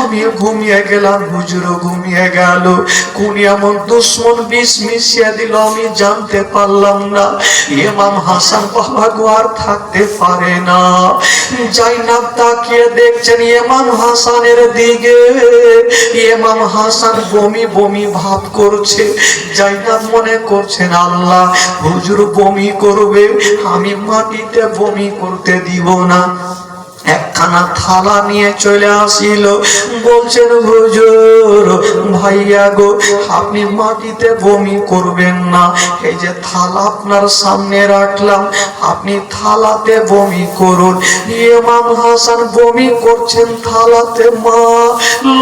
আমি ঘুমিয়ে গেলাম, হুজুরও ঘুমিয়ে গেল, কোন এমন দুশ্মন বিষ মিশিয়ে দিল আমি জানতে পারলাম না। ইমাম হাসান বাবা গো আর থাকতে পারে না। জাইনাব তাকিয়ে দেখছেন ইমাম হাসানের দিকে, ইমাম হাসান বমি বমি ভাব করছে। জাইনাব মনে করছেন আল্লাহ হুজুর বমি করবে, আমি মাটিতে বমি করতে দিব না। একটা একখানা থালা নিয়ে চলে আসিল। বলছেন হুজুর ভাইয়া গো, আপনি মাটিতে বমি করবেন না, এই যে থালা আপনার সামনে রাখলাম, আপনি থালাতে বমি করুন। ইমাম হাসান বমি করছেন থালাতে। মা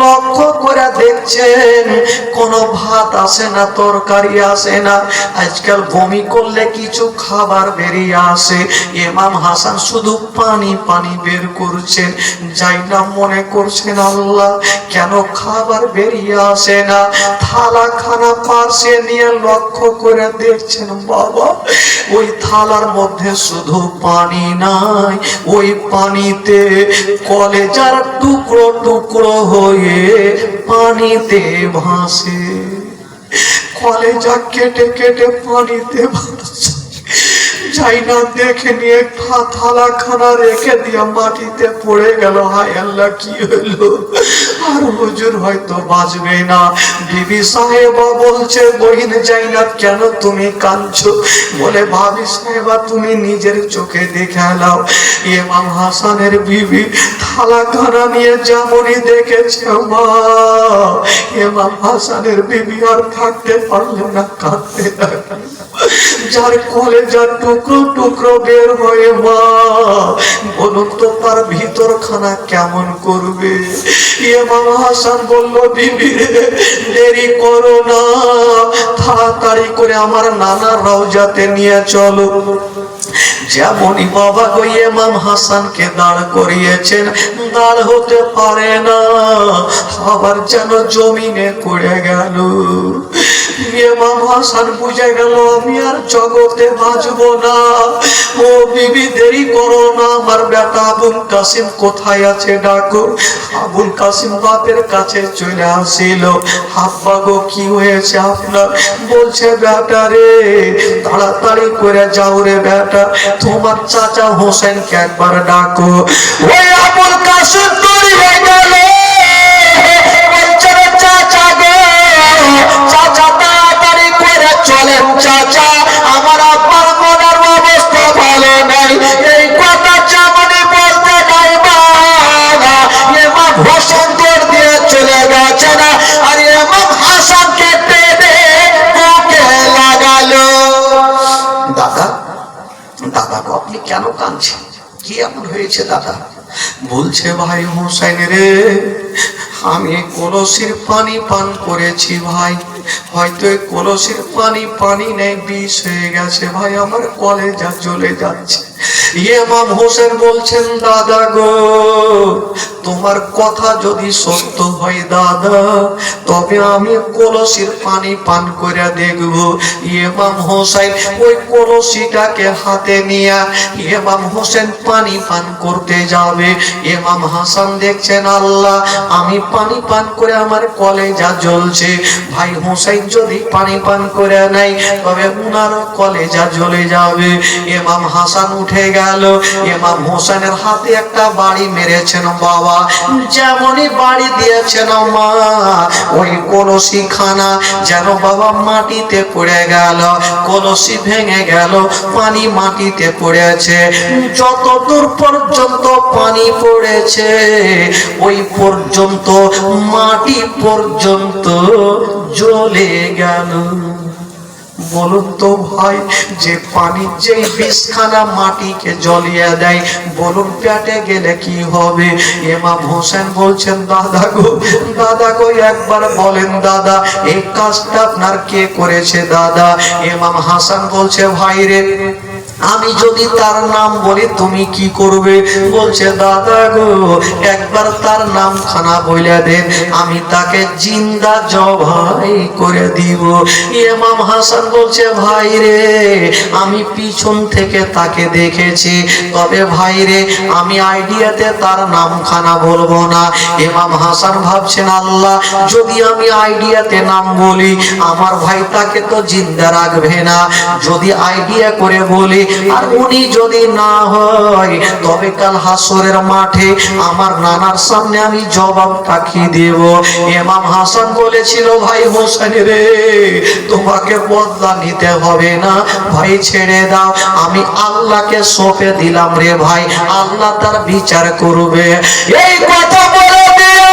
লক্ষ্য করে দেখছেন কোনো ভাত আসে না, তরকারি আসে না। আজকাল বমি করলে কিছু খাবার বেরিয়ে আসে, ইমাম হাসান শুধু পানি পানি বের করছেন। যাই না মনে করছেন আল্লাহ কেন খাবার বেরিয়ে আসে না। থালা খানা পাশে নিয়ে লক্ষ্য করে দেখছেন বাবা ওই থালার মধ্যে শুধু পানি নাই, ওই পানিতে কলেজার টুকরো টুকরো হয়ে পানিতে ভাসে। কলেজা কেটে কেটে পানিতে ভাসে। যাই না দেখে নিয়ে থালা খানা রেখে দিয়ে মাটিতে পড়ে গেল। হায় আল্লাহ কি হলো, আর হুজুর হয়তো বাঁচবে না। বিবি সাহেবা বলছে বহিন জাইনাব কেন তুমি কাঁদছো? বলে ভাবি সাহেবা তুমি নিজের চোখে দেখে নাও, ইমাম হাসানের বিবি থালা খানা নিয়ে যেমনই দেখেছে মা, ইমাম হাসানের বিবি আর থাকতে পারলেন না, কাঁদতে লাগলেন। যার কলেজার টুকরো টুকরো বের হয়ে মা, বলুন তো তার ভিতর খানা কেমন করবে? ইমাম হাসান বলল বিবি রে দেরি করো না, তাড়াতাড়ি করে আমার নানার রওজাতে নিয়ে চলো। যেমনই বাবা গো ইমাম হাসানকে দাঁড় করিয়েছেন, দাঁড় হতে পারে না, আবার যেন জমিনে পড়ে গেল। ইমাম হাসান বুঝে গেল আমি আর জগতে বাঁচবো না। ও বিবি দেরি করো না, আমার বেটা আবুল কাসিম কোথায় আছে ডাকো। আবুল কাসিম বাপের কাছে চলে আসিল। আব্বা গো কি হয়েছে আপনার? বলছে বেটা রে তাড়াতাড়ি করে যাও রে বেটা, তোমার চাচা হোসেনকে একবার ডাকো। ওই আবুল কাসিম তৈরি হয়ে গেল, বলছে রে চাচা গো, চাচা তাড়াতাড়ি করে চলেন চাচা, আমার আব্বার মনের অবস্থা ভালো নেই। এই কথা যেমনই বলতে নাই বাবা, ইমাম হোসেন দৌড় দিয়ে চলে গেছে না, আর ইমাম হাসানকে টেনে বুকে লাগালো। দাদা দাদা গো আপনি কেন কাঁদছেন, কি এমন হয়েছে দাদা? বলছে ভাই হোসেন রে আমি কলসির পানি পান করেছি ভাই, হয়তো কলসির পানি পানি নেই, বিষ হয়ে গেছে ভাই, আমার কলেজা জ্বলে যাচ্ছে। ইমাম হোসেন বলছেন দাদা গো তোমার কথা যদি সত্য হয় দাদা, তবে আমি কলসির পানি পান করে দেখব। ইমাম হোসেন ওই কলসিটাকে হাতে নিয়ে ইমাম হোসেন পানি পান করতে যাবে। ইমাম হাসান দেখছেন আল্লাহ আমি পানি পান করে আমার কলেজা জ্বলছে, ভাই হোসেন যদি পানি পান করে নেয় তবে উনারও কলেজা জ্বলে যাবে। ইমাম হাসান উঠে গেল, ইমাম হোসেনের হাতে একটা বাড়ি মেরেছেন বাবা, যেমনই বাড়ি দিয়েছেন মা ওই কলসি খানা যেন বাবা মাটিতে পড়ে গেল, কলসি ভেঙে গেল, পানি মাটিতে পড়েছে। যত দূর পর্যন্ত পানি পড়েছে ওই পর্যন্ত মাটি পর্যন্ত জ্বলে গেল। বলুন তো ভাই যে পানি যে বিষখানা মাটিকে জ্বলিয়ে দেয়, বলুন পেটে গেলে কি হবে? ইমাম হোসেন বলছেন দাদা গো একবার বলেন দাদা এই কাজটা আপনার কে করেছে দাদা? ইমাম হাসান বলছে ভাই রে আমি যদি তার নাম বলি তুমি কি করবে? বলছে দাদা গো একবার তার নাম খানা বলে দেন, আমি তাকে জিন্দা জবাই করে দিব। ইমাম হাসান বলছে ভাই রে আমি পিছন থেকে তাকে দেখেছি, তবে ভাই রে আমি আইডিয়াতে তার নাম খানা বলবো না। ইমাম হাসান ভাবছেন আল্লাহ যদি আমি আইডিয়াতে নাম বলি আমার ভাই তাকে তো জিন্দা রাখবে না, যদি আইডিয়া করে বলি আর উনি যদি না হয় তবে কাল হাসরের মাঠে আমার নানার সামনে আমি জবাবটা কি দেব? ইমাম হাসান বলেছিল, ভাই হোসেন রে, তোমাকে বদলা নিতে হবে না ভাই, ছেড়ে দাও, আমি আল্লাহকে সঁপে দিলাম রে ভাই, আল্লাহ তার বিচার করবে। এই কথা বলে দিও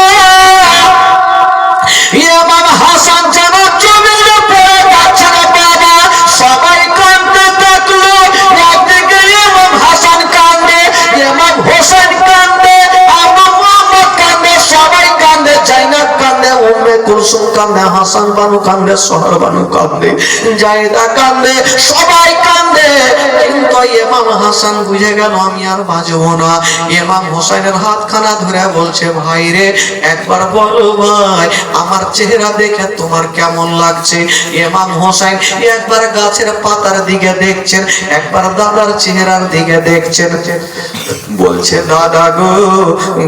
ইমাম হাসান যেন জমিনে পড়ে যাচ্ছে না বাবা, সবাই কাঁদতে থাকলো। একদিকে ইমাম হাসান কাঁদে, ইমাম হোসেন কাঁদে, আবু মুহাম্মদ কাঁদে, সবাই কাঁদে, জাইনাব কাঁদে, উম্মে কুলসুম কাঁদে, হাসান বানু কাঁদে, সোহর বানু কাঁদে, জায়েদা কাঁদে, সবাই কাঁদে। কিন্তু ইমাম হাসান বুঝে গেল আমি আর বাঁচবো না। ইমাম হোসেনের হাতখানা ধরে বলছে, ভাই রে, একবার বলো ভাই, আমার চেহারা দেখে তোমার কেমন লাগছে? ইমাম হোসেন একবার গাছের পাতার দিকে দেখছেন, একবার দাদার চেহারার দিকে দেখছেন, বলছে, দাদা গো,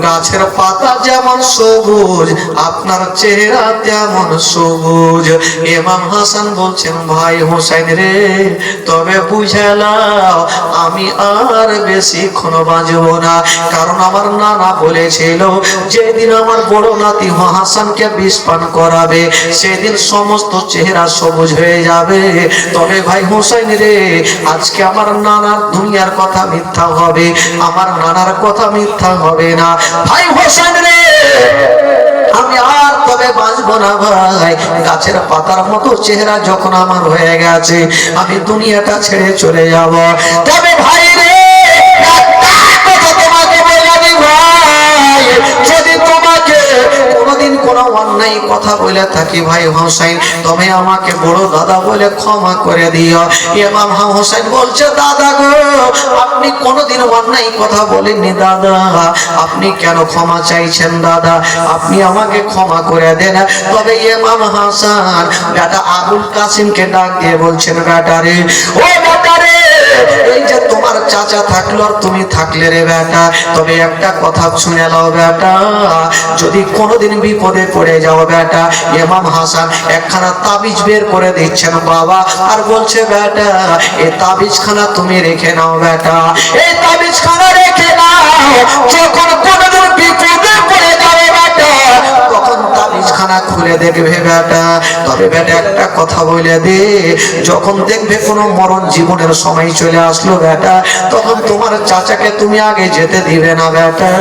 গাছের পাতা যেমন সবুজ আপনার চেহারা তেমন সবুজ। ইমাম হাসান বলছেন, ভাই হোসেন রে, তবে বুঝালাম আমি আর বেশিক্ষণ বাঁচব না, কারণ আমার নানা বলেছিল যেদিন আমার বড় নাতি হাসানকে বিষ পান করাবে সেদিন সমস্ত চেহারা সবুজ হয়ে যাবে। তবে ভাই হোসেন রে, আজকে আমার নানার দুনিয়ার কথা মিথ্যা হবে, আমার নানার কথা মিথ্যা হবে না। ভাই হোসেন রে, আমি আর তবে বাঁচবো না ভাই, গাছের পাতার মতো চেহারা যখন আমার হয়ে গেছে, আমি দুনিয়াটা ছেড়ে চলে যাব। তবে ভাই রে, একটা কথা তোমাকে বলে দি ভাই, যদি তোমাকে কোনোদিন কোনো অন্যায় কথা বলে থাকি ভাই হোসেন, তবে আমাকে বড় দাদা বলে ক্ষমা করে দিও। ইমাম হোসেন বলছে, দাদা গো, আপনি কোনোদিন অন্যায় কথা বলেননি দাদা, আপনি কেন ক্ষমা চাইছেন দাদা, আপনি আমাকে ক্ষমা করে দেন। তবে ইমাম হাসান বেটা আবুল কাসিমকে ডাক দিয়ে বলছেন, বেটা রে, ও বেটা রে, এই যে তোমার চাচা থাকলো আর তুমি থাকলে রে বেটা, তবে একটা কথা শুনে নাও বেটা, যদি কোনোদিন বিপদে পড়ে যাও বেটা, ইমাম হাসান একখানা তাবিজ বের করে দিচ্ছেন বাবা, আর বলছে, বেটা এই তাবিজখানা তুমি রেখে নাও বেটা, এই তাবিজখানা রেখে নাও, যখন কোনোদিন বিপদে পড়ে যাবে বেটা, তখন তাবিজখানা খুলে দেখবে বেটা। তবে বেটা একটা কথা বলে দে, যখন দেখবে কোনো মরণ জীবনের সময় চলে আসলো বেটা, তখন তোমার চাচাকে তুমি আগে যেতে দিবে না বেটা,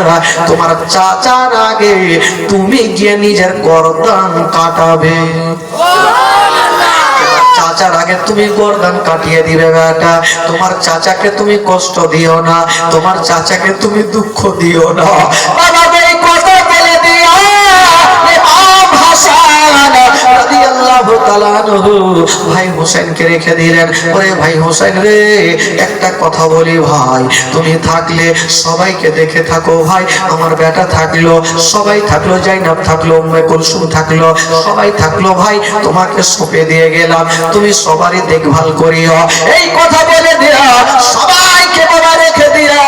তোমার চাচার আগে তুমি গিয়ে নিজের গর্দান কাটাবে, চাচার আগে তুমি গর্দান কাটিয়ে দিবে বেটা। তোমার চাচাকে তুমি কষ্ট দিও না, তোমার চাচাকে তুমি দুঃখ দিও না। বাবা এই কথা বলে দিও ইমাম হাসান রাদিয়াল্লাহু তাআলা আনহু ভাই হোসেনকে রেখে দিলেন। ওরে ভাই হোসেন রে, একটা কথা বলি ভাই, তুমি থাকলে সবাইকে দেখে থাকো ভাই, আমার বেটা থাকলো, সবাই থাকলো, জাইনাব থাকলো, উম্মে কুলসুম থাকলো, সবাই থাকলো ভাই, তোমাকে সঁপে দিয়ে গেলাম, তুমি সবারই দেখভাল করিও। এই কথা বলে দিয়া সবাইকে বাবা রেখে দিয়া,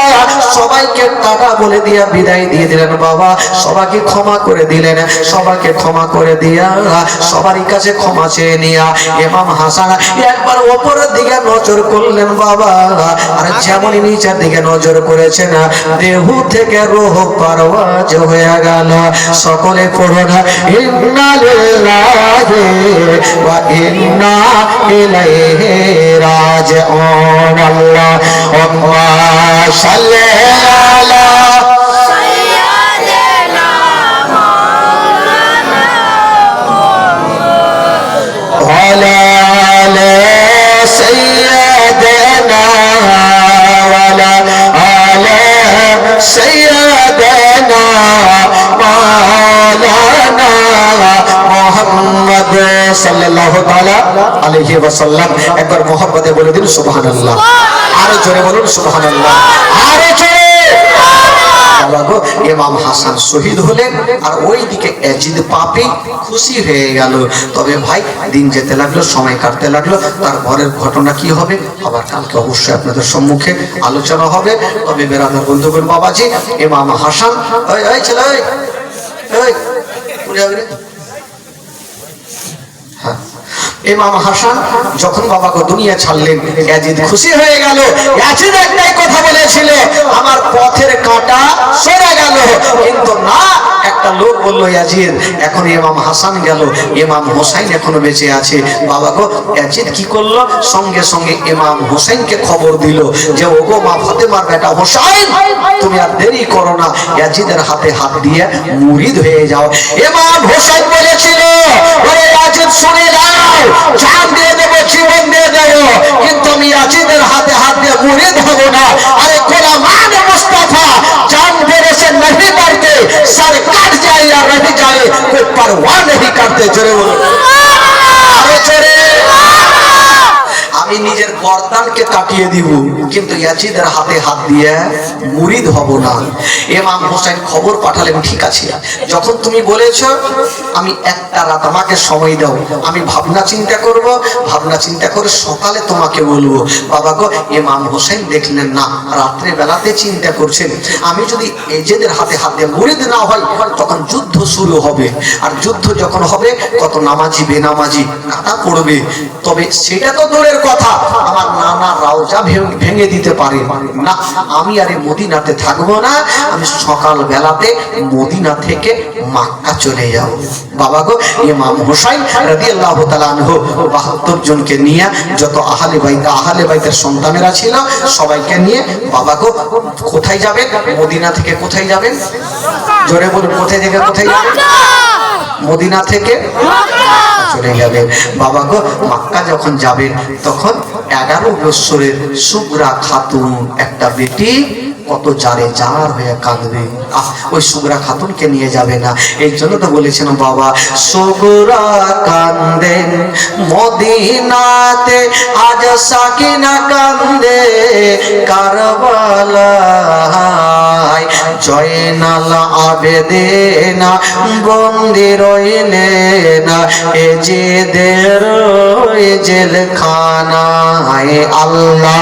সবাইকে টাটা বলে দিয়া বিদায় দিয়ে দিলেন বাবা, সবাইকে ক্ষমা করে দিলেন, সবাইকে ক্ষমা করে দিয়া সবারই কাছে ক্ষমা চেয়ে নিয়া ইমাম হাসান একবার উপরের দিকে নজর করলেন বাবা, আর যেমনই নিচের দিকে নজর করেছেন, দেহু থেকে রূহ পারওয়াজ হয়ে গেল। সকলে পড়ো না, ইন্না লিল্লাহি ওয়া ইন্না ইলাইহি রাজিউন। আল্লাহুম্মা সাল্লি আলা وعلى آل سيدنا وعلى آل سيدنا مولانا محمد সাল্লাল্লাহু তাআলা আলাইহি ওয়াসাল্লাম। একবার মোহাম্মদে বলে দিন সুবহানাল্লাহ, আরো জোরে বলুন সুবহানাল্লাহ, আরো জোরে। ইমাম হাসান শহীদ হলেন, আর ওইদিকে এজিদ পাপি খুশি হয়ে গেল। তবে ভাই দিন যেতে লাগলো, সময় কাটতে লাগলো, তার পরের ঘটনা কি হবে আবার কালকে অবশ্যই আপনাদের সম্মুখে আলোচনা হবে। তবে বেরাদার বন্ধুগণ, বাবাজি ইমাম হাসান, এই ছেলে, এই হ্যাঁ, ইমাম হাসান যখন বাবাকে দুনিয়া ছাড়লেন, ইয়াজিদ খুশি হয়ে গেল। ইয়াজিদ একটাই কথা বলেছিল, আমার পথের কাঁটা সরে গেল, কিন্তু না, একটা লোক বললো ইয়াজিদ এখন ইমাম হাসান গেল, ইমাম হোসেন এখনো বেঁচে আছে। বাবাকে ইয়াজিদ কি করলো, সঙ্গে সঙ্গে ইমাম হোসেনকে খবর দিল যে ওগো মা ফাতেমার বেটা হোসেন, তুমি আর দেরি করো না, ইয়াজিদের হাতে হাত দিয়ে মুরিদ হয়ে যাও। ইমাম হোসেন বলেছিল, ওরে ইয়াজিদ শুনে যাও, জান দিয়ে দেবো, জীবন দিয়ে দেবো, কিন্তু আমি ইয়াজিদের হাতে হাত দিয়ে মুরিদ হব না। আরে গোলামান মুস্তাফা জান मेरे से नहीं डरते, सर कट जाए या रह जाए कोई परवाह नहीं करते। जोरे बोलो, আরো জোরে। আমি নিজের গর্দানকে কাটিয়ে দিব, কিন্তু ইয়াজিদের হাতে হাত দিয়ে মুরিদ হব না। ইমাম হোসেন খবর পাঠালেন, ঠিক আছে, যখন তুমি বলেছো আমি একটা রাত আমাকে সময় দাও, আমি ভাবনা চিন্তা করব, ভাবনা চিন্তা করে সকালে তোমাকে বলবো। বাবা গো, ইমাম হোসেন দেখলেন না, রাত্রে বেলাতে চিন্তা করছেন, আমি যদি ইয়াজিদের হাতে হাত দিয়ে মুরিদ না হয় তখন যুদ্ধ শুরু হবে, আর যুদ্ধ যখন হবে কত নামাজি বেনামাজি কাটা পড়বে, তবে সেটা তো দূরের কথা, আমার নানা রওজা ভেঙে দিতে পারে না। আমি আরে মদিনাতে থাকবো না, আমি সকাল বেলাতে মদিনা থেকে মক্কা চলে যাব। বাবা গো, ইমাম হোসেন রাদিয়াল্লাহু তাআলা আনহু 72 জনকে নিয়ে, যত আহলে বাইতের সন্তানেরা ছিল সবাইকে নিয়ে বাবা গো কোথায় যাবেন? মদিনা থেকে কোথায় যাবেন? জোরে বলুন, কোথায় থেকে কোথায় যাবেন? মদিনা থেকে চলে যাবেন। বাবা গো, মক্কা যখন যাবেন তখন 11 বছরের সুগরা খাতুন একটা বেটি কত জারে জার হয়ে কাঁদবে, ওই সুগরা খাতুনকে নিয়ে যাবে না। এই জন্য তো বলেছেন বাবা, সুগরা কান্দেন মদিনাতে, আজ সাকিনা কান্দে কারবালায়, জয়নাল আবেদিন বন্দি রইলেন এ যে দের জেলখানায়। আল্লাহ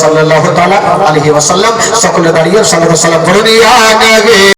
সাল্লাল্লাহু তাআলা আলাইহি ওয়াসাল্লাম। সকলে দাঁড়িয়ে সাল্লাল্লাহু আলাইহি ওয়াসাল্লাম বলুন, ইয়া নবী।